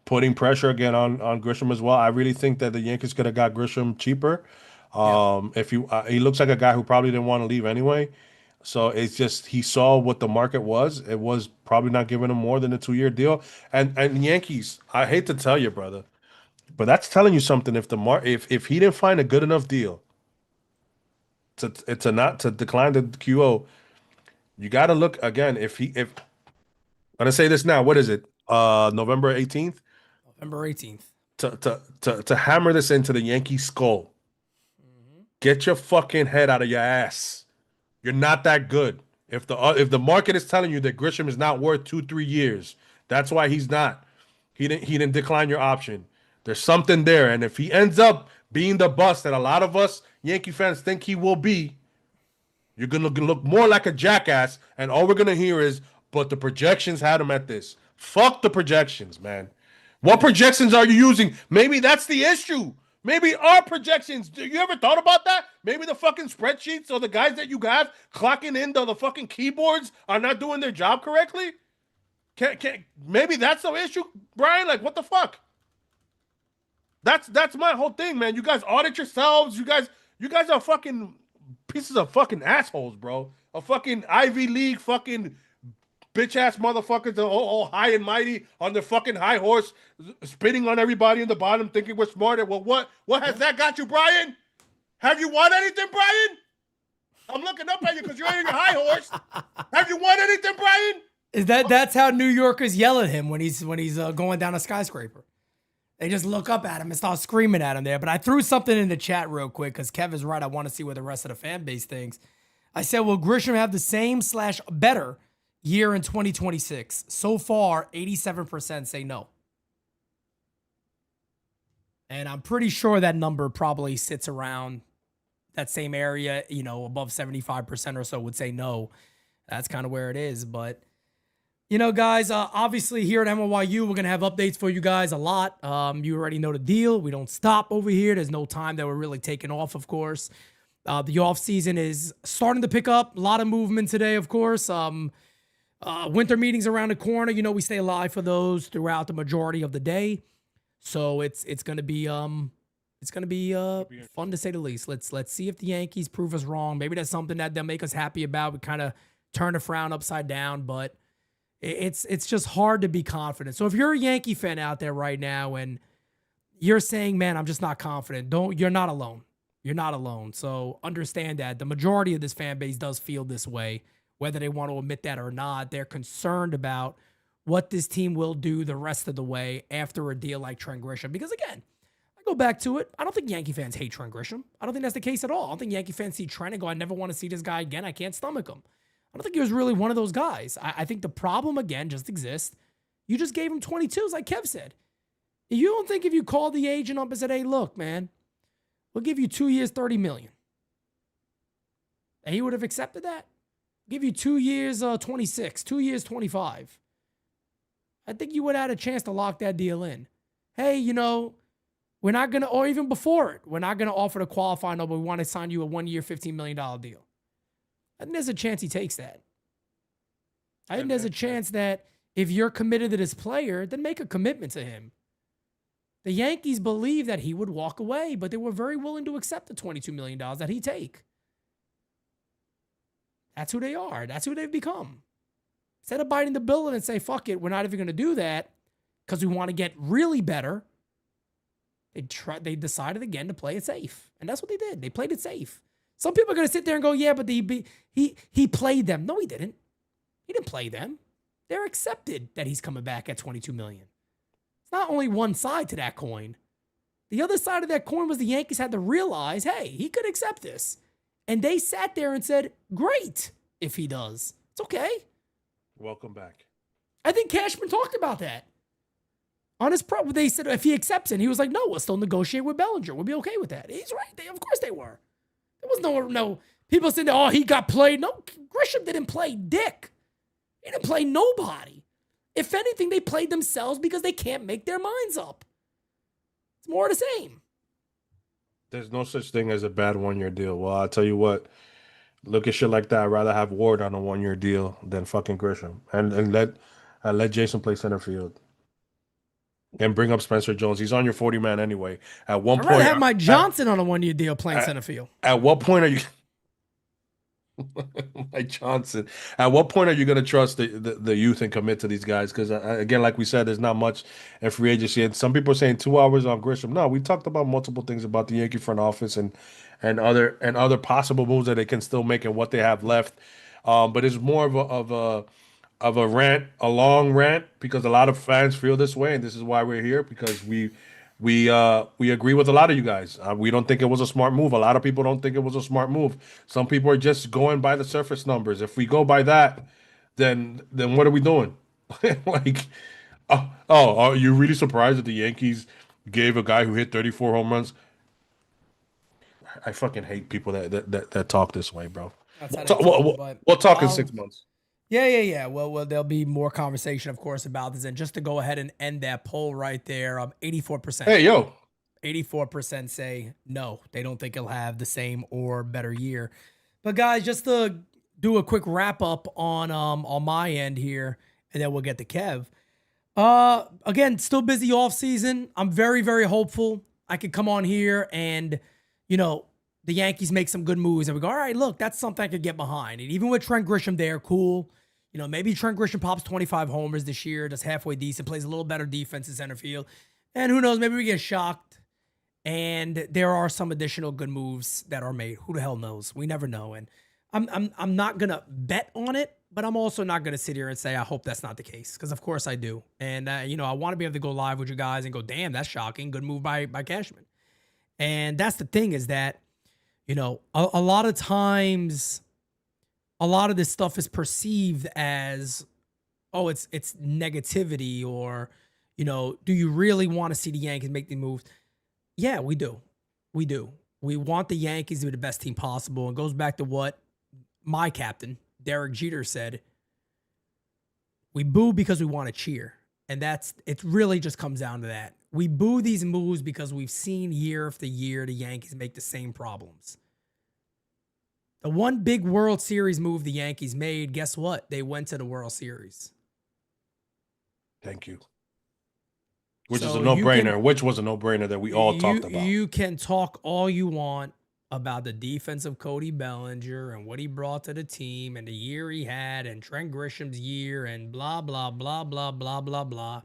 putting pressure again on Grisham as well. I really think that the Yankees could have got Grisham cheaper. Yeah. If he looks like a guy who probably didn't want to leave anyway. So it's just he saw what the market was. It was probably not giving him more than a 2-year deal. And Yankees, I hate to tell you, brother, but that's telling you something. If he didn't find a good enough deal to not to decline the QO, you got to look again. If I'm gonna say this now, what is it? November 18th. November 18th. To hammer this into the Yankee skull. Get your fucking head out of your ass. You're not that good. If the market is telling you that Grisham is not worth 2-3 years, that's why he's not. He didn't decline your option. There's something there, and if he ends up being the bust that a lot of us Yankee fans think he will be, you're gonna look more like a jackass, and all we're gonna hear is, "But the projections had him at this." Fuck the projections, man. What projections are you using? Maybe that's the issue. Maybe our projections. Do you ever thought about that? Maybe the fucking spreadsheets or the guys that you have clocking in the fucking keyboards are not doing their job correctly? Maybe that's the issue, Brian? Like, what the fuck? That's my whole thing, man. You guys audit yourselves. You guys are fucking pieces of fucking assholes, bro. A fucking Ivy League fucking bitch ass motherfuckers, all high and mighty on their fucking high horse, spitting on everybody in the bottom, thinking we're smarter. Well, what has that got you, Brian? Have you won anything, Brian? I'm looking up at you because you're on your high horse. Have you won anything, Brian? That's how New Yorkers yell at him when he's going down a skyscraper. They just look up at him and start screaming at him there. But I threw something in the chat real quick because Kev is right. I want to see what the rest of the fan base thinks. I said, will Grisham have the same / better year in 2026? So far, 87% say no. And I'm pretty sure that number probably sits around that same area, above 75% or so would say no. That's kind of where it is. But, guys, obviously here at MLYU, we're going to have updates for you guys a lot. You already know the deal. We don't stop over here. There's no time that we're really taking off, of course. The off season is starting to pick up. A lot of movement today, of course. Winter meetings around the corner. We stay live for those throughout the majority of the day. So it's gonna be fun to say the least. Let's see if the Yankees prove us wrong. Maybe that's something that they'll make us happy about. We kind of turn the frown upside down, but it's just hard to be confident. So if you're a Yankee fan out there right now and you're saying, "Man, I'm just not confident," you're not alone. You're not alone. So understand that the majority of this fan base does feel this way. Whether they want to admit that or not, they're concerned about what this team will do the rest of the way after a deal like Trent Grisham. Because again, I go back to it. I don't think Yankee fans hate Trent Grisham. I don't think that's the case at all. I don't think Yankee fans see Trent and go, "I never want to see this guy again. I can't stomach him." I don't think he was really one of those guys. I think the problem, again, just exists. You just gave him 22s, like Kev said. You don't think if you called the agent up and said, "Hey, look, man, we'll give you 2 years, $30 million," and he would have accepted that? Give you 2 years, 26, 2 years, 25. I think you would have had a chance to lock that deal in. Hey, we're not going to, or even before it, we're not going to offer the qualifying, but we want to sign you a 1 year, $15 million deal. I think there's a chance he takes that. I think there's a chance that if you're committed to this player, then make a commitment to him. The Yankees believe that he would walk away, but they were very willing to accept the $22 million that he'd take. That's who they are. That's who they've become. Instead of biting the bullet and say, "Fuck it, we're not even going to do that because we want to get really better," they decided again to play it safe. And that's what they did. They played it safe. Some people are going to sit there and go, "Yeah, but he played them." No, he didn't. He didn't play them. They're accepted that he's coming back at $22 million. It's not only one side to that coin. The other side of that coin was the Yankees had to realize, hey, he could accept this. And they sat there and said, "Great, if he does. It's okay." Welcome back. I think Cashman talked about that. On his they said if he accepts it, he was like, "No, we'll still negotiate with Bellinger. We'll be okay with that." He's right. Of course they were. There was no people saying, "Oh, he got played." No, Grisham didn't play dick. He didn't play nobody. If anything, they played themselves because they can't make their minds up. It's more of the same. There's no such thing as a bad 1 year deal. Well, I'll tell you what. Look at shit like that. I'd rather have Ward on a 1 year deal than fucking Grisham, and let Jason play center field, and bring up Spencer Jones. He's on your 40 man anyway. At one I'd point, rather have Mike Johnson on a 1 year deal playing center field. At what point are you? Mike Johnson. At what point are you going to trust the youth and commit to these guys? Because again, like we said, there's not much in free agency. And some people are saying 2 hours on Grisham. No, we talked about multiple things about the Yankee front office and other possible moves that they can still make and what they have left. But it's more of a rant, a long rant, because a lot of fans feel this way, and this is why we're here, because we agree with a lot of you guys. We don't think it was a smart move. A lot of people don't think it was a smart move. Some people are just going by the surface numbers. If we go by that, then what are we doing? Like, are you really surprised that the Yankees gave a guy who hit 34 home runs? I fucking hate people that talk this way, bro. That's how We'll they talk, talk, but we'll talk in I'll- 6 months. Yeah. Well, there'll be more conversation, of course, about this. And just to go ahead and end that poll right there, 84%. Hey, yo. 84% say no, they don't think he'll have the same or better year. But guys, just to do a quick wrap up on my end here, and then we'll get to Kev. Again, still busy off season. I'm very, very hopeful I could come on here and, the Yankees make some good moves and we go, all right, look, that's something I could get behind. And even with Trent Grisham there, cool. Maybe Trent Grisham pops 25 homers this year, does halfway decent, plays a little better defense in center field. And who knows, maybe we get shocked and there are some additional good moves that are made. Who the hell knows? We never know. And I'm not gonna bet on it, but I'm also not gonna sit here and say I hope that's not the case, because of course I do. And I want to be able to go live with you guys and go, damn, that's shocking. Good move by Cashman. And that's the thing, is that a lot of times, a lot of this stuff is perceived as, oh, it's negativity, or do you really want to see the Yankees make the moves? Yeah, we do. We do. We want the Yankees to be the best team possible. It goes back to what my captain, Derek Jeter, said. We boo because we want to cheer. And it really just comes down to that. We boo these moves because we've seen year after year the Yankees make the same problems. The one big World Series move the Yankees made, guess what? They went to the World Series. Thank you. Which is So a no-brainer. Which was a no-brainer that we all talked about. You can talk all you want about the defense of Cody Bellinger and what he brought to the team and the year he had and Trent Grisham's year and blah, blah, blah, blah, blah, blah, blah.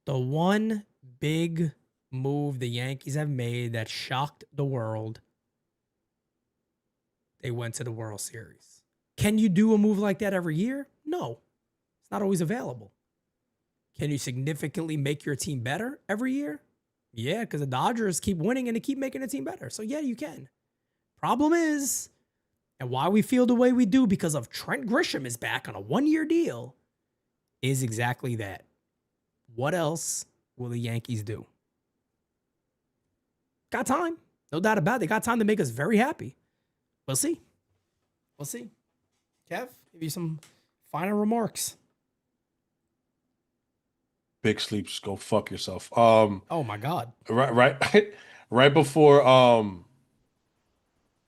The one big move the Yankees have made that shocked the world, they went to the World Series. Can you do a move like that every year? No. It's not always available. Can you significantly make your team better every year? Yeah, because the Dodgers keep winning and they keep making the team better. So yeah, you can. Problem is, and why we feel the way we do because of Trent Grisham is back on a 1-year deal, is exactly that. What else will the Yankees do? Got time. No doubt about it. They got time to make us very happy. We'll see. We'll see. Kev, give you some final remarks. Big sleeps, go fuck yourself. Oh my God. Right before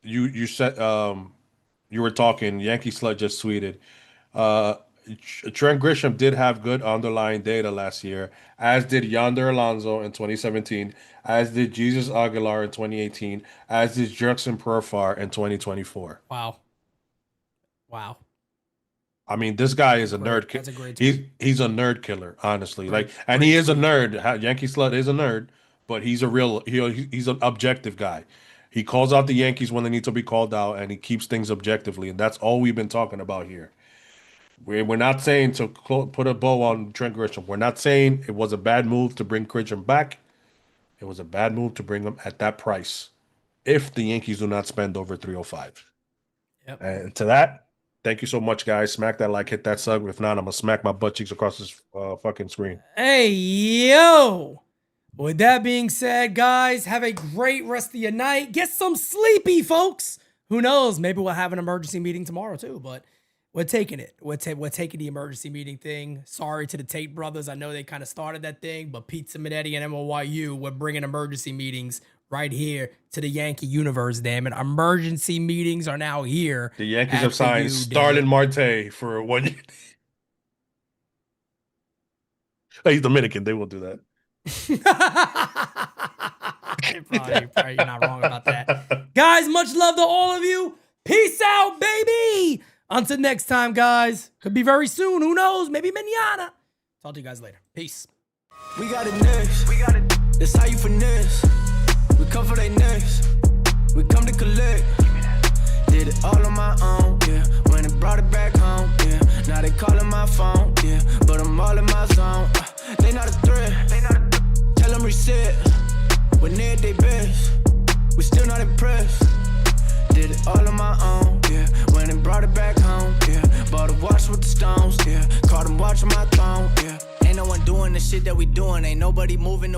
you said you were talking, Yankee Slut just tweeted. Trent Grisham did have good underlying data last year, as did Yonder Alonso in 2017, as did Jesus Aguilar in 2018, as did Jurickson Profar in 2024. Wow. I mean, this guy is a nerd. That's a great He's a nerd killer, honestly. And he is a nerd. Yankee Slut is a nerd, but he's he's an objective guy. He calls out the Yankees when they need to be called out, and he keeps things objectively, and that's all we've been talking about here. We're not saying to put a bow on Trent Grisham. We're not saying it was a bad move to bring Grisham back. It was a bad move to bring him at that price if the Yankees do not spend over 305. Yep. And to that, thank you so much, guys. Smack that like, hit that sub. If not, I'm going to smack my butt cheeks across this fucking screen. Hey, yo. With that being said, guys, have a great rest of your night. Get some sleepy, folks. Who knows? Maybe we'll have an emergency meeting tomorrow, too, but we're taking it. We're taking the emergency meeting thing. Sorry to the Tate brothers. I know they kind of started that thing, but Pizza Minetti and MOYU, we're bringing emergency meetings right here to the Yankee universe, damn it. Emergency meetings are now here. The Yankees have signed Starlin Marte for 1 year. He's Dominican. They won't do that. Probably, you're not wrong about that. Guys, much love to all of you. Peace out, baby. Until next time, guys. Could be very soon. Who knows? Maybe mañana. Talk to you guys later. Peace. We got it next. That's how you finesse. We come for they next. We come to collect. Did it all on my own, yeah. When it brought it back home, yeah. Now they calling my phone, yeah. But I'm all in my zone. They not a threat. Tell them reset. When they at they best, we still not impressed. Did it all on my own, yeah. When it brought it back home, yeah. Bought a watch with the stones, yeah. Caught them watching my throne, yeah. Ain't no one doing the shit that we doing. Ain't nobody moving.